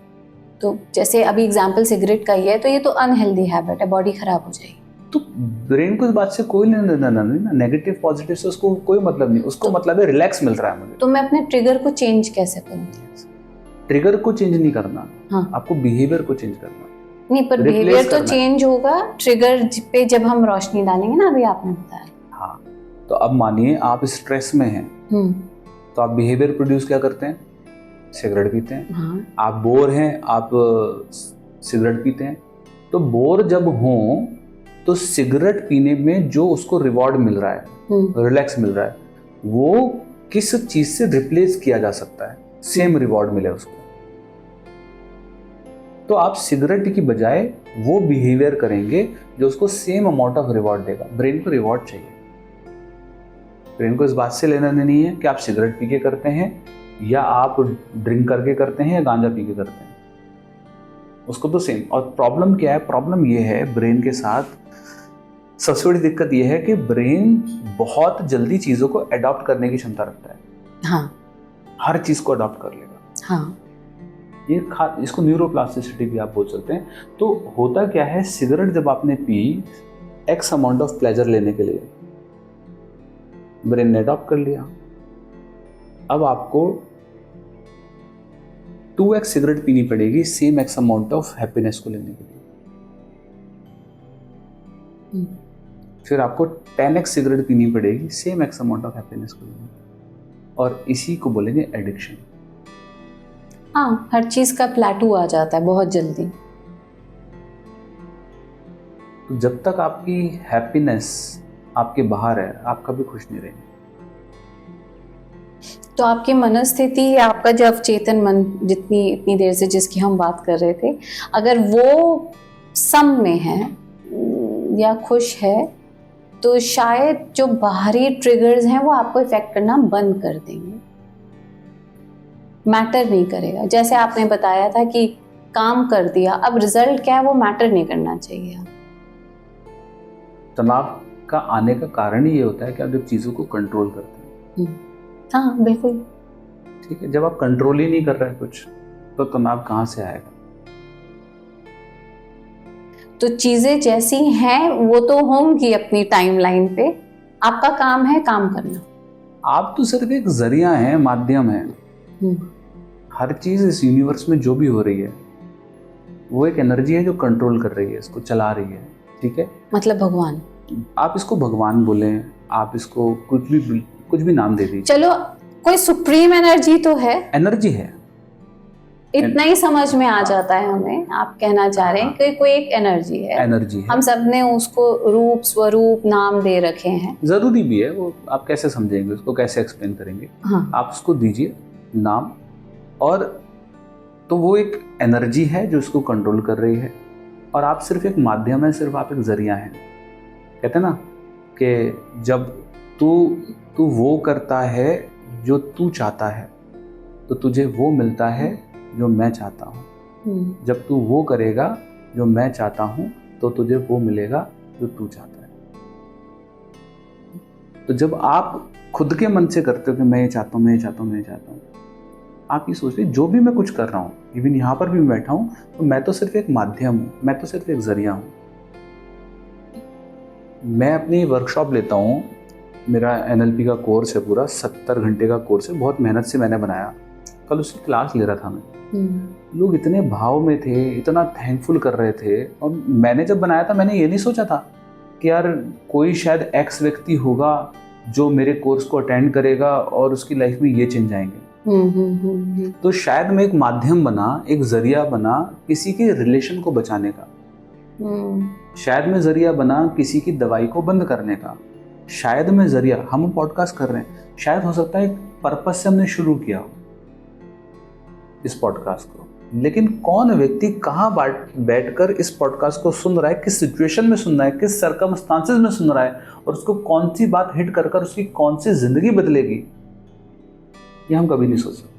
B: तो जैसे अभी एग्जांपल सिगरेट का ही है, तो ये तो अनहेल्दी हैबिट है, बॉडी खराब हो जाएगी।
A: तो ब्रेन को इस बात से कोई लेना देना नहीं ना, नेगेटिव पॉजिटिव से उसको कोई मतलब नहीं। उसको मतलब है रिलैक्स मिल रहा है मुझे।
B: तो मैं अपने ट्रिगर को चेंज कैसे करूं?
A: ट्रिगर को चेंज नहीं करना,
B: हाँ।
A: आपको बिहेवियर को चेंज करना।
B: नहीं, पर बिहेवियर तो चेंज होगा ट्रिगर पे जब हम रोशनी डालेंगे ना, अभी आपने बताया।
A: हाँ, तो अब मानिए आप स्ट्रेस में हैं, तो आप बिहेवियर प्रोड्यूस क्या करते हैं? सिगरेट पीते हैं।
B: हाँ।
A: आप बोर हैं, आप सिगरेट पीते हैं। तो बोर जब हो तो सिगरेट पीने में जो उसको रिवॉर्ड मिल रहा है, रिलैक्स मिल रहा है, वो किस चीज से रिप्लेस किया जा सकता है, सेम रिवॉर्ड मिले उसको। तो आप सिगरेट की बजाय वो बिहेवियर करेंगे जो उसको सेम अमाउंट ऑफ रिवॉर्ड देगा। ब्रेन को रिवॉर्ड चाहिए। ब्रेन को इस बात से लेना नहीं है कि आप सिगरेट पी के करते हैं या आप ड्रिंक करके करते हैं या गांजा पी के करते हैं, उसको तो सेम। और प्रॉब्लम क्या है? प्रॉब्लम ये है ब्रेन के साथ, सबसे बड़ी दिक्कत ये है कि ब्रेन बहुत जल्दी चीजों को अडॉप्ट करने की क्षमता रखता है।
B: हाँ।
A: हर चीज को अडॉप्ट कर लेगा।
B: हाँ।
A: इसको न्यूरोप्लास्टिसिटी भी आप बोल सकते हैं। तो होता क्या है, सिगरेट जब आपने P x amount of pleasure लेने के लिए, ब्रेन ने अडॉप्ट कर लिया। अब आपको 2x सिगरेट पीनी पड़ेगी same x amount of happiness को लेने के लिए। फिर आपको 10x सिगरेट पीनी पड़ेगी same x amount of happiness को लेने के लिए। और इसी को बोलेंगे एडिक्शन।
B: हाँ, हर चीज का प्लेटू आ जाता है बहुत जल्दी।
A: तो जब तक आपकी हैप्पीनेस आपके बाहर है, आप कभी खुश नहीं रहेंगे।
B: तो आपकी मनस्थिति या आपका जो अवचेतन मन इतनी देर से जिसकी हम बात कर रहे थे, अगर वो सम में है या खुश है, तो शायद जो बाहरी ट्रिगर्स हैं वो आपको इफेक्ट करना बंद कर देंगे, मैटर नहीं करेगा। जैसे आपने बताया था कि काम कर दिया, अब रिजल्ट क्या है वो मैटर नहीं करना चाहिए।
A: तनाव का आने का कारण ही ये होता है कि आप जब चीजों को कंट्रोल करते हैं।
B: हाँ बिल्कुल
A: ठीक है, जब आप कंट्रोल ही नहीं कर रहे कुछ, तो तनाव कहाँ से आएगा?
B: तो चीजें जैसी हैं वो तो होंगी अपनी टाइमलाइन पे, आपका काम है काम करना।
A: आप तो सिर्फ एक जरिया हैं, माध्यम है। हर चीज इस यूनिवर्स में जो भी हो रही है वो एक एनर्जी है जो कंट्रोल कर रही है, इसको चला रही है, ठीक है।
B: मतलब भगवान,
A: आप इसको भगवान बोलें, आप इसको कुछ भी नाम दे दीजिए।
B: चलो कोई सुप्रीम एनर्जी तो है,
A: एनर्जी है,
B: इतना ही समझ में आ जाता है हमें। आप कहना चाह रहे हैं कि कोई एक एनर्जी है,
A: एनर्जी है।
B: हम सबने उसको रूप स्वरूप नाम दे रखे हैं।
A: जरूरी भी है, वो आप कैसे समझेंगे, उसको कैसे एक्सप्लेन करेंगे।
B: हाँ।
A: आप उसको दीजिए नाम, और तो वो एक एनर्जी है जो इसको कंट्रोल कर रही है, और आप सिर्फ एक माध्यम है, सिर्फ आप एक जरिया हैं। कहते हैं ना कि जब तू वो करता है जो तू चाहता है तो तुझे वो मिलता है जो मैं चाहता हूँ। जब तू वो करेगा जो मैं चाहता हूँ तो तुझे वो मिलेगा जो तू चाहता है। तो जब आप खुद के मन से करते हो कि मैं ये चाहता हूँ, मैं ये चाहता हूँ, मैं ये चाहता हूँ, आप ये सोच रहे जो भी मैं कुछ कर रहा हूँ, इवन यहाँ पर भी मैं बैठा हूँ, तो मैं तो सिर्फ एक माध्यम हूँ, मैं तो सिर्फ एक जरिया हूँ। मैं अपनी वर्कशॉप लेता हूँ, मेरा NLP का कोर्स है, पूरा 70 घंटे का कोर्स है, बहुत मेहनत से मैंने बनाया। कल उसकी क्लास ले रहा था मैं, लोग इतने भाव में थे, इतना थैंकफुल कर रहे थे। और मैंने जब बनाया था मैंने ये नहीं सोचा था कि यार कोई शायद एक्स व्यक्ति होगा जो मेरे कोर्स को अटेंड करेगा और उसकी लाइफ में ये चेंज आएंगे। तो शायद मैं एक माध्यम बना, एक जरिया बना किसी के रिलेशन को बचाने का। शायद मैं जरिया बना किसी की दवाई को बंद करने का। शायद मैं जरिया, हम पॉडकास्ट कर रहे हैं, शायद हो सकता है एक पर्पस से हमने शुरू किया हो इस पॉडकास्ट को, लेकिन कौन व्यक्ति कहाँ बैठकर इस पॉडकास्ट को सुन रहा है, किस सिचुएशन में सुन रहा है, किस सर्कमस्टांसेस में सुन रहा है, और उसको कौन सी बात हिट कर कर उसकी कौन सी जिंदगी बदलेगी, ये हम कभी नहीं सोच सकते।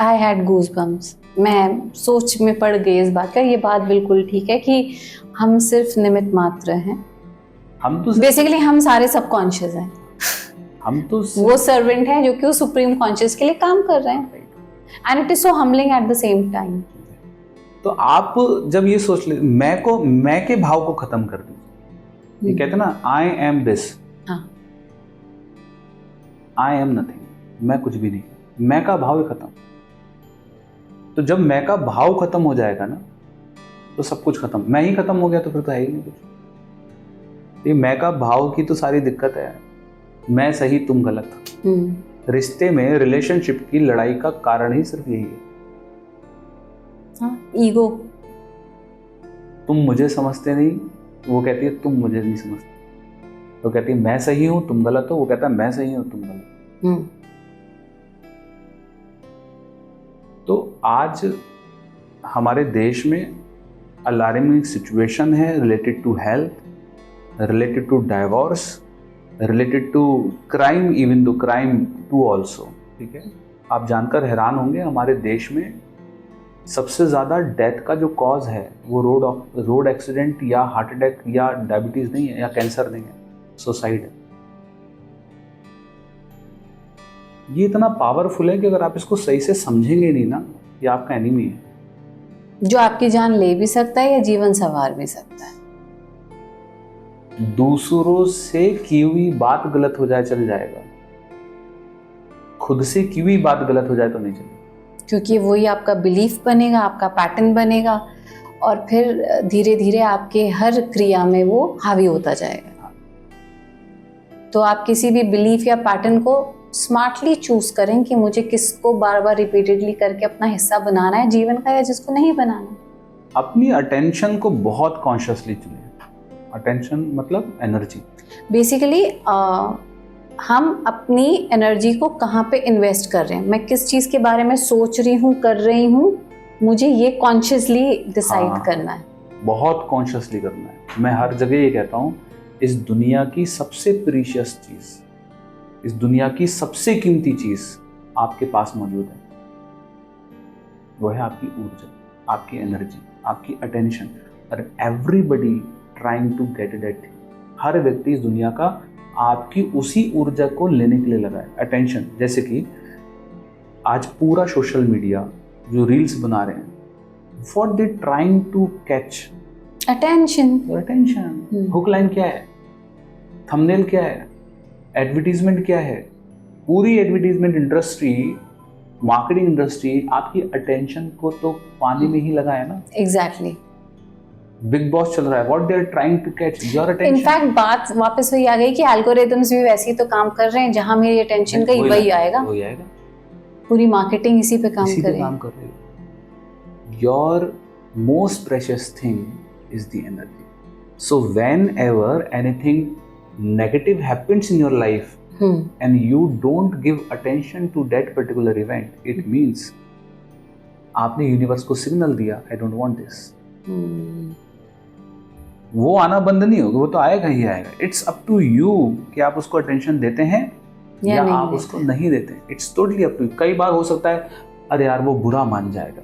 B: I had goosebumps. मैं सोच में पड़ गई इस बात का। ये बात बिल्कुल ठीक है कि हम सिर्फ निमित्त मात्र हैं।
A: हम तो
B: बेसिकली हम सारे सबकॉन्शियस हैं।
A: हम तो
B: वो सर्वेंट हैं जो कि उस सुप्रीम कॉन्शियस के लिए काम कर रहे हैं। And it is so humbling at the same time.
A: तो आप जब ये सोच ले, मैं के भाव को खत्म कर दीजिए। ये कहते हैं ना, I am this, I am nothing, मैं कुछ भी नहीं, मैं का भाव ही खत्म। तो जब मैं का भाव खत्म हो जाएगा ना तो सब कुछ खत्म। मैं ही खत्म हो गया तो फिर तो है ही नहीं कुछ। ये मैं का भाव की तो सारी दिक्कत है। मैं सही तुम गलत। रिश्ते में, रिलेशनशिप की लड़ाई का कारण ही सिर्फ यही है।
B: ईगो।
A: तुम मुझे समझते नहीं, वो कहती है तुम मुझे नहीं समझते। तो कहती है मैं सही हूं तुम गलत हो, वो कहता है मैं सही हूं तुम गलत। तो आज हमारे देश में अलार्मिंग सिचुएशन है related to health, related to divorce, related to crime, even though crime too also. ठीक है, आप जानकर हैरान होंगे हमारे देश में सबसे ज़्यादा डेथ का जो कॉज है वो रोड एक्सीडेंट या हार्ट अटैक या डायबिटीज़ नहीं है या कैंसर नहीं है, सुसाइड है। ये इतना पावरफुल है कि अगर आप इसको सही से समझेंगे नहीं ना, ये आपका एनिमी है
B: जो आपकी जान ले भी सकता है या जीवन संवार भी सकता है।
A: दूसरों से की हुई बात गलत हो जाए चल जाएगा, खुद से की हुई बात गलत हो जाए तो नहीं चलेगा,
B: क्योंकि वही आपका बिलीफ बनेगा, आपका पैटर्न बनेगा और फिर धीरे धीरे आपके हर क्रिया में वो हावी होता जाएगा। तो आप किसी भी बिलीफ या पैटर्न को स्मार्टली चूज करें कि मुझे किसको बार बार रिपीटेडली करके अपना हिस्सा बनाना है जीवन का या जिसको नहीं बनाना।
A: अपनी अटेंशन को बहुत कॉन्शियसली चुनें। अटेंशन मतलब एनर्जी।
B: बेसिकली हम अपनी एनर्जी को कहाँ पे इन्वेस्ट कर रहे हैं, मैं किस चीज़ के बारे में सोच रही हूँ, कर रही हूँ, मुझे ये कॉन्शियसली डिसाइड करना है,
A: बहुत कॉन्शियसली करना है। मैं हर जगह ये कहता हूँ, इस दुनिया की सबसे प्रीशियस चीज़, इस दुनिया की सबसे कीमती चीज़ आपके पास मौजूद है, वो है आपकी ऊर्जा, आपकी एनर्जी, आपकी अटेंशन। और everybody trying to get that thing. हर व्यक्ति इस दुनिया का आपकी उसी ऊर्जा को लेने के लिए लगा है, अटेंशन। जैसे कि आज पूरा सोशल मीडिया जो रील्स बना रहे हैं, what they trying to catch?
B: Attention.
A: Attention. Hook line क्या है, थंबनेल क्या है, एडवर्टीजमेंट क्या है? पूरी एडवर्टीजमेंट इंडस्ट्री, मार्केटिंग इंडस्ट्री आपकी अटेंशन को तो पानी में ही लगाए ना।
B: एग्जैक्टली।
A: बिग बॉस चल रहा है, what they are trying to catch your attention.
B: In fact बात वापस वही आ गई कि एल्गोरिथम्स भी वैसे ही तो काम कर रहे हैं, जहां मेरी अटेंशन गई वही आएगा। पूरी मार्केटिंग इसी पे काम कर रही है।
A: Your most precious thing is the energy. So whenever anything negative happens in your life and you don't give attention to that particular event, it means आपने यूनिवर्स को सिग्नल दिया I don't want this। वो आना बंद नहीं होगा, वो तो आएगा ही आएगा। इट्स अप टू यू कि आप उसको अटेंशन देते हैं या आप उसको नहीं देते। It's totally up to you. कई बार हो सकता है अरे यार वो बुरा मान जाएगा,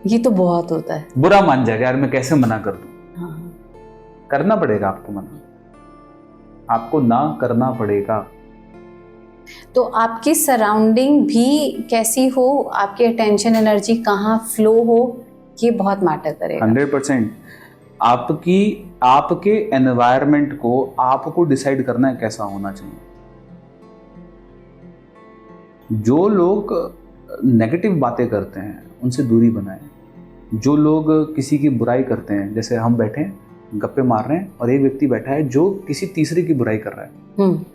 B: ये तो बहुत होता है,
A: बुरा मान जाएगा यार, मैं कैसे मना कर दूं।
B: हाँ।
A: करना पड़ेगा आपको मना, आपको ना करना पड़ेगा।
B: तो आपकी सराउंडिंग भी कैसी हो, आपकी अटेंशन एनर्जी कहाँ फ्लो हो, ये बहुत मैटर करेगा।
A: 100% आपके एनवायरनमेंट को आपको डिसाइड करना है कैसा होना चाहिए। जो लोग नेगेटिव बातें करते हैं उनसे दूरी बनाएं। जो लोग किसी की बुराई करते हैं, जैसे हम बैठे हैं गप्पे मार रहे हैं और एक व्यक्ति बैठा है जो किसी तीसरे की बुराई कर रहा है।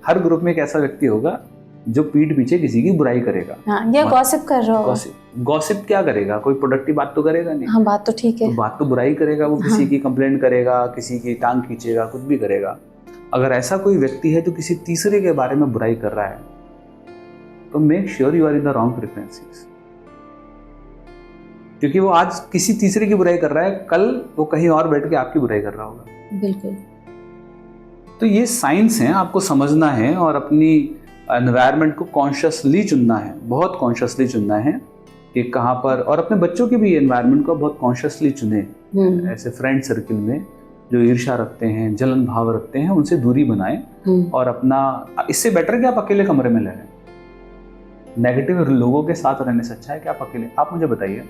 A: हर ग्रुप में एक ऐसा व्यक्ति होगा जो पीठ पीछे किसी की बुराई करेगा,
B: या गॉसिप कर रहा होगा।
A: गॉसिप क्या करेगा? कोई प्रोडक्टिव बात तो करेगा नहीं।
B: हाँ, बात तो ठीक है,
A: तो बात तो बुराई करेगा वो। किसी की कंप्लेंट करेगा, किसी की टांग खींचेगा, कुछ भी करेगा। अगर ऐसा कोई व्यक्ति है जो किसी तीसरे के बारे में बुराई कर रहा है तो make sure you are in the wrong frequencies, क्योंकि वो आज किसी तीसरे की बुराई कर रहा है, कल वो कहीं और बैठ के आपकी बुराई कर रहा होगा।
B: बिल्कुल।
A: तो ये साइंस है, आपको समझना है और अपनी एनवायरनमेंट को कॉन्शियसली चुनना है, बहुत कॉन्शियसली चुनना है कि कहाँ पर। और अपने बच्चों के भी एनवायरनमेंट को बहुत कॉन्शियसली चुने। ऐसे फ्रेंड सर्किल में जो ईर्ष्या रखते हैं, जलन भाव रखते हैं, उनसे दूरी बनाएं। और अपना, इससे बेटर कि आप अकेले कमरे में रहें। नेगेटिव लोगों के साथ रहने से अच्छा है कि आप अकेले। आप मुझे बताइए,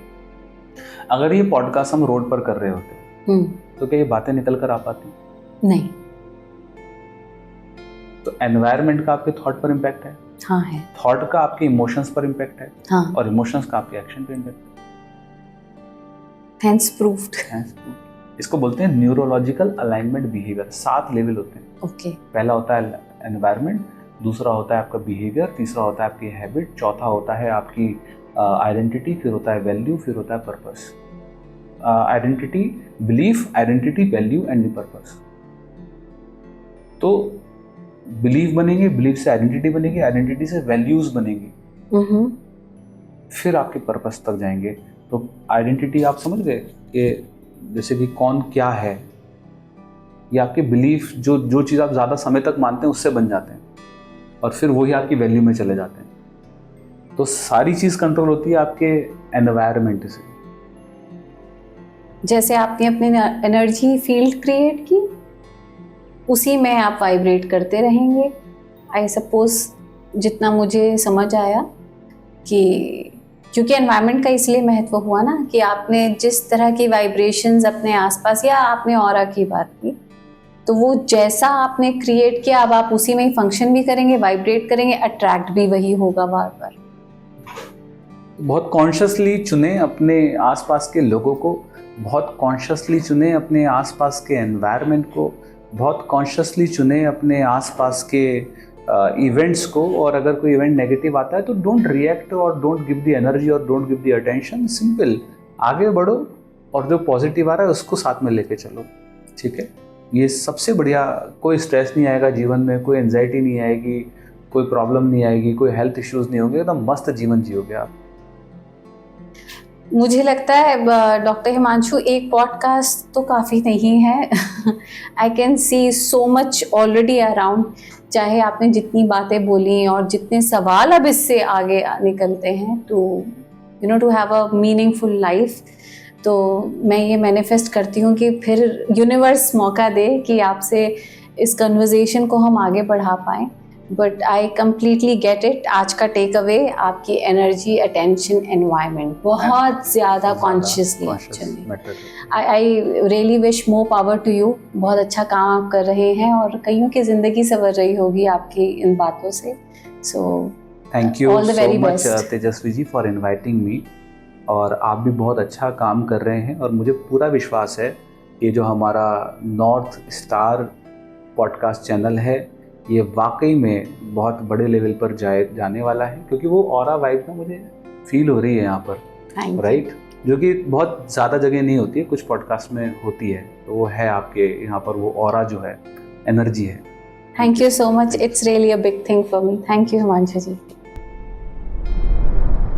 A: अगर ये पॉडकास्ट हम रोड पर कर रहे होते तो क्या ये बातें निकल कर आ पाती?
B: नहीं।
A: तो एनवायरनमेंट का आपके थॉट पर इम्पैक्ट है।
B: हाँ है।
A: थॉट का आपके इमोशंस पर इम्पैक्ट है।
B: हाँ।
A: और इमोशंस का आपके एक्शन पर इम्पैक्ट है।
B: Hence proved।
A: इसको बोलते हैं न्यूरोलॉजिकल अलाइनमेंट बिहेवियर। 7 लेवल होते हैं।
B: ओके।
A: पहला होता है एनवायरनमेंट, दूसरा होता है आपका बिहेवियर, तीसरा होता है आपकी हैबिट, चौथा होता है आपकी आइडेंटिटी, फिर होता है वैल्यू, फिर होता है purpose. Identity, belief, identity, value and purpose. तो बिलीफ बनेंगे, बिलीफ से आइडेंटिटी बनेगी, आइडेंटिटी से वैल्यूज बनेंगी, फिर आपके पर्पस तक जाएंगे। तो आइडेंटिटी आप समझ गए कि जैसे कि कौन क्या है, ये आपके बिलीफ, जो चीज़ आप ज़्यादा समय तक मानते हैं उससे बन जाते हैं, और फिर वही आपकी वैल्यू में चले जाते हैं। तो सारी चीज़ कंट्रोल होती है आपके एनवायरनमेंट से।
B: जैसे आपने अपनी एनर्जी फील्ड क्रिएट की, उसी में आप वाइब्रेट करते रहेंगे। आई सपोज, जितना मुझे समझ आया कि क्योंकि एनवायरनमेंट का इसलिए महत्व हुआ ना कि आपने जिस तरह की वाइब्रेशंस अपने आसपास, या आपने ऑरा की बात की, तो वो जैसा आपने क्रिएट किया, अब आप उसी में ही फंक्शन भी करेंगे, वाइब्रेट करेंगे, अट्रैक्ट भी वही होगा बार बार।
A: बहुत कॉन्शियसली चुने अपने आसपास के लोगों को, बहुत कॉन्शियसली चुने अपने आसपास के एनवायरनमेंट को, बहुत कॉन्शियसली चुने अपने आसपास के इवेंट्स को। और अगर कोई इवेंट नेगेटिव आता है तो डोंट रिएक्ट और डोंट गिव द एनर्जी और don't give the attention. Simple, आगे बढ़ो और जो पॉजिटिव आ रहा है उसको साथ में लेके चलो। ठीक है, ये सबसे बढ़िया। कोई स्ट्रेस नहीं आएगा जीवन में, कोई एंजाइटी नहीं आएगी, कोई प्रॉब्लम नहीं आएगी, कोई हेल्थ इश्यूज नहीं होंगे, एकदम मस्त जीवन जियोगे आप।
B: मुझे लगता है डॉक्टर हिमांशु, एक पॉडकास्ट तो काफ़ी नहीं है। I can see so much already around. चाहे आपने जितनी बातें बोली और जितने सवाल अब इससे आगे निकलते हैं, to have a meaningful life, तो मैं ये मैनिफेस्ट करती हूँ कि फिर यूनिवर्स मौका दे कि आपसे इस कन्वर्सेशन को हम आगे बढ़ा पाएँ। But I completely get it. आज का टेक अवे आपकी एनर्जी, अटेंशन, एनवायरनमेंट बहुत ज़्यादा consciously I really wish more power to you. बहुत अच्छा काम आप कर रहे हैं और कईयों की ज़िंदगी संवर रही होगी आपकी इन बातों से। So
A: thank you so much Tejasvi ji for inviting me. और आप भी बहुत अच्छा काम कर रहे हैं और मुझे पूरा विश्वास है ये जो हमारा नॉर्थ स्टार पॉडकास्ट चैनल है ये वाकई में बहुत बड़े लेवल पर जाने वाला है, क्योंकि वो ऑरा वाइब ना मुझे फील हो रही है यहाँ पर, राइट, जो कि बहुत ज़्यादा जगह नहीं होती है, कुछ पॉडकास्ट में होती है, तो वो है आपके यहाँ पर, वो ऑरा जो है, एनर्जी है।
B: Thank you so much, it's really a big thing for me. Thank you Himanshu ji.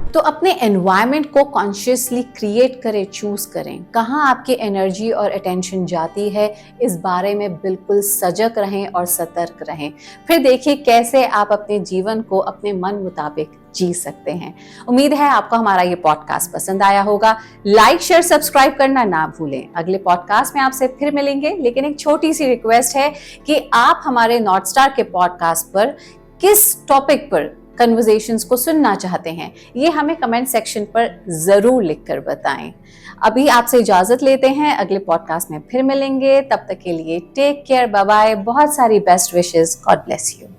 B: तो अपने एनवायरनमेंट को कॉन्शियसली क्रिएट करें, चूज करें, कहाँ आपकी एनर्जी और अटेंशन जाती है, इस बारे में बिल्कुल सजग रहें और सतर्क रहें। फिर देखिए कैसे आप अपने जीवन को अपने मन मुताबिक जी सकते हैं। उम्मीद है आपको हमारा ये पॉडकास्ट पसंद आया होगा। लाइक, शेयर, सब्सक्राइब करना ना भूलें। अगले पॉडकास्ट में आपसे फिर मिलेंगे, लेकिन एक छोटी सी रिक्वेस्ट है कि आप हमारे नॉर्थ स्टार के पॉडकास्ट पर किस टॉपिक पर कन्वर्सेशंस को सुनना चाहते हैं, ये हमें कमेंट सेक्शन पर जरूर लिखकर बताएं। अभी आपसे इजाजत लेते हैं, अगले पॉडकास्ट में फिर मिलेंगे। तब तक के लिए टेक केयर, बाय बाय, बहुत सारी best wishes, God bless you.